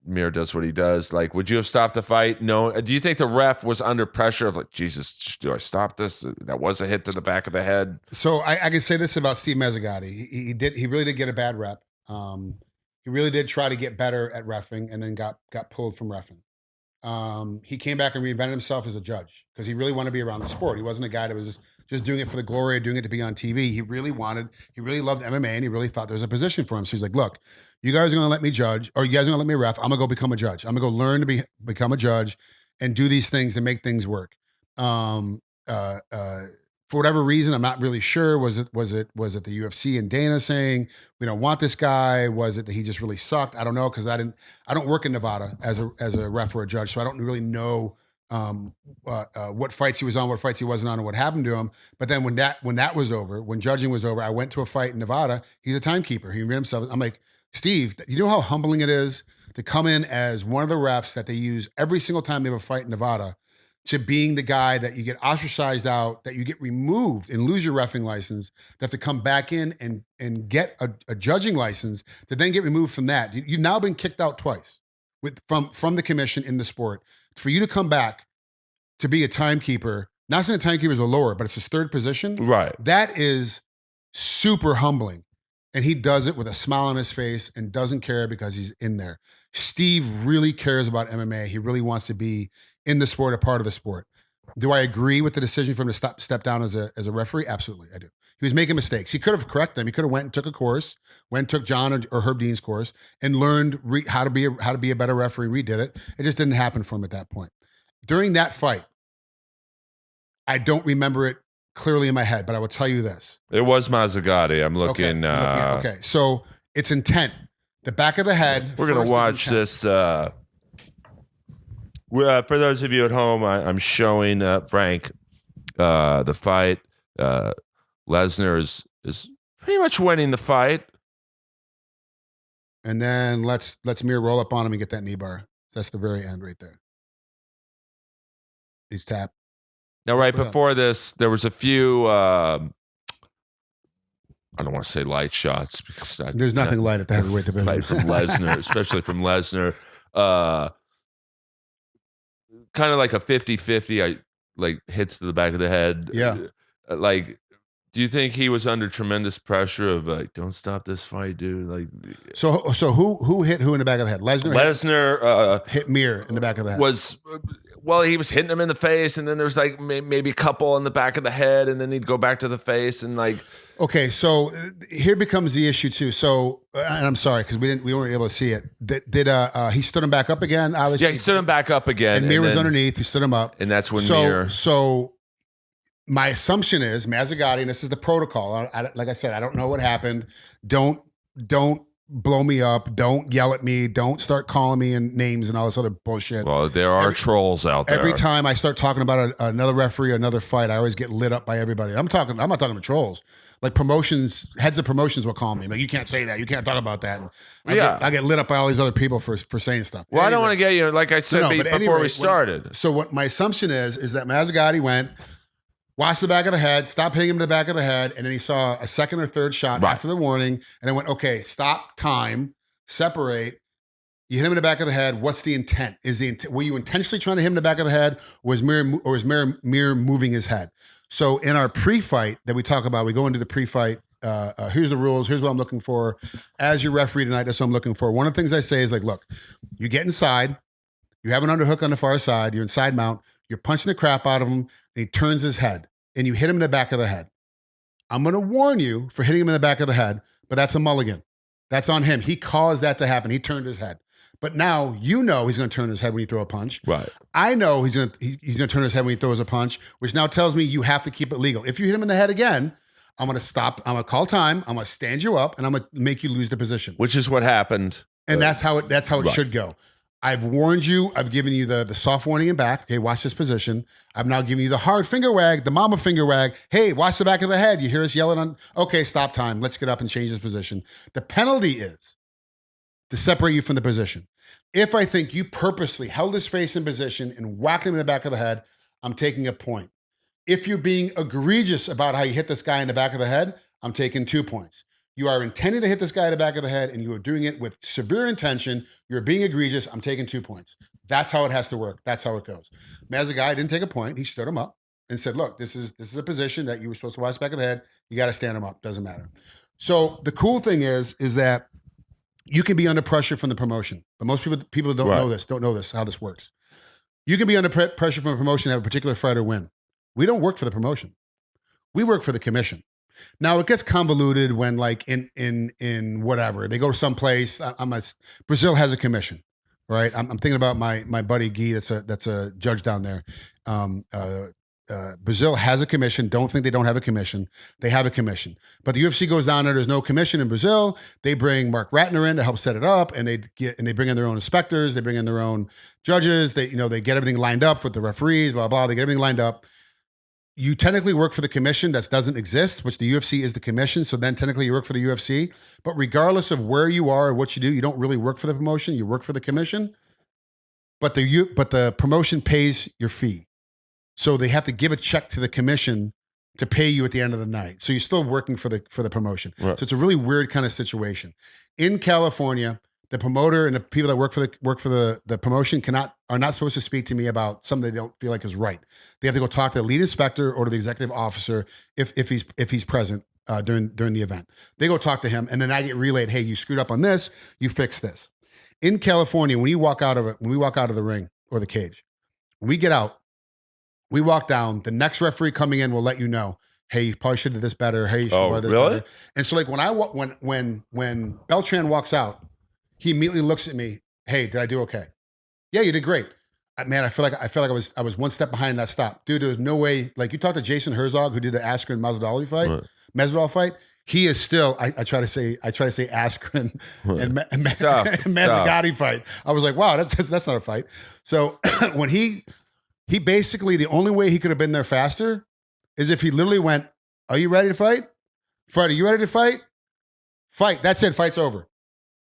Mir does what he does. Would you have stopped the fight? No. Do you think the ref was under pressure of Jesus, do I stop this? That was a hit to the back of the head. So I can say this about Steve Mazzagatti. He really did get a bad rep. He really did try to get better at reffing, and then got pulled from reffing. He came back and reinvented himself as a judge because he really wanted to be around the sport. He wasn't a guy that was just doing it for the glory of doing it to be on TV. He really loved MMA, and he really thought there was a position for him. So he's like, look, you guys are going to let me judge, or you guys are going to let me ref. I'm going to go become a judge. I'm going to go learn to become a judge and do these things to make things work. For whatever reason, I'm not really sure. Was it the UFC and Dana saying we don't want this guy? Was it that he just really sucked? I don't know, because I don't work in Nevada as a ref or a judge, so I don't really know what fights he was on, what fights he wasn't on, and what happened to him. But then when that was over, when judging was over, I went to a fight in Nevada. He's a timekeeper. He ran himself. I'm like, Steve, you know how humbling it is to come in as one of the refs that they use every single time they have a fight in Nevada, to being the guy that you get ostracized out, that you get removed and lose your reffing license, that have to come back in and get a judging license, to then get removed from that. You've now been kicked out twice from the commission in the sport. For you to come back to be a timekeeper, not saying timekeeper is a lower, but it's his third position. Right. That is super humbling. And he does it with a smile on his face and doesn't care because he's in there. Steve really cares about MMA. He really wants to be in the sport, a part of the sport. Do I agree with the decision for him to step down as a referee? Absolutely, I do. He was making mistakes. He could have corrected them. He could have went and took a course, took John or Herb Dean's course, and learned how to be a better referee. Redid it. It just didn't happen for him at that point. During that fight, I don't remember it clearly in my head, but I will tell you this: it was Mazzagatti. I'm looking. Okay, so it's intent. The back of the head. We're gonna watch this. For those of you at home, I'm showing Frank the fight. Lesnar is pretty much winning the fight, and then let's Mir roll up on him and get that knee bar. That's the very end right there. He's tapped. Now, right before this, there was a few I don't want to say light shots because There's nothing light at the heavyweight division. Light from Lesnar, especially from Lesnar. Kind of like a 50-50, like hits to the back of the head. Yeah. Like, do you think he was under tremendous pressure of like, don't stop this fight, dude? Like, So who hit who in the back of the head? Lesnar hit Mir in the back of the head. Well, he was hitting him in the face, and then there's like maybe a couple in the back of the head, and then he'd go back to the face, and like. Okay, so here becomes the issue too. So, and I'm sorry because we weren't able to see it. Did he stood him back up again? Obviously, yeah, he stood him back up again, and Mir was underneath. He stood him up, and that's when Mir. So, my assumption is Mazzagatti, and this is the protocol. Like I said, I don't know what happened. Don't blow me up. Don't yell at me. Don't start calling me in names and all this other bullshit. Well, there are trolls out there. Every time I start talking about another referee or another fight, I always get lit up by everybody. I'm not talking to trolls. Like promotions, heads of promotions will call me. Like, you can't say that. You can't talk about that. And I get lit up by all these other people for saying stuff. Well, anyway, I don't want to get you, like I said before we started. So what my assumption is that Mazzagatti went, watched the back of the head, stopped hitting him in the back of the head, and then he saw a second or third shot after the warning, and then went, okay, stop, time, separate. You hit him in the back of the head. What's the intent? Were you intentionally trying to hit him in the back of the head, or was Mir moving his head? So in our pre-fight that we talk about, we go into the pre-fight. Here's the rules. Here's what I'm looking for. As your referee tonight, that's what I'm looking for. One of the things I say is like, look, you get inside. You have an underhook on the far side. You're inside mount. You're punching the crap out of him. And he turns his head. And you hit him in the back of the head. I'm going to warn you for hitting him in the back of the head, but that's a mulligan. That's on him. He caused that to happen. He turned his head. But now you know he's going to turn his head when you throw a punch. Right. I know he's going to turn his head when he throws a punch, which now tells me you have to keep it legal. If you hit him in the head again, I'm going to stop. I'm going to call time. I'm going to stand you up, and I'm going to make you lose the position. Which is what happened. And that's how it should go. I've warned you. I've given you the soft warning in back. Hey, watch this position. I've now given you the hard finger wag, the mama finger wag. Hey, watch the back of the head. You hear us yelling on, okay, stop time. Let's get up and change this position. The penalty is to separate you from the position. If I think you purposely held his face in position and whacked him in the back of the head, I'm taking a point. If you're being egregious about how you hit this guy in the back of the head, I'm taking 2 points. You are intending to hit this guy in the back of the head, and you are doing it with severe intention. You're being egregious. I'm taking 2 points. That's how it has to work. That's how it goes. Mazzagatti didn't take a point. He stood him up and said, look, this is a position that you were supposed to watch the back of the head. You got to stand him up. Doesn't matter. So the cool thing is that you can be under pressure from the promotion. But most people don't know this, how this works. You can be under pressure from a promotion to have a particular fighter win. We don't work for the promotion. We work for the commission. Now it gets convoluted when, like, in whatever they go someplace. Brazil has a commission, right? I'm thinking about my buddy Guy. That's a judge down there. Brazil has a commission. Don't think they don't have a commission. They have a commission. But the UFC goes down there. There's no commission in Brazil. They bring Mark Ratner in to help set it up, and they bring in their own inspectors. They bring in their own judges. They get everything lined up with the referees. Blah blah. They get everything lined up. You technically work for the commission that doesn't exist, which the UFC is the commission. So then technically you work for the UFC. But regardless of where you are or what you do, you don't really work for the promotion. You work for the commission. But the promotion pays your fee. So they have to give a check to the commission to pay you at the end of the night. So you're still working for the promotion. Right. So it's a really weird kind of situation. In California, the promoter and the people that work for the promotion are not supposed to speak to me about something they don't feel like is right. They have to go talk to the lead inspector or to the executive officer if he's present during the event. They go talk to him, and then I get relayed, hey, you screwed up on this, you fix this. In California, when we walk out of the ring or the cage, when we get out, we walk down. The next referee coming in will let you know, hey, you probably should have did this better. Hey, you should have done this better. And so, like, when Beltran walks out, he immediately looks at me. Hey, did I do okay? Yeah, you did great. Man, I feel like I was one step behind that stop. Dude, there's no way. Like, you talk to Jason Herzog, who did the Askren Masvidal fight. He is still. I try to say Askren and Mazzagatti fight. I was like, wow, that's not a fight. So when he basically, the only way he could have been there faster is if he literally went, "Are you ready to fight? Fred, are you ready to fight? Fight. That's it. Fight's over."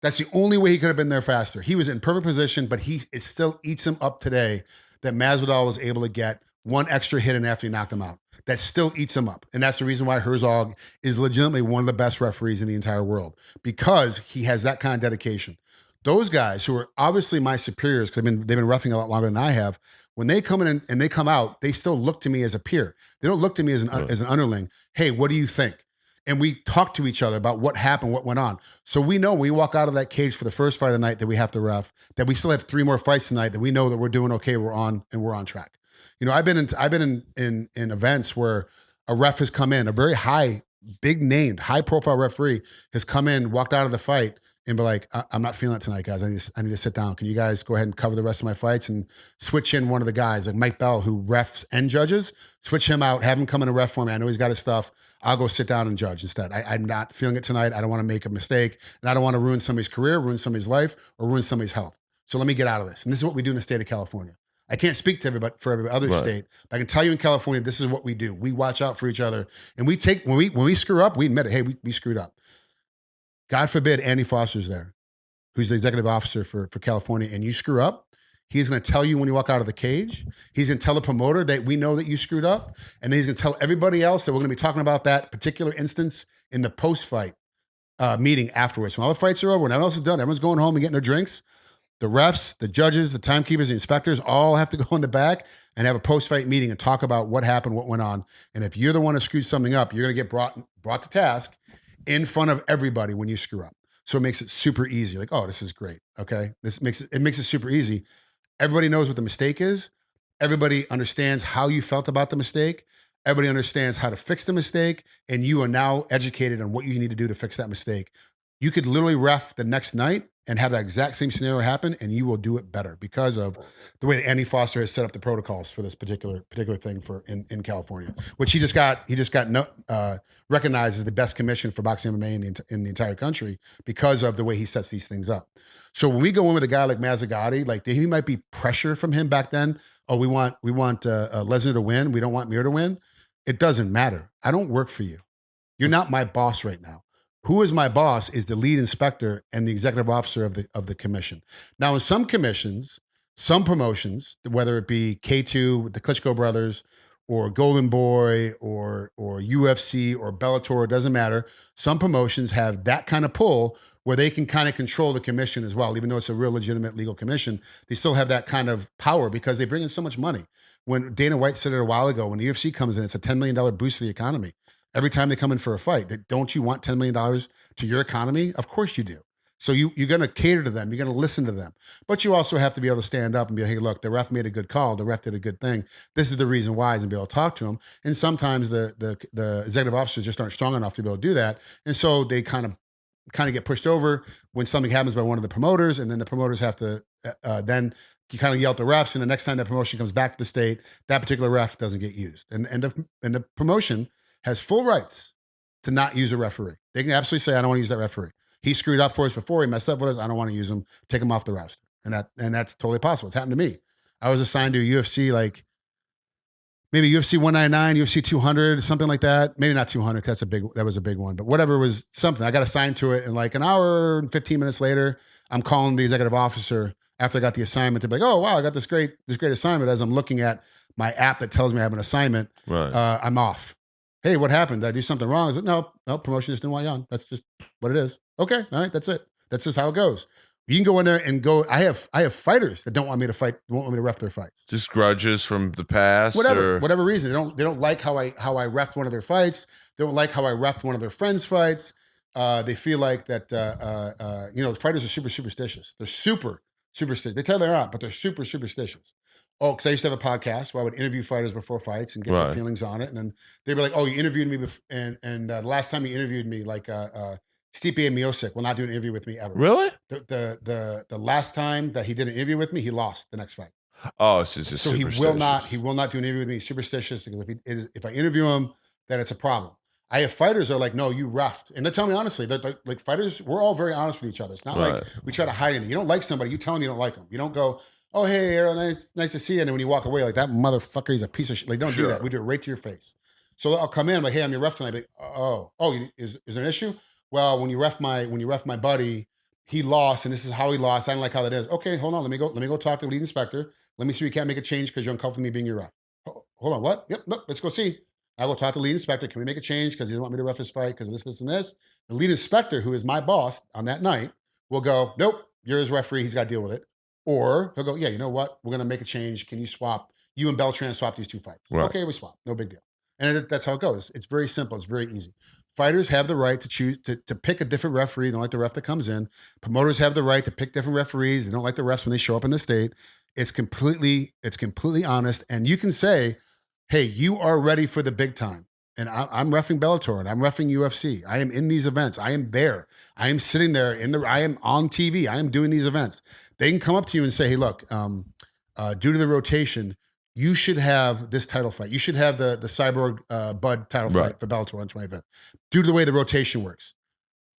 That's the only way he could have been there faster. He was in perfect position, but it still eats him up today that Masvidal was able to get one extra hit in after he knocked him out. that still eats them up. And that's the reason why Herzog is legitimately one of the best referees in the entire world, because he has that kind of dedication. Those guys who are obviously my superiors, because they've been reffing a lot longer than I have, when they come in and they come out, they still look to me as a peer. They don't look to me as an underling. Hey, what do you think? And we talk to each other about what happened, what went on. So we know when we walk out of that cage for the first fight of the night that we have to ref, that we still have 3 more fights tonight, that we know that we're doing okay, we're on track. You know, I've been in events where a ref has come in, a very big named, high profile referee has come in, walked out of the fight, and be like, I'm not feeling it tonight, guys. I need to sit down. Can you guys go ahead and cover the rest of my fights and switch in one of the guys, like Mike Bell, who refs and judges, switch him out, have him come in and ref for me. I know he's got his stuff. I'll go sit down and judge instead. I'm not feeling it tonight. I don't want to make a mistake, and I don't want to ruin somebody's career, ruin somebody's life, or ruin somebody's health. So let me get out of this. And this is what we do in the state of California. I can't speak to everybody for every other state, but I can tell you in California, this is what we do. We watch out for each other, and we take when we screw up, we admit it. Hey, we screwed up. God forbid Andy Foster's there, who's the executive officer for California, and you screw up. He's going to tell you when you walk out of the cage. He's going to tell the promoter that we know that you screwed up, and then he's going to tell everybody else that we're going to be talking about that particular instance in the post-fight meeting afterwards. When all the fights are over, when everyone else is done, everyone's going home and getting their drinks. The refs, the judges, the timekeepers, the inspectors all have to go in the back and have a post-fight meeting and talk about what happened, what went on. And if you're the one who screwed something up, you're going to get brought to task in front of everybody when you screw up. So it makes it super easy. Like, oh, this is great. Okay, it makes it super easy. Everybody knows what the mistake is. Everybody understands how you felt about the mistake. Everybody understands how to fix the mistake, and you are now educated on what you need to do to fix that mistake. You could literally ref the next night and have that exact same scenario happen, and you will do it better because of the way that Andy Foster has set up the protocols for this particular thing in California, which he just got recognized as the best commission for boxing MMA in the entire country because of the way he sets these things up. So when we go in with a guy like Mazzagatti, like he might be pressure from him back then. Oh, we want Lesnar to win. We don't want Mir to win. It doesn't matter. I don't work for you. You're not my boss right now. Who is my boss is the lead inspector and the executive officer of the commission. Now, in some commissions, some promotions, whether it be K2 with the Klitschko brothers or Golden Boy or UFC or Bellator, it doesn't matter. Some promotions have that kind of pull where they can kind of control the commission as well. Even though it's a real legitimate legal commission, they still have that kind of power because they bring in so much money. When Dana White said it a while ago, when the UFC comes in, it's a $10 million boost to the economy. Every time they come in for a fight, don't you want $10 million to your economy? Of course you do. So you're going to cater to them. You're going to listen to them. But you also have to be able to stand up and be like, hey, look, the ref made a good call. The ref did a good thing. This is the reason why, and be able to talk to them. And sometimes the executive officers just aren't strong enough to be able to do that. And so they kind of get pushed over when something happens by one of the promoters, and then the promoters have to then you kind of yell at the refs, and the next time that promotion comes back to the state, that particular ref doesn't get used. And the promotion has full rights to not use a referee. They can absolutely say, I don't want to use that referee. He screwed up for us before. He messed up with us. I don't want to use him. Take him off the roster. And that's totally possible. It's happened to me. I was assigned to a UFC, like maybe UFC 199, UFC 200, something like that. Maybe not 200 because that was a big one. But whatever was something. I got assigned to it, and like an hour and 15 minutes later, I'm calling the executive officer after I got the assignment to be like, oh wow, I got this great assignment. As I'm looking at my app that tells me I have an assignment, Right. I'm off. Hey, what happened? Did I do something wrong? I said, no, promotion just didn't want you on. That's just what it is. Okay, all right, that's it. That's just how it goes. You can go in there and go. I have fighters that don't want me to fight, won't want me to ref their fights. Just grudges from the past, whatever reason. They don't like how I refed one of their fights. They don't like how I refed one of their friends' fights. They feel like that the fighters are super superstitious. They're super superstitious. They tell they're not, but they're super superstitious. Oh, because I used to have a podcast where I would interview fighters before fights and get their feelings on it. And then they'd be like, oh, you interviewed me and the last time you interviewed me, like Stipe Miocic will not do an interview with me ever. Really? The last time that he did an interview with me, he lost the next fight. Oh, it's just so he will not do an interview with me. He's superstitious because if I interview him, then it's a problem. I have fighters that are like, no, you refed. And they tell me honestly, like fighters, we're all very honest with each other. It's not like we try to hide anything. You don't like somebody, you tell them you don't like them. You don't go, oh, hey, Earl, nice to see you. And then when you walk away, like, that motherfucker, he's a piece of shit. Like, don't do that. We do it right to your face. So I'll come in, like, hey, I'm your ref tonight. Like, is there an issue? Well, when you ref my buddy, he lost, and this is how he lost. I don't like how that is. Okay, hold on. Let me go talk to the lead inspector. Let me see if we can't make a change because you're uncomfortable with me being your ref. Hold on, what? Yep, nope, let's go see. I will talk to the lead inspector. Can we make a change because he doesn't want me to ref this fight because of this, this, and this? The lead inspector, who is my boss on that night, will go, nope, you're his referee. He's got to deal with it. Or he'll go, yeah, you know what? We're going to make a change. Can you swap? You and Beltran swap these 2 fights. Right. Okay, we swap. No big deal. And that's how it goes. It's very simple. It's very easy. Fighters have the right to choose to pick a different referee. They don't like the ref that comes in. Promoters have the right to pick different referees. They don't like the refs when they show up in the state. It's completely honest. And you can say, hey, you are ready for the big time. And I'm reffing Bellator and I'm reffing UFC. I am in these events. I am there. I am sitting there I am on TV. I am doing these events. They can come up to you and say, hey, look, due to the rotation, you should have this title fight. You should have the Cyborg Bud title fight for Bellator on 25th. Due to the way the rotation works,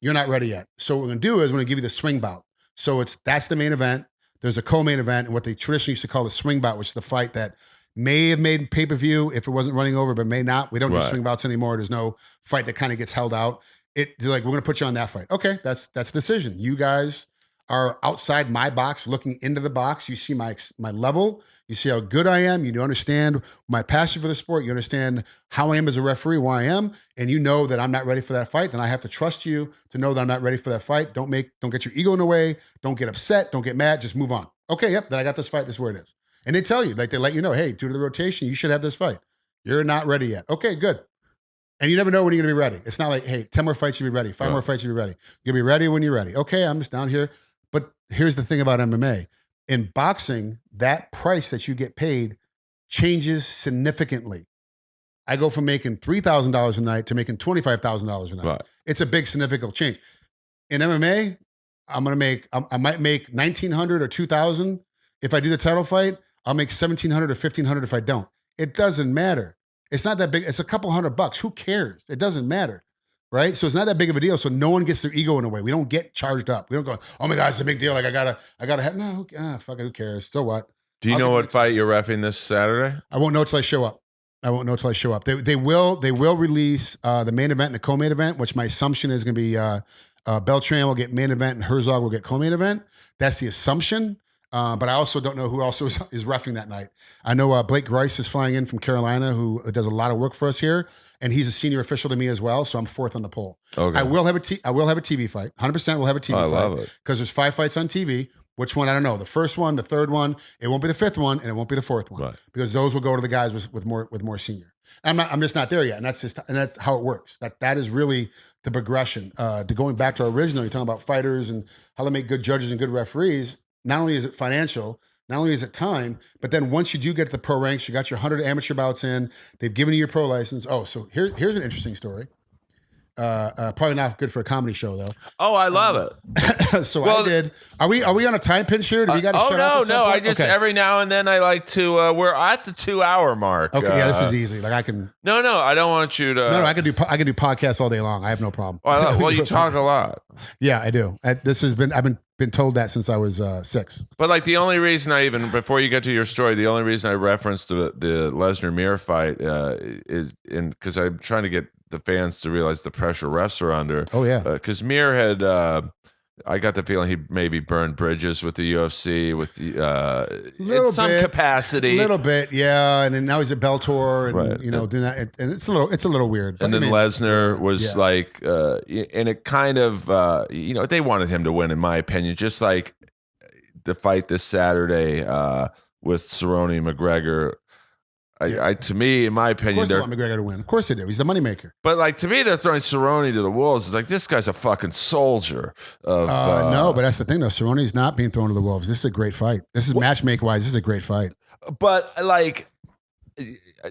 you're not ready yet. So what we're going to do is we're going to give you the swing bout. So that's the main event. There's a co-main event and what they traditionally used to call the swing bout, which is the fight that may have made pay-per-view if it wasn't running over, but may not. We don't do swing bouts anymore. There's no fight that kind of gets held out. They're like, we're going to put you on that fight. Okay, that's the decision. You guys are outside my box, looking into the box. You see my level. You see how good I am. You understand my passion for the sport. You understand how I am as a referee, where I am, and you know that I'm not ready for that fight. Then I have to trust you to know that I'm not ready for that fight. Don't get your ego in the way. Don't get upset. Don't get mad. Just move on. Okay, yep. Then I got this fight. This is where it is. And they tell you, like they let you know, hey, due to the rotation, you should have this fight. You're not ready yet. Okay, good. And you never know when you're going to be ready. It's not like, hey, 10 more fights, you'll be ready. 5 more fights, you'll be ready. You'll be ready when you're ready. Okay, I'm just down here. But here's the thing about MMA. In boxing, that price that you get paid changes significantly. I go from making $3,000 a night to making $25,000 a night. Right. It's a big significant change. In MMA, I might make $1,900 or $2,000 if I do the title fight. I'll make $1,700 or $1,500 if I don't. It doesn't matter. It's not that big. It's a couple $100. Who cares? It doesn't matter. Right? So it's not that big of a deal. So no one gets their ego in the way. We don't get charged up. We don't go, oh my God, it's a big deal. Like I gotta have, no, fuck it, who cares? So what? Do you know what fight you're reffing this Saturday? I won't know until I show up. They will release the main event and the co-main event, which my assumption is going to be Beltran will get main event and Herzog will get co-main event. That's the assumption. But I also don't know who else is reffing that night. I know Blake Grice is flying in from Carolina, who does a lot of work for us here, and he's a senior official to me as well. So I'm 4th on the poll. Okay. I will have a TV fight. 100% will have a TV fight. I love it because there's 5 fights on TV. Which one? I don't know. The first one, the third one. It won't be the 5th one, and it won't be the 4th one because those will go to the guys with more senior. I'm just not there yet, and that's how it works. That is really the progression. To going back to our original, you're talking about fighters and how to make good judges and good referees. Not only is it financial, not only is it time, but then once you do get to the pro ranks, you got your 100 amateur bouts in, they've given you your pro license. Oh, so here's an interesting story. Probably not good for a comedy show though. Oh, I love it. So well, I did. Are we on a time pinch here? Do we got to shut off? No. I just every now and then I like to. We're at the 2-hour mark. Okay, yeah, this is easy. Like I can. No, I don't want you to. No, I can do podcasts all day long. I have no problem. Well, you talk a lot. Yeah, I do. I've been told that since I was 6. But like the only reason I even before you get to your story, the only reason I referenced the Lesnar Mir fight is because I'm trying to get the fans to realize the pressure refs are under. Oh yeah, because Mir had. I got the feeling he maybe burned bridges with the UFC with in some capacity. A little bit, yeah. And then now he's at Bellator, and doing that. And it's a little weird. And then Lesnar was like, and it kind of, they wanted him to win, in my opinion. Just like the fight this Saturday with Cerrone and McGregor. To me, in my opinion, they want McGregor to win. Of course they do. He's the moneymaker. But like to me, they're throwing Cerrone to the wolves. It's like this guy's a fucking soldier. No, but that's the thing though. Cerrone's not being thrown to the wolves. This is a great fight. This is matchmaking wise. This is a great fight. But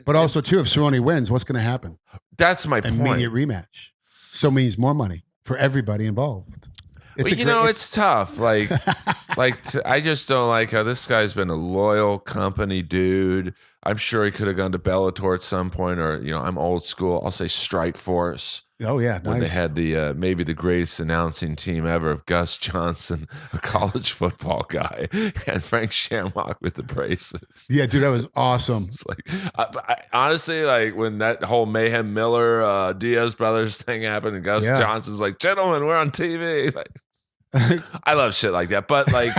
also too, if Cerrone wins, what's going to happen? That's my point. Immediate rematch. So means more money for everybody involved. It's tough. I just don't like how this guy's been a loyal company dude. I'm sure he could have gone to Bellator at some point, or I'm old school. I'll say Strike Force. Oh yeah, when they had the maybe the greatest announcing team ever of Gus Johnson, a college football guy, and Frank Shamrock with the braces. Yeah, dude, that was awesome. It's like I honestly, like when that whole Mayhem Miller Diaz brothers thing happened, and Gus Johnson's like, "Gentlemen, we're on TV." Like, I love shit like that, but like.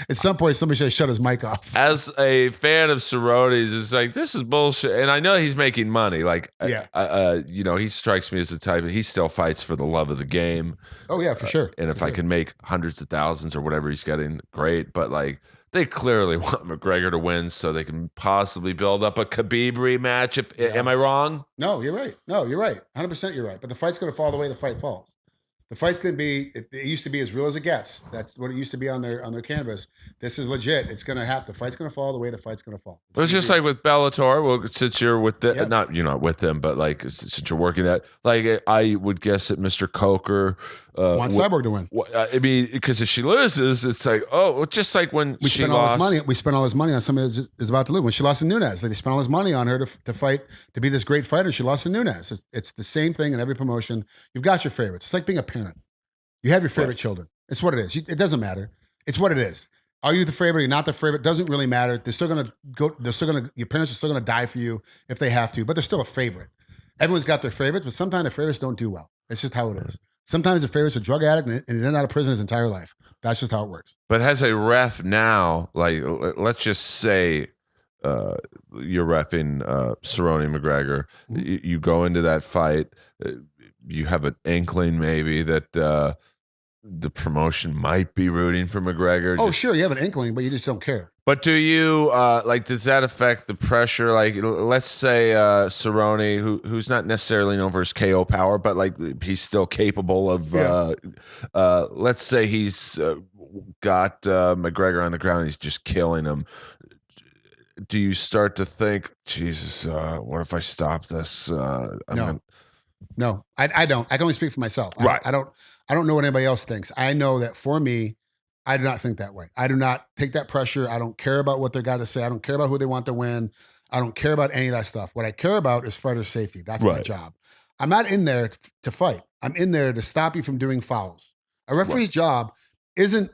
At some point, somebody should have shut his mic off. As a fan of Cerrone's, it's like, this is bullshit. And I know he's making money. Like, he strikes me as the type he still fights for the love of the game. Oh yeah, for sure. And if I can make hundreds of thousands or whatever he's getting, great. But like, they clearly want McGregor to win so they can possibly build up a Khabib rematch. Am I wrong? No, you're right. 100% you're right. But the fight's going to fall the way the fight falls. The fight's going to be, it used to be as real as it gets. That's what it used to be on their canvas. This is legit. It's going to happen. The fight's going to fall the way the fight's going to fall. It's just like with Bellator. Well, since you're with you're not with them, but like since you're working at, like I would guess that Mr. Coker wants Cyborg to win. I mean, because if she loses, it's like, just like when she lost. We spent all this money on somebody that's about to lose. When she lost to Nunes, they spent all this money on her to fight, to be this great fighter. She lost to Nunes. It's the same thing in every promotion. You've got your favorites. It's like being a parent. You have your favorite children. It's what it is. It doesn't matter. It's what it is. Are you the favorite? Are you not the favorite? Doesn't really matter. They're still gonna go. Your parents are still gonna die for you if they have to. But they're still a favorite. Everyone's got their favorites, but sometimes their favorites don't do well. It's just how it is. Sometimes the favorite's a drug addict and he's in and out of prison his entire life. That's just how it works. But as a ref now, like let's just say you're reffing Cerrone McGregor. Mm-hmm. You go into that fight. You have an inkling maybe that the promotion might be rooting for McGregor. Oh, sure, you have an inkling, but you just don't care. But do you does that affect the pressure? Like, let's say Cerrone, who's not necessarily known for his KO power, but like he's still capable of. Let's say he's got McGregor on the ground, and he's just killing him. Do you start to think, Jesus, what if I stop this? No, I don't. I can only speak for myself. Right. I don't know what anybody else thinks. I know that for me, I do not think that way. I do not take that pressure. I don't care about what they got to say. I don't care about who they want to win. I don't care about any of that stuff. What I care about is fighter safety. That's my job. I'm not in there to fight. I'm in there to stop you from doing fouls. A referee's job isn't,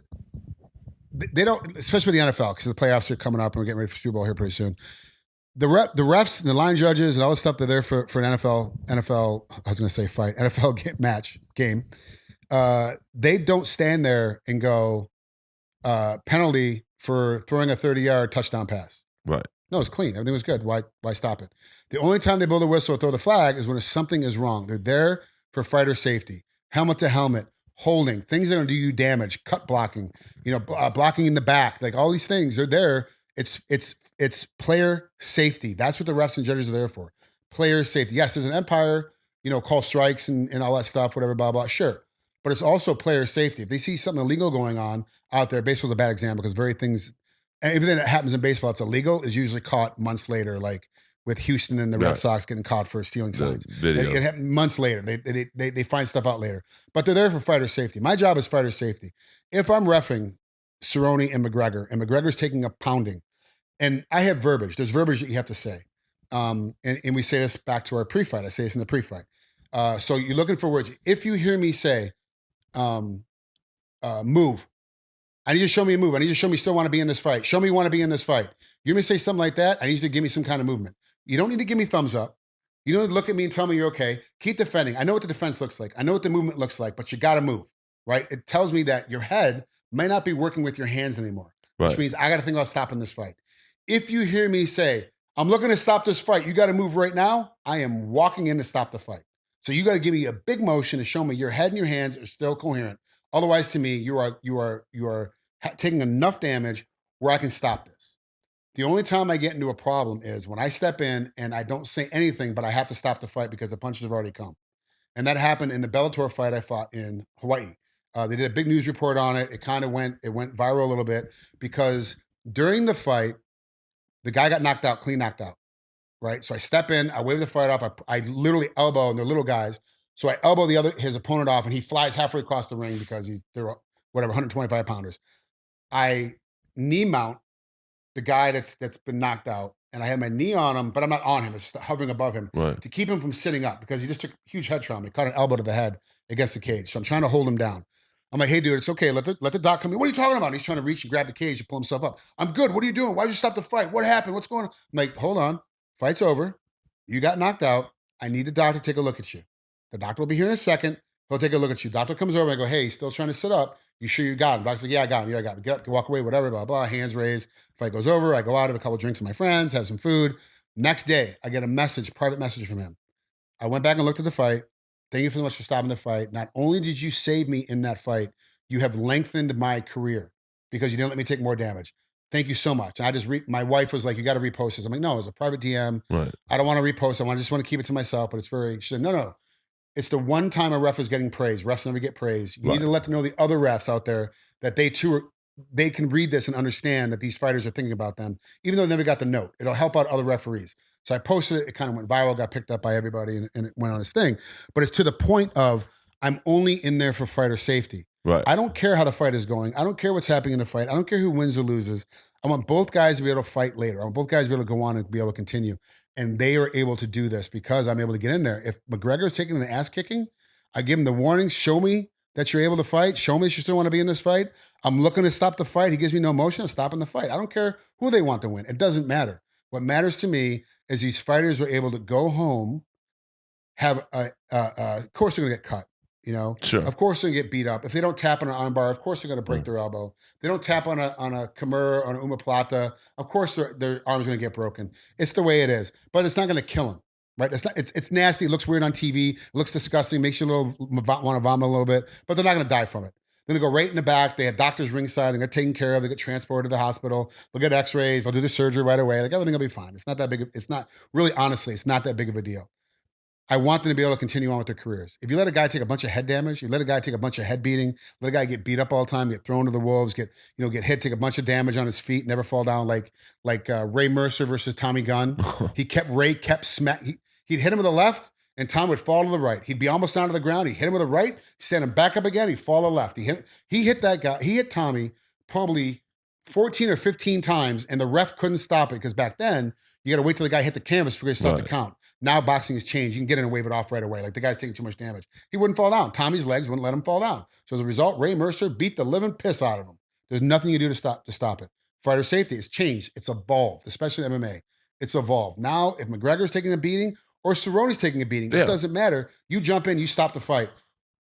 they don't, especially with the NFL, because the playoffs are coming up and we're getting ready for Super Bowl here pretty soon. The refs and the line judges and all the stuff they're there for an NFL, I was going to say fight, NFL game. They don't stand there and go, penalty for throwing a 30-yard touchdown pass. Right. No, it's clean. Everything was good. Why stop it? The only time they blow the whistle or throw the flag is when something is wrong. They're there for fighter safety, helmet to helmet, holding, things that are going to do you damage, cut blocking, blocking in the back, like all these things. They're there. It's player safety. That's what the refs and judges are there for. Player safety. Yes, there's an empire, call strikes and all that stuff, whatever, blah, blah, sure. But it's also player safety. If they see something illegal going on out there, baseball's a bad example because everything that happens in baseball that's illegal is usually caught months later, like with Houston and the Red Sox getting caught for stealing signs. It happened months later. They find stuff out later. But they're there for fighter safety. My job is fighter safety. If I'm reffing Cerrone and McGregor's taking a pounding, and I have verbiage. There's verbiage that you have to say. And we say this back to our pre-fight. I say this in the pre-fight. So you're looking for words. If you hear me say, move, I need you to show me a move. I need you to show me you still want to be in this fight. Show me you want to be in this fight. You hear me say something like that, I need you to give me some kind of movement. You don't need to give me thumbs up. You don't need to look at me and tell me you're okay. Keep defending. I know what the defense looks like. I know what the movement looks like, but you got to move, right? It tells me that your head might not be working with your hands anymore, which means I got to think about stopping this fight. If you hear me say, I'm looking to stop this fight, you got to move right now, I am walking in to stop the fight. So you got to give me a big motion to show me your head and your hands are still coherent. Otherwise, to me, you are taking enough damage where I can stop this. The only time I get into a problem is when I step in and I don't say anything, but I have to stop the fight because the punches have already come. And that happened in the Bellator fight I fought in Hawaii. They did a big news report on it. It went viral a little bit because during the fight, the guy got knocked out, clean knocked out, right? So I step in, I wave the fight off. I literally elbow, and they're little guys. So I elbow his opponent off, and he flies halfway across the ring because they're 125 pounders. I knee mount the guy that's been knocked out, and I have my knee on him, but I'm not on him. It's hovering above him to keep him from sitting up because he just took a huge head trauma. He caught an elbow to the head against the cage. So I'm trying to hold him down. I'm like, hey, dude, it's okay. Let the doc come in. What are you talking about? And he's trying to reach and grab the cage to pull himself up. I'm good. What are you doing? Why did you stop the fight? What happened? What's going on? I'm like, hold on. Fight's over. You got knocked out. I need the doctor to take a look at you. The doctor will be here in a second. He'll take a look at you. Doctor comes over and I go, hey, he's still trying to sit up. You sure you got him? Doc's like, yeah, I got him. Yeah, I got him. Get up, walk away, whatever, blah, blah, hands raised. Fight goes over. I go out, have a couple drinks with my friends, have some food. Next day, I get a message, private message from him. I went back and looked at the fight. Thank you so much for stopping the fight. Not only did you save me in that fight, you have lengthened my career because you didn't let me take more damage. Thank you so much. And I just, my wife was like, you got to repost this. I'm like, no, it's a private DM. Right. I don't want to repost. Just want to keep it to myself, but it's very, she said, no. It's the one time a ref is getting praise. Refs never get praise. You need to let them know the other refs out there that they too they can read this and understand that these fighters are thinking about them, even though they never got the note. It'll help out other referees. So I posted it. It kind of went viral, got picked up by everybody, and it went on its thing. But it's to the point of I'm only in there for fighter safety. Right. I don't care how the fight is going. I don't care what's happening in the fight. I don't care who wins or loses. I want both guys to be able to fight later. I want both guys to be able to go on and be able to continue. And they are able to do this because I'm able to get in there. If McGregor is taking an ass kicking, I give him the warnings. Show me that you're able to fight. Show me that you still want to be in this fight. I'm looking to stop the fight. He gives me no motion. I'm stopping the fight. I don't care who they want to win. It doesn't matter. What matters to me is these fighters are able to go home, have of course they're going to get cut. You know, Sure. Of course they're going to get beat up. If they don't tap on an armbar, of course they're going to break their elbow. If they don't tap on a Kimura, on an Umaplata, of course their arm's going to get broken. It's the way it is. But it's not going to kill them. Right? It's nasty. It looks weird on TV. It looks disgusting. Makes you want to vomit a little bit. But they're not going to die from it. They're going to go right in the back. They have doctors ringside. They're going to get taken care of. They get transported to the hospital. They'll get x-rays. They'll do the surgery right away. Like everything will be fine. It's not that big. It's not really, honestly, it's not that big of a deal. I want them to be able to continue on with their careers. If you let a guy take a bunch of head damage, you let a guy take a bunch of head beating, let a guy get beat up all the time, get thrown to the wolves, get hit, take a bunch of damage on his feet, never fall down like Ray Mercer versus Tommy Gunn. Ray kept smack. He'd hit him with the left, and Tom would fall to the right. He'd be almost down to the ground. He'd hit him with the right, stand him back up again. He'd fall to the left. He hit that guy. He hit Tommy probably 14 or 15 times, and the ref couldn't stop it because back then you got to wait till the guy hit the canvas for it to start to count. Now boxing has changed. You can get in and wave it off right away. Like the guy's taking too much damage. He wouldn't fall down. Tommy's legs wouldn't let him fall down. So as a result, Ray Mercer beat the living piss out of him. There's nothing you do to stop it. Fighter safety has changed. It's evolved, especially in MMA. It's evolved. Now, if McGregor's taking a beating or Cerrone's taking a beating, it doesn't matter. You jump in, you stop the fight.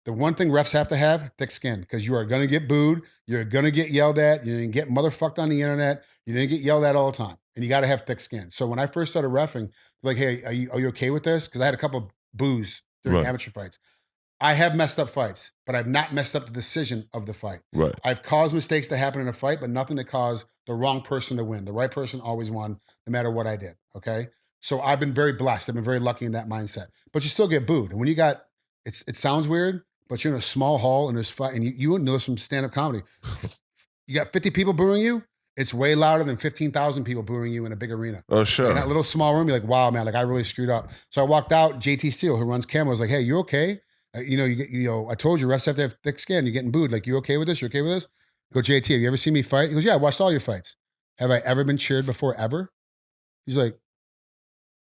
The one thing refs have to have, thick skin, because you are going to get booed. You're going to get yelled at. You're going to get motherfucked on the internet. You're going to get yelled at all the time. And you got to have thick skin. So when I first started reffing, like, hey, are you okay with this? Because I had a couple of boos during amateur fights. I have messed up fights, but I've not messed up the decision of the fight. Right. I've caused mistakes to happen in a fight, but nothing to cause the wrong person to win. The right person always won, no matter what I did, okay? So I've been very blessed. I've been very lucky in that mindset. But you still get booed. And when you got, it sounds weird, but you're in a small hall and there's fight, and you know some stand-up comedy. You got 50 people booing you. It's way louder than 15,000 people booing you in a big arena. Oh, sure. In that little small room, you're like, wow, man, like I really screwed up. So I walked out. JT Steele, who runs Camel, was like, hey, you okay? I told you, refs have to have thick skin. You're getting booed. Like, you okay with this? You okay with this? I go, JT, have you ever seen me fight? He goes, yeah, I watched all your fights. Have I ever been cheered before, ever? He's like,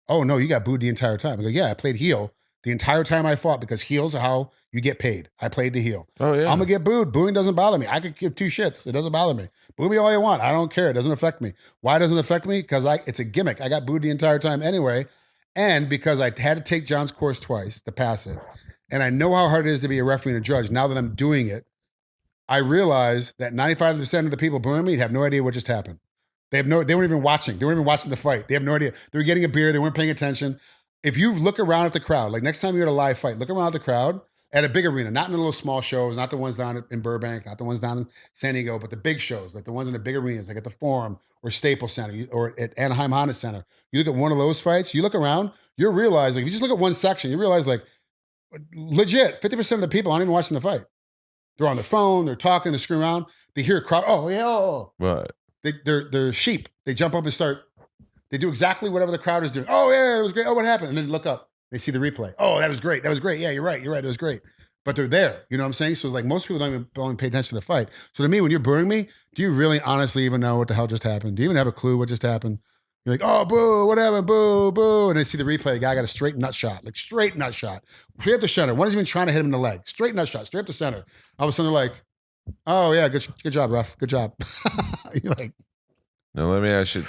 oh, no, you got booed the entire time. I go, yeah, I played heel the entire time I fought because heels are how you get paid. I played the heel. Oh, yeah. I'm going to get booed. Booing doesn't bother me. I could give two shits. It doesn't bother me. Boo me all you want. I don't care. It doesn't affect me. Why doesn't it affect me? Because it's a gimmick. I got booed the entire time anyway. And because I had to take John's course twice to pass it. And I know how hard it is to be a referee and a judge. Now that I'm doing it, I realize that 95% of the people booing me have no idea what just happened. They weren't even watching. They weren't even watching the fight. They have no idea. They were getting a beer. They weren't paying attention. If you look around at the crowd, like next time you're at a live fight, look around at the crowd at a big arena, not in the little small shows, not the ones down in Burbank, not the ones down in San Diego, but the big shows, like the ones in the big arenas, like at the Forum or Staples Center or at Anaheim Honda Center. You look at one of those fights, you look around, you realize, like, if you just look at one section, you realize, like, legit, 50% of the people aren't even watching the fight. They're on their phone, they're talking, they're screwing around. They hear a crowd, oh, yeah, oh. Right. They're sheep. They jump up and start. They do exactly whatever the crowd is doing. Oh, yeah, it was great. Oh, what happened? And then look up. They see the replay. Oh, that was great. That was great. Yeah, you're right. It was great. But they're there. You know what I'm saying? So like most people don't even pay attention to the fight. So to me, when you're booing me, do you really honestly even know what the hell just happened? Do you even have a clue what just happened? You're like, oh, boo, what happened? Boo, boo. And they see the replay. The guy got a straight nut shot. Like straight nut shot. Straight up the center. One is even trying to hit him in the leg. Straight nut shot. Straight up the center. All of a sudden they're like, oh, yeah, good job, ref. Good job. You're like, now, let me ask you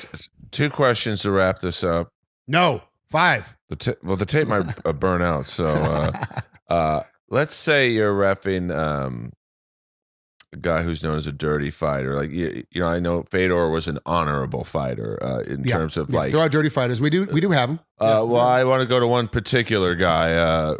two questions to wrap this up. No, 5. The tape might burn out. So let's say you're reffing a guy who's known as a dirty fighter. Like I know Fedor was an honorable fighter in terms of like there are dirty fighters. We do have them. I want to go to one particular guy.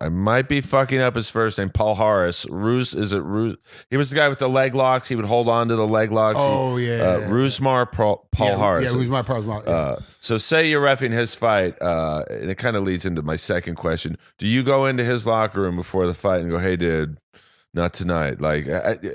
I might be fucking up his first name. Paul Harris. Is it Ruse? He was the guy with the leg locks. He would hold on to the leg locks. Rusmar Paul Harris. Yeah, Rusmar Paul. Yeah. So say you're reffing his fight, and it kind of leads into my second question. Do you go into his locker room before the fight and go, "Hey, dude, not tonight"? Like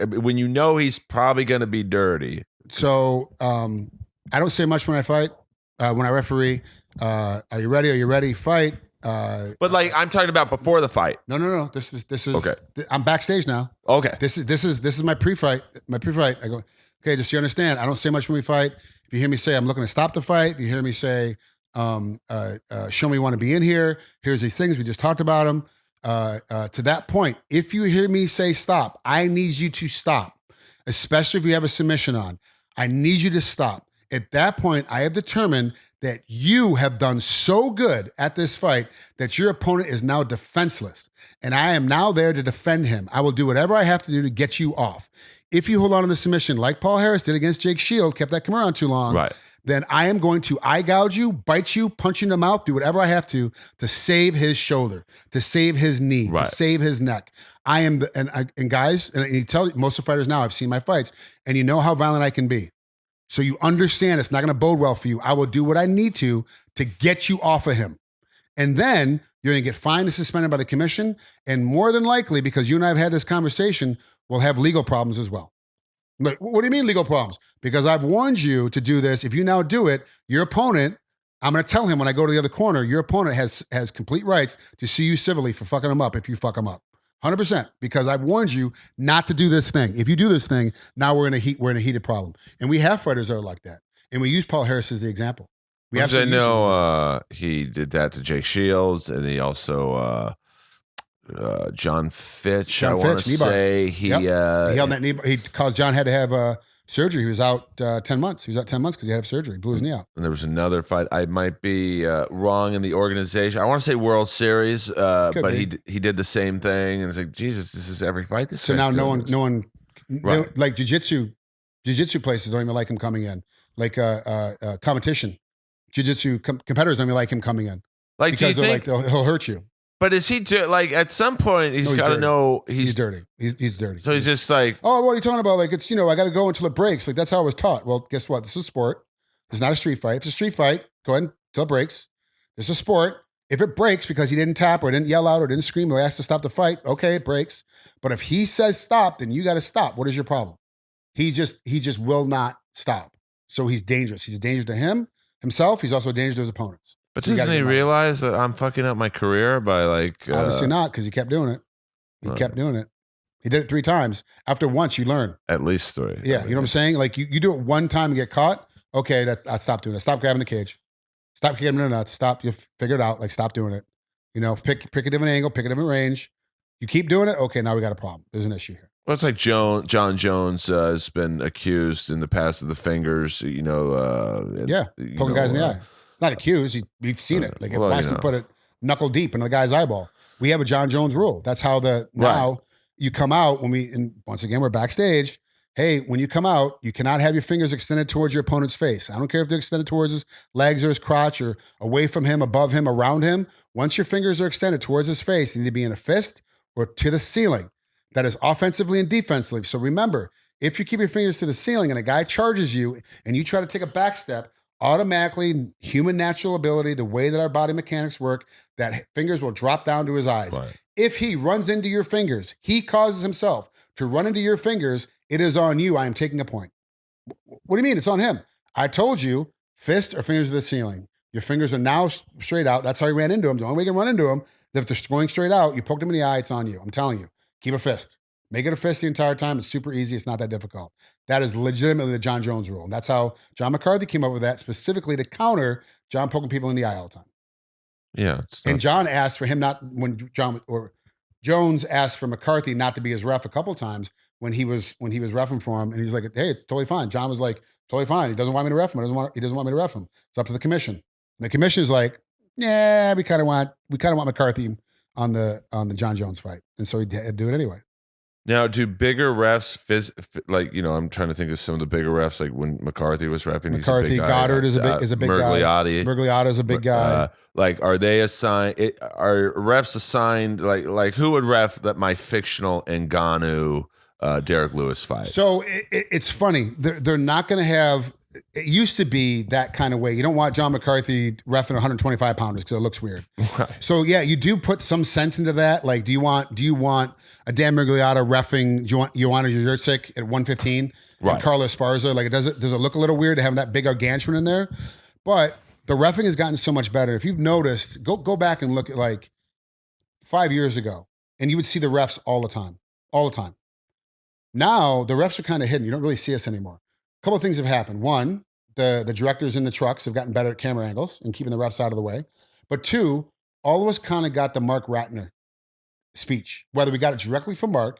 when you know he's probably going to be dirty. So I don't say much when I fight. When I referee, are you ready? Are you ready? Fight. But like I'm talking about before the fight. No. This is okay. I'm backstage now. Okay. This is my pre-fight. I go, okay, just so you understand, I don't say much when we fight. If you hear me say I'm looking to stop the fight, if you hear me say, show me you want to be in here, here's these things, we just talked about them. To that point, if you hear me say stop, I need you to stop, especially if you have a submission on. I need you to stop. At that point, I have determined that you have done so good at this fight that your opponent is now defenseless. And I am now there to defend him. I will do whatever I have to do to get you off. If you hold on to the submission like Paul Harris did against Jake Shield, kept that camera on too long, right, then I am going to eye gouge you, bite you, punch you in the mouth, do whatever I have to save his shoulder, to save his knee, right, to save his neck. I am, and guys, and you tell most of the fighters now, I've seen my fights, and you know how violent I can be. So you understand it's not going to bode well for you. I will do what I need to get you off of him. And then you're going to get fined and suspended by the commission. And more than likely, because you and I have had this conversation, we'll have legal problems as well. But what do you mean legal problems? Because I've warned you to do this. If you now do it, your opponent, I'm going to tell him when I go to the other corner, your opponent has complete rights to sue you civilly for fucking him up if you fuck him up. 100%, because I've warned you not to do this thing. If you do this thing, now we're in a heated problem. And we have fighters that are like that. And we use Paul Harris as the example. I know he did that to Jake Shields, and he also John Fitch. I want to say he held that knee. He caused John had to have surgery. He was out 10 months. He was out 10 months because he had to have surgery. He blew his knee out. And there was another fight. I might be wrong in the organization. I want to say World Series, but he did the same thing. And it's like, Jesus, this is every fight. So now no one, right. Like jiu-jitsu places don't even like him coming in. Like competition, jiu-jitsu competitors don't even like him coming in. Like, because they're like, he'll hurt you. But is he like at some point he's got to know he's dirty. He's dirty. So he's just like, oh, what are you talking about? Like it's I got to go until it breaks. Like that's how I was taught. Well, guess what? This is a sport. It's not a street fight. If it's a street fight, go ahead until it breaks. This is a sport. If it breaks because he didn't tap or didn't yell out or didn't scream or asked to stop the fight, okay, it breaks. But if he says stop, then you got to stop. What is your problem? He just will not stop. So he's dangerous. He's a danger to himself. He's also a danger to his opponents. But so doesn't he realize that I'm fucking up my career by like... Obviously not, because he kept doing it. He kept doing it. He did it 3 times. After once, you learn. At least 3. Yeah, you know what I'm saying? Like you do it one time and get caught. Okay, I stop doing it. Stop grabbing the cage. Stop kicking him in the nuts. Stop. You figure it out. Like stop doing it. Pick a different angle. Pick a different range. You keep doing it. Okay, now we got a problem. There's an issue here. Well, it's like John Jones has been accused in the past of the fingers. Poking guys in the eye. It's not accused. We've seen it. Like Boston put it knuckle deep in the guy's eyeball. We have a John Jones rule. That's how now you come out and once again, we're backstage. Hey, when you come out, you cannot have your fingers extended towards your opponent's face. I don't care if they're extended towards his legs or his crotch or away from him, above him, around him. Once your fingers are extended towards his face, they need to be in a fist or to the ceiling. That is offensively and defensively. So remember, if you keep your fingers to the ceiling and a guy charges you and you try to take a back step, automatically, human natural ability, the way that our body mechanics work, that fingers will drop down to his eyes. Right. If he runs into your fingers, he causes himself to run into your fingers, it is on you. I am taking a point. What do you mean? It's on him. I told you, fist or fingers to the ceiling. Your fingers are now straight out. That's how he ran into him. The only way you can run into him is if they're going straight out, you poked him in the eye, it's on you. I'm telling you. Keep a fist. Make it a fist the entire time. It's super easy. It's not that difficult. That is legitimately the John Jones rule. And that's how John McCarthy came up with that specifically to counter John poking people in the eye all the time. Yeah. And John asked for him Jones asked for McCarthy not to be his ref a couple times when he was reffing for him. And he was like, hey, it's totally fine. John was like, totally fine. He doesn't want me to ref him. He doesn't want me to ref him. It's up to the commission. And the commission is like, yeah, we kind of want McCarthy on the John Jones fight. And so he had to do it anyway. Now, do bigger refs, like, I'm trying to think of some of the bigger refs, like when McCarthy was reffing. McCarthy, he's a big guy. Goddard is a big guy. Mergliotta is a big guy. Like, are they assigned? Are refs assigned? Like who would ref that my fictional Ngannou, Derek Lewis fight? So it's funny. They're not going to have. It used to be that kind of way. You don't want John McCarthy reffing 125 pounders because it looks weird. Right. So yeah, you do put some sense into that. Like, do you want a Dan Mergliotta reffing? Do you want Joanna Jurczyk at 115? Right. And Carlos Esparza? Like, does it look a little weird to have that big gargantuan in there? But the reffing has gotten so much better. If you've noticed, go back and look at like 5 years ago, and you would see the refs all the time. Now the refs are kind of hidden. You don't really see us anymore. A couple of things have happened. One, the directors in the trucks have gotten better at camera angles and keeping the refs out of the way. But two, all of us kind of got the Mark Ratner speech. Whether we got it directly from Mark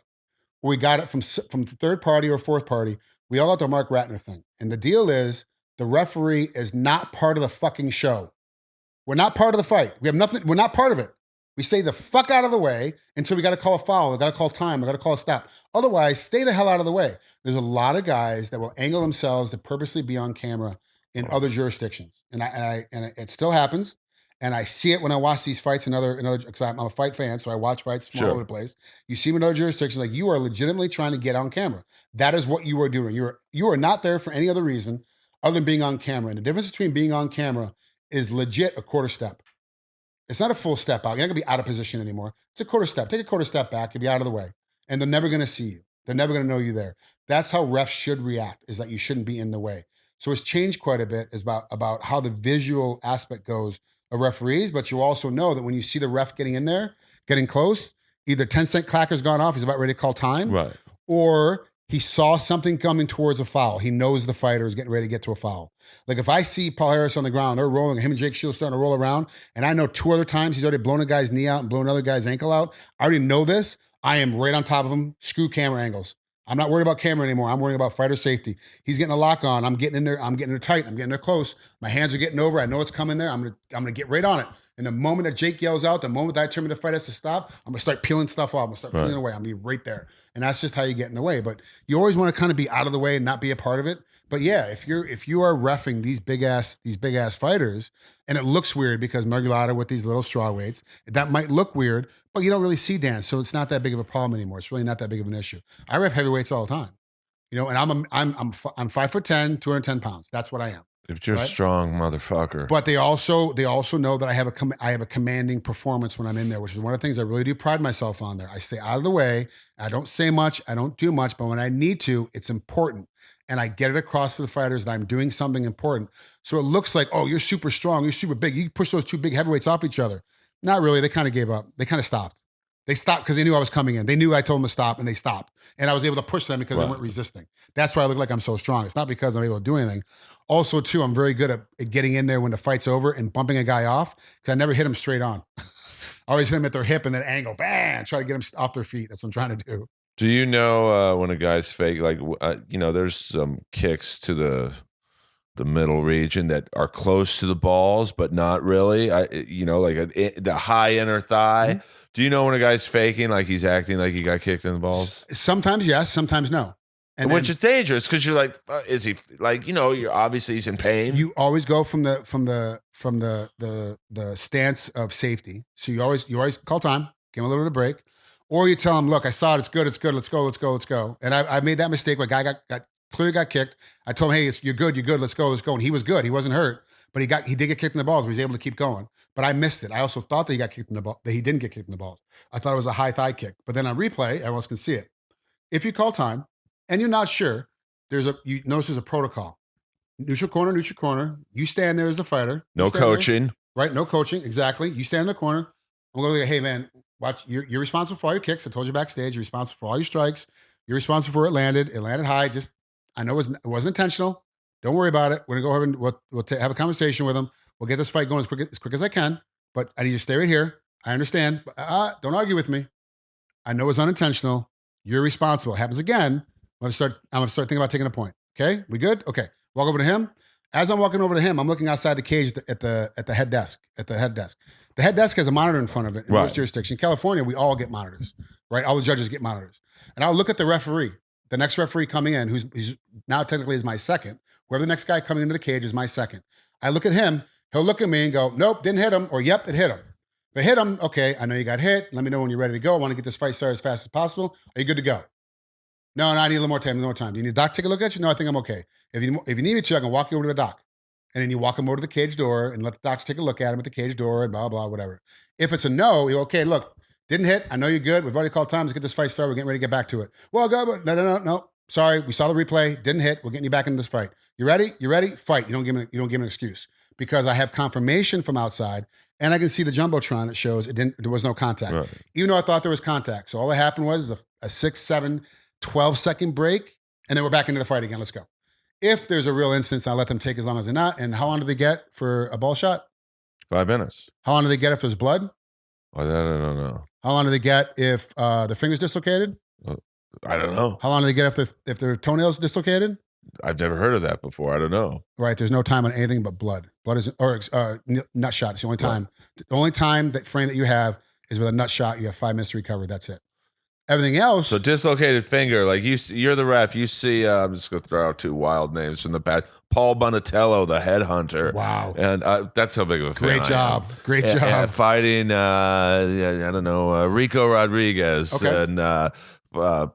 or we got it from third party or fourth party, we all got the Mark Ratner thing. And the deal is the referee is not part of the fucking show. We're not part of the fight. We have nothing. We're not part of it. We stay the fuck out of the way until we got to call a foul. We got to call time. We got to call a stop. Otherwise, stay the hell out of the way. There's a lot of guys that will angle themselves to purposely be on camera in other jurisdictions, and it still happens. And I see it when I watch these fights in other. Because I'm a fight fan, so I watch fights from all over the place. You see them in other jurisdictions, like you are legitimately trying to get on camera. That is what you are doing. You are not there for any other reason other than being on camera. And the difference between being on camera is legit a quarter step. It's not a full step out. You're not going to be out of position anymore. It's a quarter step. Take a quarter step back. You'll be out of the way. And they're never going to see you. They're never going to know you're there. That's how refs should react, is that you shouldn't be in the way. So it's changed quite a bit about how the visual aspect goes of referees. But you also know that when you see the ref getting in there, getting close, either 10-cent clacker's gone off, he's about ready to call time. Right. Or he saw something coming towards a foul. He knows the fighter is getting ready to get to a foul. Like if I see Paul Harris on the ground, they're rolling, him and Jake Shields starting to roll around, and I know 2 other times he's already blown a guy's knee out and blown another guy's ankle out. I already know this. I am right on top of him. Screw camera angles. I'm not worried about camera anymore. I'm worrying about fighter safety. He's getting a lock on. I'm getting in there. I'm getting there tight. I'm getting there close. My hands are getting over. I know it's coming there. I'm gonna get right on it. And the moment that Jake yells out, the moment that I determine the fight has to stop, I'm gonna start peeling stuff off. I'm gonna start peeling away. I'm gonna be right there. And that's just how you get in the way. But you always want to kind of be out of the way and not be a part of it. But yeah, if you are reffing these big ass fighters, and it looks weird because Mergliotta with these little straw weights, that might look weird, but you don't really see Dan, so it's not that big of a problem anymore. It's really not that big of an issue. I ref heavyweights all the time, and I'm 5'10", 210 pounds. That's what I am. If you're a strong motherfucker. But they also know that I have a commanding performance when I'm in there, which is one of the things I really do pride myself on there. I stay out of the way. I don't say much. I don't do much. But when I need to, it's important. And I get it across to the fighters that I'm doing something important. So it looks like, oh, you're super strong. You're super big. You push those 2 big heavyweights off each other. Not really. They kind of gave up. They kind of stopped. They stopped because they knew I was coming in. They knew I told them to stop, and they stopped. And I was able to push them because they weren't resisting. That's why I look like I'm so strong. It's not because I'm able to do anything. Also, too, I'm very good at getting in there when the fight's over and bumping a guy off because I never hit him straight on. I always hit him at their hip and then angle, bam, try to get them off their feet. That's what I'm trying to do. Do you know when a guy's fake? Like, there's some kicks to the middle region that are close to the balls, but not really. The high inner thigh. Mm-hmm. Do you know when a guy's faking, like he's acting like he got kicked in the balls? Sometimes yes, sometimes no. And which is dangerous because you're like, is he like, you're obviously he's in pain. You always go from the stance of safety. So you always call time, give him a little bit of break, or you tell him, look, I saw it, it's good, let's go. And I made that mistake. My guy clearly got kicked. I told him, hey, you're good, let's go. And he was good. He wasn't hurt, but he did get kicked in the balls. But he was able to keep going. But I missed it. I also thought that he got kicked in the ball. That he didn't get kicked in the balls. I thought it was a high thigh kick. But then on replay, everyone else can see it. If you call time and you're not sure, you notice there's a protocol. Neutral corner. You stand there as the fighter. No coaching. Right? No coaching. Exactly. You stand in the corner. I'm going to go, hey man, watch. You're responsible for all your kicks. I told you backstage. You're responsible for all your strikes. You're responsible for where it landed. It landed high. I know it wasn't intentional. Don't worry about it. We're gonna go ahead and we'll have a conversation with him. We'll get this fight going as quick as I can. But I need you to stay right here. I understand. But, don't argue with me. I know it's unintentional. You're responsible. It happens again. I'm gonna start thinking about taking a point. Okay, we good? Okay. Walk over to him. As I'm walking over to him, I'm looking outside the cage at the head desk. The head desk has a monitor in front of it in most jurisdictions. In California, we all get monitors. right? All the judges get monitors. And I'll look at the referee, the next referee coming in, who's now technically is my second. Whoever the next guy coming into the cage is my second. I look at him, he'll look at me and go, nope, didn't hit him, or yep, it hit him. If it hit him, okay, I know you got hit. Let me know when you're ready to go. I want to get this fight started as fast as possible. Are you good to go? No, I need a little more time, Do you need a doc to take a look at you? No, I think I'm okay. If you need me to, I can walk you over to the doc. And then you walk him over to the cage door and let the doctor take a look at him at the cage door and blah, blah, whatever. If it's a no, you go, okay, look, didn't hit. I know you're good. We've already called time. Let's get this fight started. We're getting ready to get back to it. Well, go, no. Sorry, we saw the replay. Didn't hit. We're getting you back into this fight. You ready? Fight. You don't give me an excuse because I have confirmation from outside and I can see the jumbotron that shows there was no contact, right. Even though I thought there was contact. So all that happened was a 6, 7, 12-second break, and then we're back into the fight again. Let's go. If there's a real instance, I'll let them take as long as they're not. And how long do they get for a ball shot? 5 minutes. How long do they get if there's blood? I don't know. How long do they get if their finger's dislocated? I don't know. How long do they get if their toenails dislocated? I've never heard of that before. I don't know. Right. There's no time on anything but blood. Blood is, or nut shot. It's the only time. Right. The only time that frame that you have is with a nut shot. You have 5 minutes to recover. That's it. Everything else. So dislocated finger, like you're the ref. You see, I'm just going to throw out 2 wild names from the past. Paul Bonatello, the headhunter. Wow. And that's how big of a fan Great job. Great job. Fighting, I don't know, Rico Rodriguez. Okay. And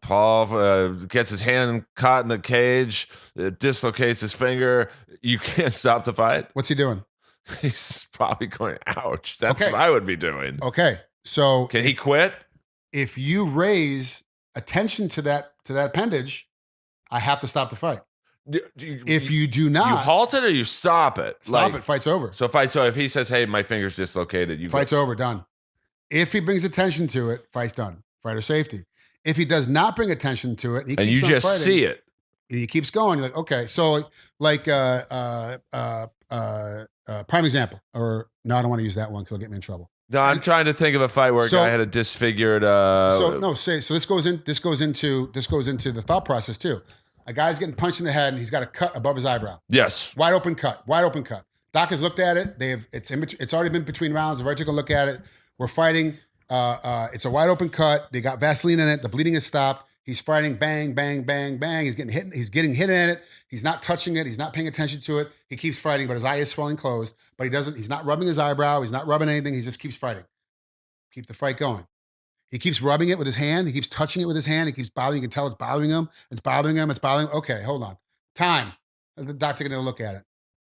Paul gets his hand caught in the cage, dislocates his finger. You can't stop the fight. What's he doing? He's probably going, ouch. That's what I would be doing. Okay. So can he quit? If you raise attention to that appendage, I have to stop the fight. If you do not, you halt it or you stop it. Stop it. Fight's over. So if he says, "Hey, my finger's dislocated," fight's over. Done. If he brings attention to it, fight's done. Fighter safety. If he does not bring attention to it, and you just fighting, see it, he keeps going. You're like, okay, so like prime example, or no, I don't want to use that one because it'll get me in trouble. No, I'm trying to think of a fight where a guy had a disfigured. So this goes into the thought process too. A guy's getting punched in the head and he's got a cut above his eyebrow. Yes, wide open cut. Doc has looked at it. It's already been between rounds. They've already taken a look at it. We're fighting. It's a wide open cut. They got Vaseline in it. The bleeding has stopped. He's fighting. Bang, bang, bang, bang. He's getting hit. He's getting hit in it. He's not touching it. He's not paying attention to it. He keeps fighting, but his eye is swelling closed. But he doesn't. He's not rubbing his eyebrow. He's not rubbing anything. He just keeps fighting. Keep the fight going. He keeps rubbing it with his hand. He keeps touching it with his hand. He keeps bothering. You can tell it's bothering him. It's bothering him. It's bothering him. Okay, hold on. Time. The doctor going to look at it.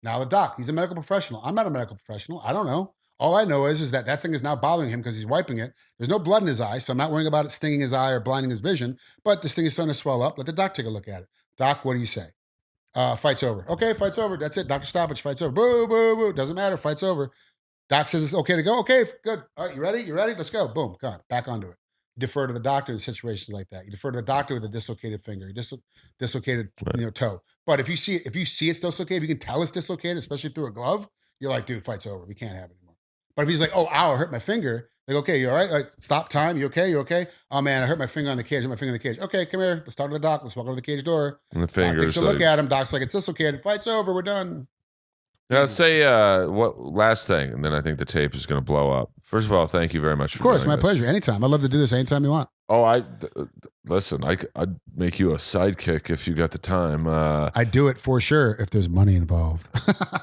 Now the doc, he's a medical professional. I'm not a medical professional. I don't know. All I know is that thing is now bothering him because he's wiping it. There's no blood in his eye, so I'm not worrying about it stinging his eye or blinding his vision. But this thing is starting to swell up. Let the doc take a look at it. Doc, what do you say? Fight's over. Okay, fight's over. That's it. Dr. Stoppage, fight's over. Boo, boo, boo. Doesn't matter. Fight's over. Doc says it's okay to go. Okay, good. All right, you ready? Let's go. Boom, gone. Back onto it. Defer to the doctor in situations like that. You defer to the doctor with a dislocated finger, dislocated toe. But if you see it's dislocated, you can tell it's dislocated, especially through a glove. You're like, dude, fight's over. We can't have it anymore. But if he's like, oh, ow, I hurt my finger. Like, okay, you all right? Like, stop time. You okay? You okay? Oh man, I hurt my finger on the cage. I hurt my finger on the cage. Okay, come here. Let's talk to the doc. Let's walk over to the cage door. And the finger. Takes a look at him. Doc's like, it's dislocated. Fight's over. We're done. Now, say what last thing, and then I think the tape is going to blow up. First of all, thank you very much. Of course, my pleasure. Anytime. I'd love to do this anytime you want. Oh, listen. I'd make you a sidekick if you got the time. I'd do it for sure if there's money involved.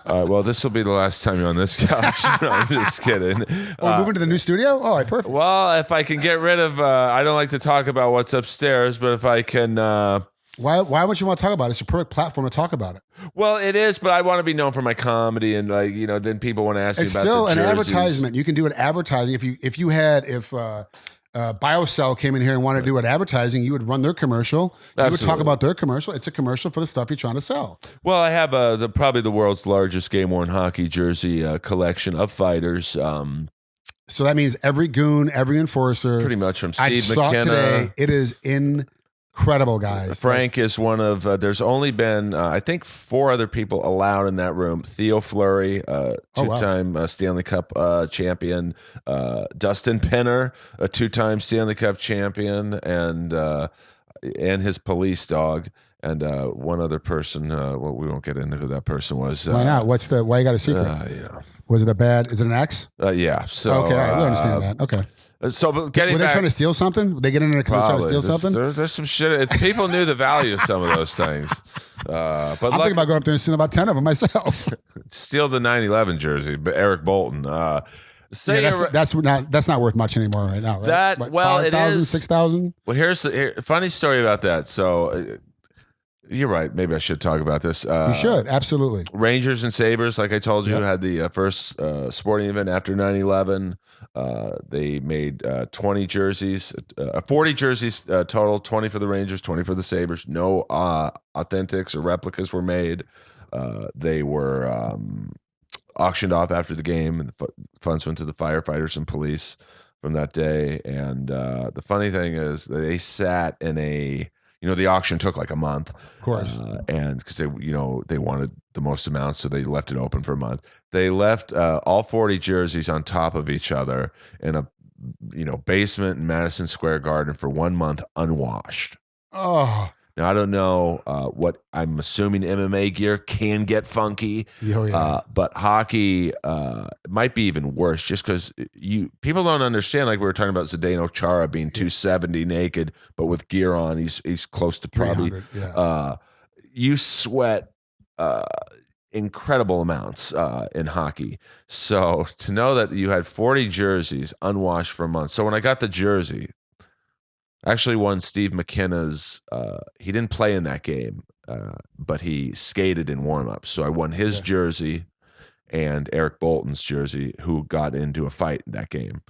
Well, this will be the last time you're on this couch. No, I'm just kidding. Moving to the new studio? Oh, perfect. Well, if I can get rid of, I don't like to talk about what's upstairs, but if I can. Why would you want to talk about it? It's a perfect platform to talk about it. Well, it is, but I want to be known for my comedy, and then people want to ask me about the jerseys. It's still an advertisement. You can do an advertising. If BioCell came in here and wanted to do an advertising, you would run their commercial. You would talk about their commercial. It's a commercial for the stuff you're trying to sell. Well, I have probably the world's largest game-worn hockey jersey collection of fighters. So that means every goon, every enforcer. Pretty much from Steve I saw McKenna. Today. It is incredible, guys. Frank is one of, there's only been, I think, 4 other people allowed in that room. Theo Fleury, two-time Stanley Cup champion. Dustin Penner, a 2-time Stanley Cup champion, and his police dog. and one other person. Well, we won't get into who that person was. Why not? Why you got a secret? Was it is it an ex? Yeah. So okay, all right, we understand that. Okay. So, but getting were they back, trying to steal something? Were they get in there because they're trying to steal something? There's some shit. People knew the value of some of those things. But I'm thinking about going up there and stealing about 10 of them myself. Steal the 9/11 jersey, but Eric Bolton. That's not worth much anymore right now, right? That 5,000, 6,000. Well, here's a funny story about that. So. You're right. Maybe I should talk about this. You should, absolutely. Rangers and Sabres, like I told you, had the first sporting event after 9/11. They made 20 jerseys, 40 jerseys total, 20 for the Rangers, 20 for the Sabres. No authentics or replicas were made. They were auctioned off after the game, and the funds went to the firefighters and police from that day. And the funny thing is they sat in a... the auction took like a month, of course, and because they wanted the most amount, so they left it open for a month. They left all 40 jerseys on top of each other in a basement in Madison Square Garden for 1 month, unwashed. Oh, now I don't know what I'm assuming MMA gear can get funky, but hockey might be even worse just because people don't understand. Like we were talking about Zdeno Chara being 270 naked, but with gear on, he's close to probably. You sweat incredible amounts in hockey. So to know that you had 40 jerseys unwashed for a month. So when I got the jersey. Actually won Steve McKenna's, he didn't play in that game, but he skated in warm-up. So I won his jersey and Eric Bolton's jersey, who got into a fight in that game.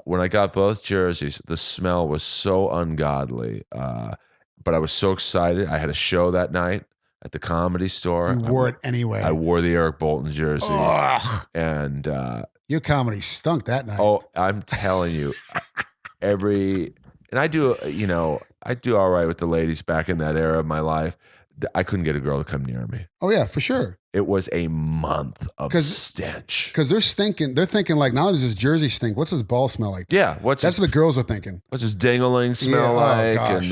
When I got both jerseys, the smell was so ungodly, but I was so excited. I had a show that night at the Comedy Store. You wore it anyway. I wore the Eric Bolton jersey. Ugh. And your comedy stunk that night. Oh, I'm telling you, and I do, I do all right with the ladies back in that era of my life. I couldn't get a girl to come near me. Oh yeah, for sure. It was a month of stench. Because they're thinking like, not only does his jersey stink, what's his ball smell like? Yeah, that's what the girls are thinking. What's his ding-a-ling smell like? Gosh,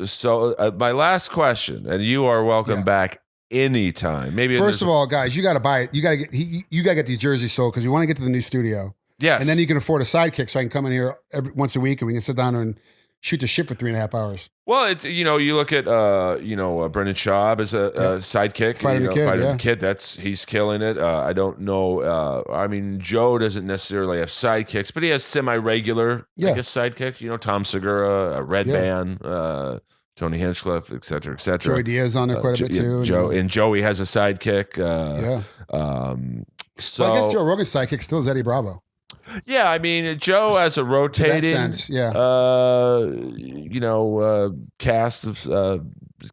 so my last question, and you are welcome back anytime. Maybe first of all, guys, you got to buy it. You got to get these jerseys sold because you want to get to the new studio. Yes. And then you can afford a sidekick so I can come in here once a week and we can sit down and shoot the shit for 3.5 hours. Well, you look at Brendan Schaub as a sidekick, Fighter the Kid. He's killing it. I don't know. I mean, Joe doesn't necessarily have sidekicks, but he has semi-regular, I guess, sidekicks. Tom Segura, Red Band, Tony Hinchcliffe, et cetera, et cetera. Joey Diaz on there quite a bit too. Joey has a sidekick. So I guess Joe Rogan's sidekick still is Eddie Bravo. Yeah, I mean, Joe has a rotating, cast of.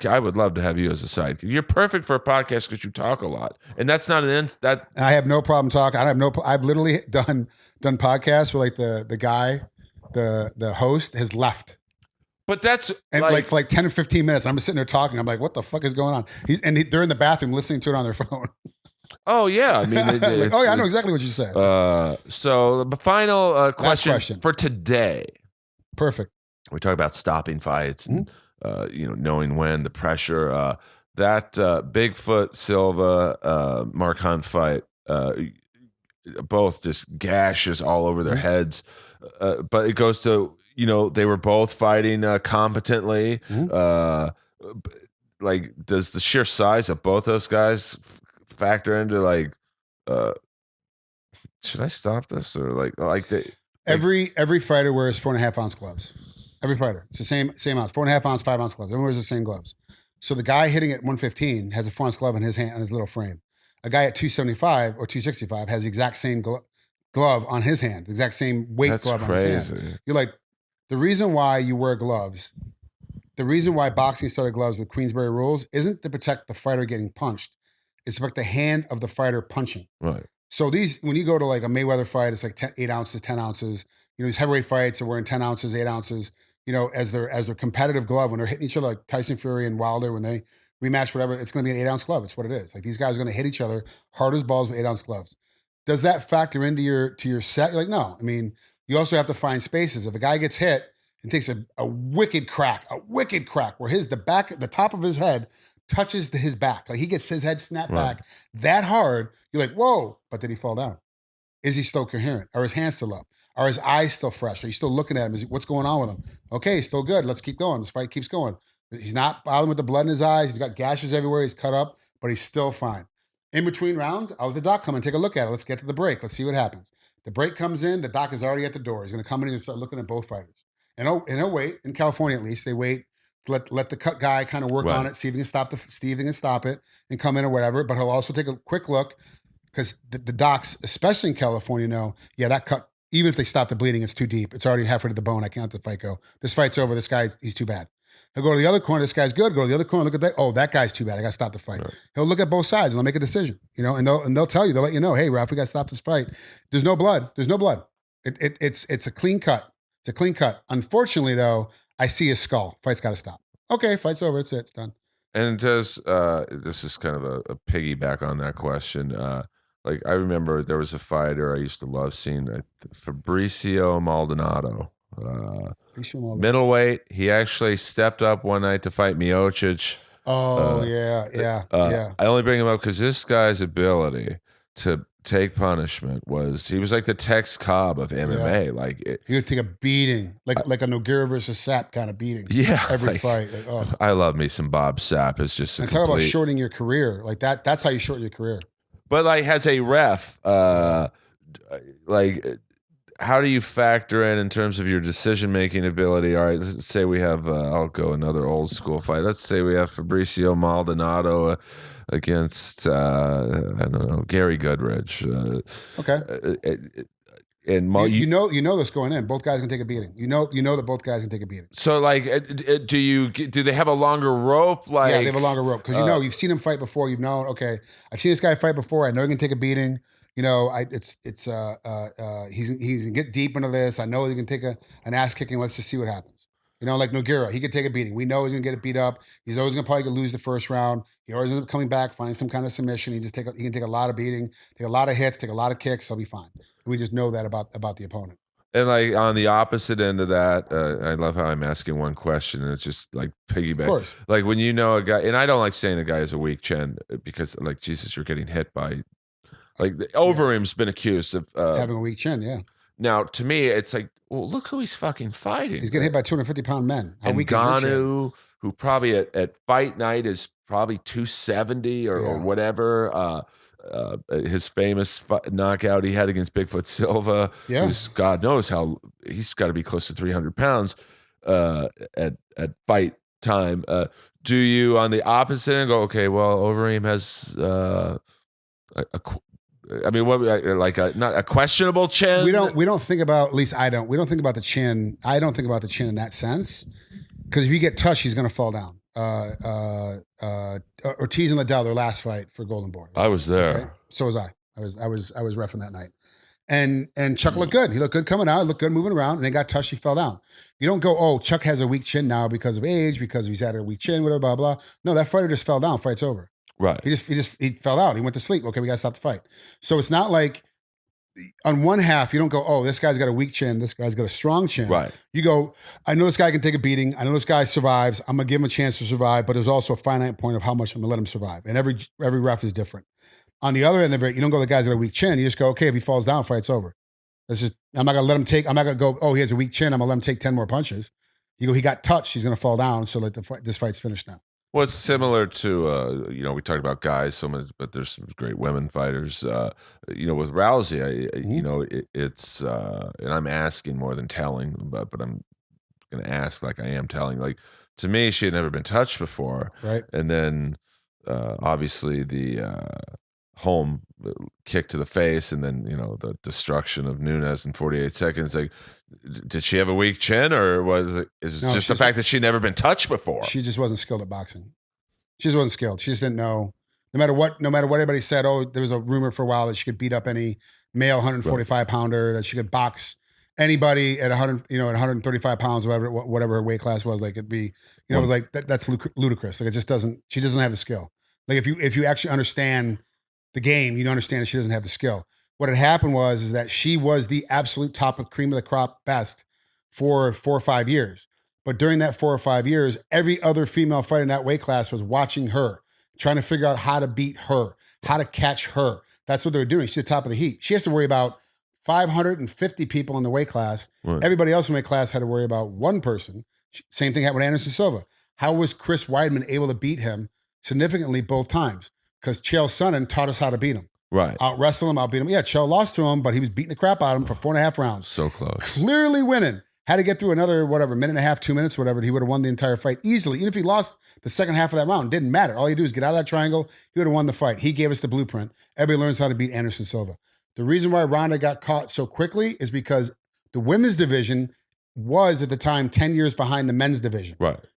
I would love to have you as a sidekick. You're perfect for a podcast because you talk a lot, and that's not that. I have no problem talking. I've literally done podcasts where like the guy, the host has left. But that's for like 10 or 15 minutes. I'm just sitting there talking. I'm like, what the fuck is going on? They're in the bathroom listening to it on their phone. Oh yeah, I mean, I know exactly what you said. So the final question for today. Perfect. We talk about stopping fights and knowing when, the pressure. That Bigfoot Silva Mark Hunt fight, both just gashes all over their heads. But it goes to they were both fighting competently. Like, does the sheer size of both those guys factor into should I stop this or every fighter wears 4.5 ounce gloves. Every fighter, it's the same ounce, 4.5 ounce, 5 ounce gloves. Everyone wears the same gloves. So the guy hitting at 115 has a 4 ounce glove in his hand on his little frame. A guy at 275 or 265 has the exact same glove on his hand, the exact same weight glove on his hand. You're like, the reason why you wear gloves, the reason why boxing started gloves with Queensberry rules isn't to protect the fighter getting punched. It's about the hand of the fighter punching. Right. So when you go to like a Mayweather fight, it's like 8 ounces, 10 ounces. These heavyweight fights are wearing 10 ounces, 8 ounces. As their competitive glove when they're hitting each other, like Tyson Fury and Wilder when they rematch, whatever. It's going to be an 8 ounce glove. It's what it is. Like these guys are going to hit each other hard as balls with 8 ounce gloves. Does that factor into your set? You're like, no. I mean, you also have to find spaces. If a guy gets hit and takes a wicked crack where the top of his head touches his back. Like he gets his head snapped back that hard. You're like, whoa, but did he fall down? Is he still coherent? Are his hands still up? Are his eyes still fresh? Are you still looking at him? What's going on with him? Okay, still good. Let's keep going. This fight keeps going. He's not bothering with the blood in his eyes. He's got gashes everywhere. He's cut up, but he's still fine. In between rounds, I'll let the doc come and take a look at it. Let's get to the break. Let's see what happens. The break comes in. The doc is already at the door. He's going to come in and start looking at both fighters. And he'll wait. In California, at least, they wait. Let the cut guy kind of work on it, see if he can stop it, and come in or whatever. But he'll also take a quick look because the docs, especially in California, know, that cut, even if they stop the bleeding, it's too deep. It's already halfway to the bone. I can't let the fight go. This fight's over. This guy, he's too bad. He'll go to the other corner. This guy's good. Go to the other corner. Look at that. Oh, that guy's too bad. I got to stop the fight. Right. He'll look at both sides and they'll make a decision. And they'll tell you. They'll let you know. Hey, Ralph, we got to stop this fight. There's no blood. It's a clean cut. It's a clean cut. Unfortunately, though, I see his skull. Fight's got to stop. Okay, fight's over. It's it. It's done. And does this is kind of a piggyback on that question. Like I remember there was a fighter I used to love seeing, Fabricio Maldonado. Middleweight. He actually stepped up one night to fight Miocic. Yeah. I only bring him up because this guy's ability to take punishment he was like the Tex Cobb of MMA. Yeah. He would take a beating, like a Nogueira versus Sapp kind of beating. Yeah, every fight. I love me some Bob Sapp. It's just talk about shortening your career. Like that. That's how you shorten your career. But like, as a ref, how do you factor in terms of your decision-making ability? All right, let's say we have, I'll go another old school fight. Let's say we have Fabricio Maldonado against, I don't know, Gary Goodridge. Okay. And you know this going in. Both guys can take a beating. You know that both guys can take a beating. So like, do they have a longer rope? Like, yeah, they have a longer rope because you've seen him fight before. You've known, okay, I've seen this guy fight before. I know he can take a beating. He's gonna get deep into this. I know he can take an ass kicking. Let's just see what happens. Like Nogueira, he could take a beating. We know he's gonna get it beat up. He's always gonna probably lose the first round. He always ends up coming back, finding some kind of submission. He can take a lot of beating, take a lot of hits, take a lot of kicks. He'll be fine. We just know that about the opponent. And like on the opposite end of that, I love how I'm asking one question and it's just like piggyback. Of course. Like when you know a guy, and I don't like saying a guy has a weak chin because like, Jesus, you're getting hit by, like Overeem's been accused of having a weak chin. Yeah. Now to me, it's like, well, look who he's fucking fighting. He's getting hit by 250-pound men. How weak is your chin? Who probably at fight night is probably 270 or whatever. His famous knockout he had against Bigfoot Silva, who's God knows how he's got to be close to 300 pounds at fight time. Do you on the opposite end go, okay, well, Overeem has not a questionable chin? We don't think about, at least I don't. We don't think about the chin. I don't think about the chin in that sense because if you get touched, he's going to fall down. Ortiz and Liddell, their last fight for Golden Boy. I was there. Okay? So was I. I was reffing that night. And Chuck looked good. He looked good coming out. He looked good moving around. And they got touched. He fell down. You don't go, oh, Chuck has a weak chin now because of age, because he's had a weak chin, whatever, blah, blah. No, that fighter just fell down. Fight's over. Right. He fell out. He went to sleep. Okay, we got to stop the fight. So it's not like on one half, you don't go, oh, this guy's got a weak chin. This guy's got a strong chin. Right. You go, I know this guy can take a beating. I know this guy survives. I'm going to give him a chance to survive, but there's also a finite point of how much I'm going to let him survive. And every ref is different. On the other end of it, you don't go, the guy's got a weak chin. You just go, okay, if he falls down, fight's over. I'm not going to let him I'm not going to go, oh, he has a weak chin. I'm going to let him take 10 more punches. You go, he got touched. He's going to fall down. So this fight's finished now. Well, it's similar to, we talked about guys so much, but there's some great women fighters. With Rousey, it's, and I'm asking more than telling, but I'm going to ask like I am telling. Like, to me, she had never been touched before. Right. And then, obviously, the home kick to the face and then, the destruction of Nunes in 48 seconds. Like, did she have a weak chin or is it just the fact that she'd never been touched before? She just wasn't skilled at boxing. She just wasn't skilled. She just didn't know. No matter what anybody said, oh, there was a rumor for a while that she could beat up any male 145 pounder, that she could box anybody at 100, at 135 pounds, whatever her weight class was. Like it'd be, like that's ludicrous. Like it just doesn't. She doesn't have the skill. Like if you actually understand the game, you understand that she doesn't have the skill. What had happened is that she was the absolute top of cream of the crop best for 4 or 5 years. But during that 4 or 5 years, every other female fighter in that weight class was watching her, trying to figure out how to beat her, how to catch her. That's what they were doing. She's at the top of the heat. She has to worry about 550 people in the weight class. Right. Everybody else in the weight class had to worry about one person. Same thing happened with Anderson Silva. How was Chris Weidman able to beat him significantly both times? Because Chael Sonnen taught us how to beat him. Right. Out wrestle him, out beat him. Yeah, Chael lost to him, but he was beating the crap out of him for 4.5 rounds. So close. Clearly winning. Had to get through another, minute and a half, 2 minutes, whatever. He would have won the entire fight easily. Even if he lost the second half of that round, didn't matter. All you do is get out of that triangle. He would have won the fight. He gave us the blueprint. Everybody learns how to beat Anderson Silva. The reason why Ronda got caught so quickly is because the women's division was at the time 10 years behind the men's division.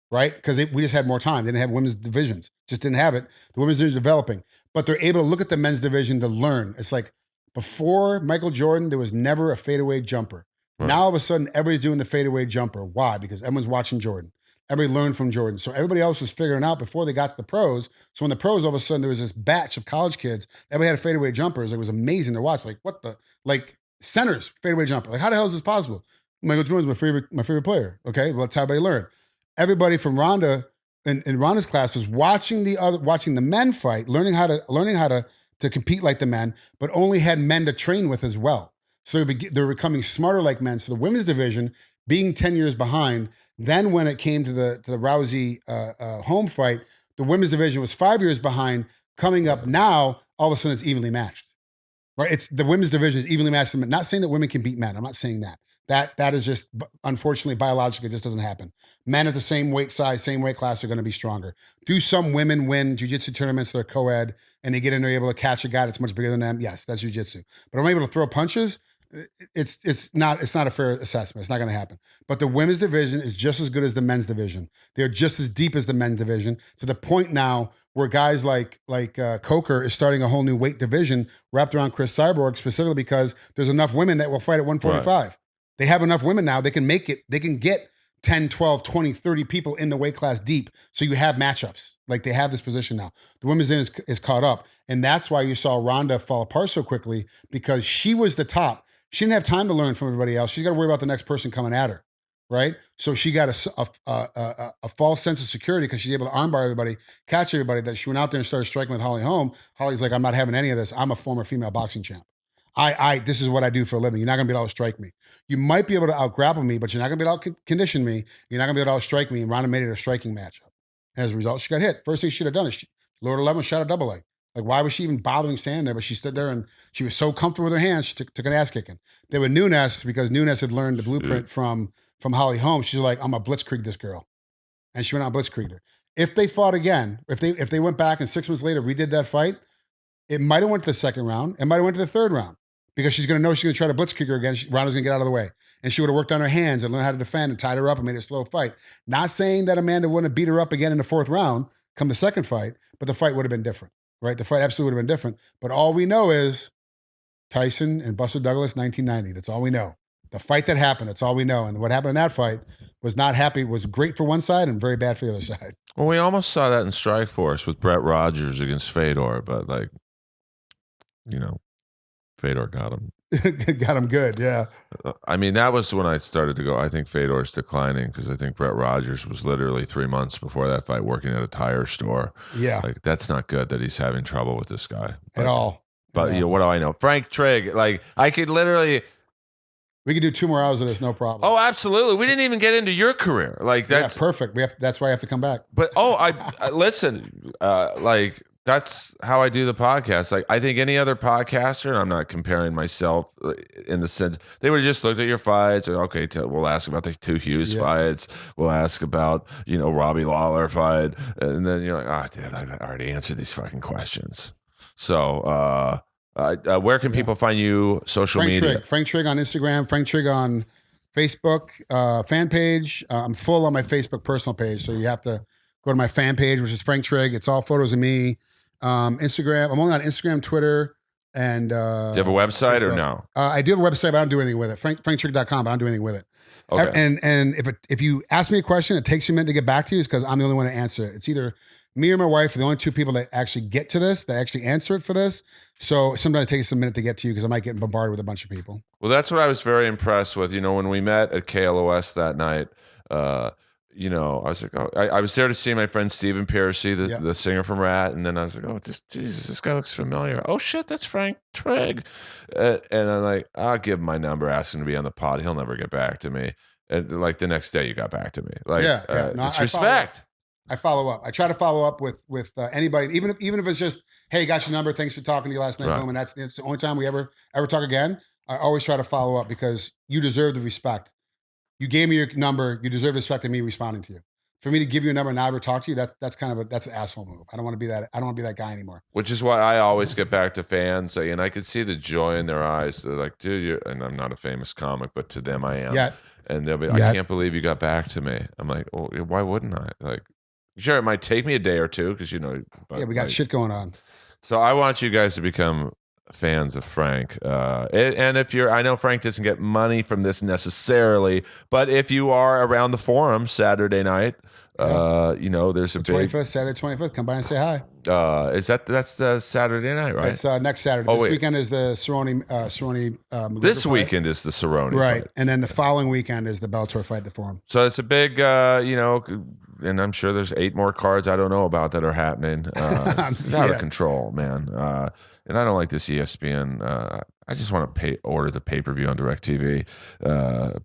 Right? Because we just had more time. They didn't have women's divisions. Just didn't have it. The women's division is developing. But they're able to look at the men's division to learn. It's like before Michael Jordan, there was never a fadeaway jumper. Right. Now, all of a sudden, everybody's doing the fadeaway jumper. Why? Because everyone's watching Jordan. Everybody learned from Jordan. So everybody else was figuring out before they got to the pros. So when the pros, all of a sudden, there was this batch of college kids. Everybody had fadeaway jumpers. It was amazing to watch. Like, what the? Like, centers, fadeaway jumper. Like, how the hell is this possible? Michael Jordan's my favorite player. Okay, well, that's how everybody learned. Everybody from Ronda in Ronda's class was watching the men fight, learning how to compete like the men, but only had men to train with as well. So they're becoming smarter like men. So the women's division being 10 years behind. Then when it came to the Rousey home fight, the women's division was 5 years behind. Coming up now, all of a sudden it's evenly matched. Right? It's the women's division is evenly matched. I'm not saying that women can beat men. I'm not saying that. That is just, unfortunately, biologically, it just doesn't happen. Men at the same weight size, same weight class are going to be stronger. Do some women win jiu-jitsu tournaments that are co-ed and they get in there able to catch a guy that's much bigger than them? Yes, that's jiu-jitsu. But I'm able to throw punches. It's not a fair assessment. It's not going to happen. But the women's division is just as good as the men's division. They're just as deep as the men's division, to the point now where guys like Coker is starting a whole new weight division wrapped around Chris Cyborg, specifically because there's enough women that will fight at 145. Right. They have enough women now. They can make it. They can get 10, 12, 20, 30 people in the weight class deep. So you have matchups. Like they have this position now. The women's division is caught up. And that's why you saw Ronda fall apart so quickly, because she was the top. She didn't have time to learn from everybody else. She's got to worry about the next person coming at her, right? So she got a false sense of security because she's able to armbar everybody, catch everybody, that she went out there and started striking with Holly Holm. Holly's like, I'm not having any of this. I'm a former female boxing champ. This is what I do for a living. You're not going to be able to strike me. You might be able to out-grapple me, but you're not going to be able to condition me. You're not going to be able to out-strike me. And Ronda made it a striking matchup. And as a result, she got hit. First thing she should have done is she lowered her level and shot a double leg. Like, why was she even bothering standing there? But she stood there and she was so comfortable with her hands, she took an ass kicking. They were Nunes, because Nunes had learned the blueprint from Holly Holm. She's like, I'm a blitzkrieg this girl. And she went out and blitzkrieged her. If they fought again, if they went back and 6 months later redid that fight, it might have went to the second round. It might have went to the third round. Because she's going to know she's going to try to blitzkrieg her again. Ronda's going to get out of the way. And she would have worked on her hands and learned how to defend and tied her up and made it a slow fight. Not saying that Amanda wouldn't have beat her up again in the fourth round come the second fight, but the fight would have been different, right? The fight absolutely would have been different. But all we know is Tyson and Buster Douglas, 1990. That's all we know. The fight that happened, that's all we know. And what happened in that fight was great for one side and very bad for the other side. Well, we almost saw that in Strikeforce with Brett Rogers against Fedor, but Fedor got him. Got him good, yeah. I mean, that was when I started to go, I think Fedor's declining, because I think Brett Rogers was literally 3 months before that fight working at a tire store. Yeah. Like, that's not good that he's having trouble with this guy. At all. But, what do I know? Frank Trigg, like, I could literally... We could do 2 more hours of this, no problem. Oh, absolutely. We didn't even get into your career. Like, that's... Yeah, perfect. That's why I have to come back. But, I listen, that's how I do the podcast. Like, I think any other podcaster, and I'm not comparing myself in the sense, they would have just looked at your fights and, okay, we'll ask about the 2 Hughes fights. We'll ask about, Robbie Lawler fight. And then you're like, dude, I've already answered these fucking questions. So, where can people find you social media? Frank Trigg on Instagram, Frank Trigg on Facebook fan page. I'm full on my Facebook personal page, so you have to go to my fan page, which is Frank Trigg. It's all photos of me. Instagram. I'm only on Instagram, Twitter, and do you have a website Facebook. Or no? I do have a website, but I don't do anything with it. FrankTrigg.com, but I don't do anything with it. Okay. And if you ask me a question, it takes you a minute to get back to you, is because I'm the only one to answer it. It's either me and my wife are the only two people that actually get to this, that actually answer it for this. So sometimes it takes a minute to get to you because I might get bombarded with a bunch of people. Well, that's what I was very impressed with. When we met at KLOS that night, I was like, I was there to see my friend Stephen Piercy, the singer from Rat, and then I was like, oh, this guy looks familiar. Oh shit, that's Frank Trigg. And I'm like, I'll give him my number, ask him to be on the pod. He'll never get back to me. And like the next day, you got back to me. Like, it's respect. I follow up. I try to follow up with anybody, even if it's just, hey, got your number. Thanks for talking to you last night. Right. Boom. And it's the only time we ever talk again. I always try to follow up because you deserve the respect. You gave me your number. You deserve respect of me responding to you. For me to give you a number and not ever talk to you, that's kind of that's an asshole move. I don't want to be that. I don't want to be that guy anymore. Which is why I always get back to fans, and I could see the joy in their eyes. They're like, dude, and I'm not a famous comic, but to them I am. Yeah. And they'll be, I can't believe you got back to me. I'm like, well, why wouldn't I? Like, sure, it might take me a day or two because we got shit going on. So I want you guys to become fans of Frank, and if I know Frank doesn't get money from this necessarily, but if you are around the Forum Saturday night, there's a big 25th, Saturday 25th. Come by and say hi. That's Saturday night, right? It's next Saturday. This weekend is the Cerrone. This fight. Weekend is the Cerrone, right? Fight. And then the following weekend is the Bellator fight at the Forum. So it's a big, and I'm sure there's 8 more cards I don't know about that are happening. It's out of control, man. And I don't like this ESPN. I just want to order the pay-per-view on DirecTV.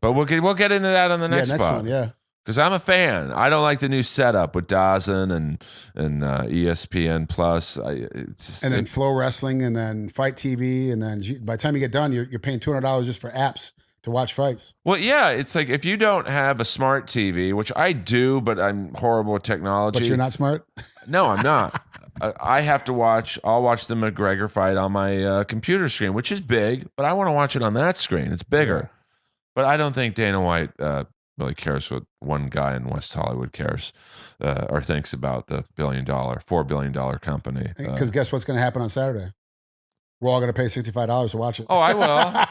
But we'll get into that on the next spot. One, yeah. Because I'm a fan. I don't like the new setup with Dawson and ESPN Plus. Then Flow Wrestling, and then Fight TV, and then by the time you get done, you're paying $200 just for apps to watch fights. Well, yeah, it's like if you don't have a smart TV, which I do, but I'm horrible at technology. But you're not smart? No, I'm not. I have to watch. I'll watch the McGregor fight on my computer screen, which is big, but I want to watch it on that screen. It's bigger. Yeah. But I don't think Dana White really cares what one guy in West Hollywood cares or thinks about the $4 billion company. Because guess what's going to happen on Saturday? We're all going to pay $65 to watch it. Oh, I will.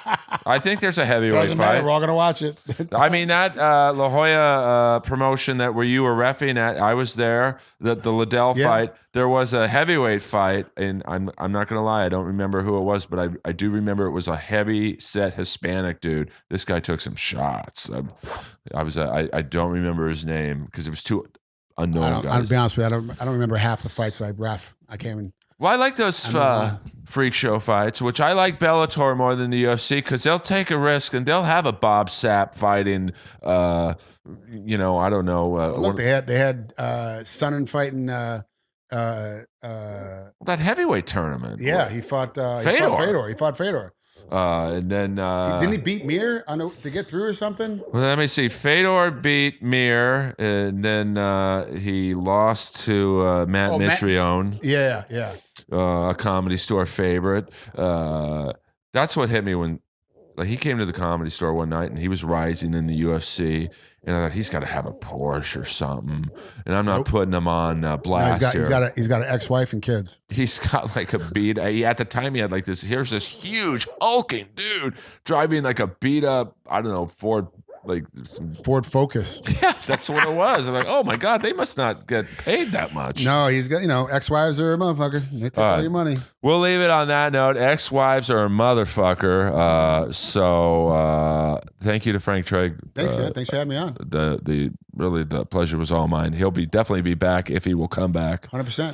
I think there's a heavyweight fight. We're all going to watch it. I mean, that La Jolla promotion where you were reffing at, I was there. The Liddell fight, there was a heavyweight fight, and I'm not going to lie, I don't remember who it was, but I do remember it was a heavy set Hispanic dude. This guy took some shots. I don't remember his name because it was too unknown guys. I'll be honest with you, I don't remember half the fights that I ref. I can't even. Well, I like those freak show fights, which I like Bellator more than the UFC because they'll take a risk and they'll have a Bob Sapp fighting. I don't know. Look, they had Sonnen fighting. That heavyweight tournament. Yeah, he fought Fedor. He fought Fedor. And then didn't he beat Mir to get through or something? Well, let me see. Fedor beat Mir, and then he lost to Matt Mitrione. Yeah. A Comedy Store favorite. That's what hit me when he came to the Comedy Store one night, and he was rising in the UFC. And I thought he's got to have a Porsche or something. And I'm not putting him on blast here. He's got an ex-wife and kids. He's got like a beat. At the time, he had like this. Here's this huge hulking dude driving like a beat up. I don't know, Ford Focus. Yeah, that's what it was. I'm like, oh my god, they must not get paid that much. No, he's got ex-wives are a motherfucker. They take all your money. We'll leave it on that note. Ex-wives are a motherfucker. So thank you to Frank Trigg. Thanks, man. Thanks for having me on. The pleasure was all mine. He'll definitely be back if he will come back. 100%.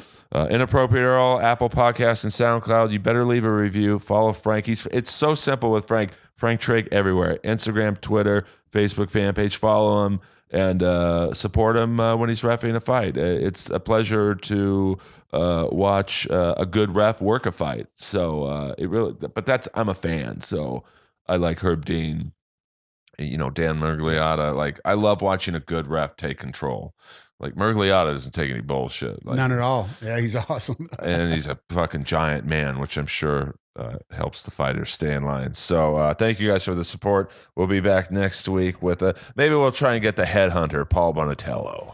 Inappropriate Earl, Apple Podcasts, and SoundCloud. You better leave a review. Follow Frank. It's so simple with Frank. Frank Trigg everywhere. Instagram, Twitter, Facebook fan page. Follow him and support him when he's reffing a fight. It's a pleasure to watch a good ref work a fight. So I'm a fan. So I like Herb Dean, Dan Mergliotta. I love watching a good ref take control. Like Mergliotta doesn't take any bullshit. None at all. Yeah, he's awesome. And he's a fucking giant man, which I'm sure helps the fighters stay in line. So thank you guys for the support. We'll be back next week with maybe we'll try and get the headhunter, Paul Bonatello.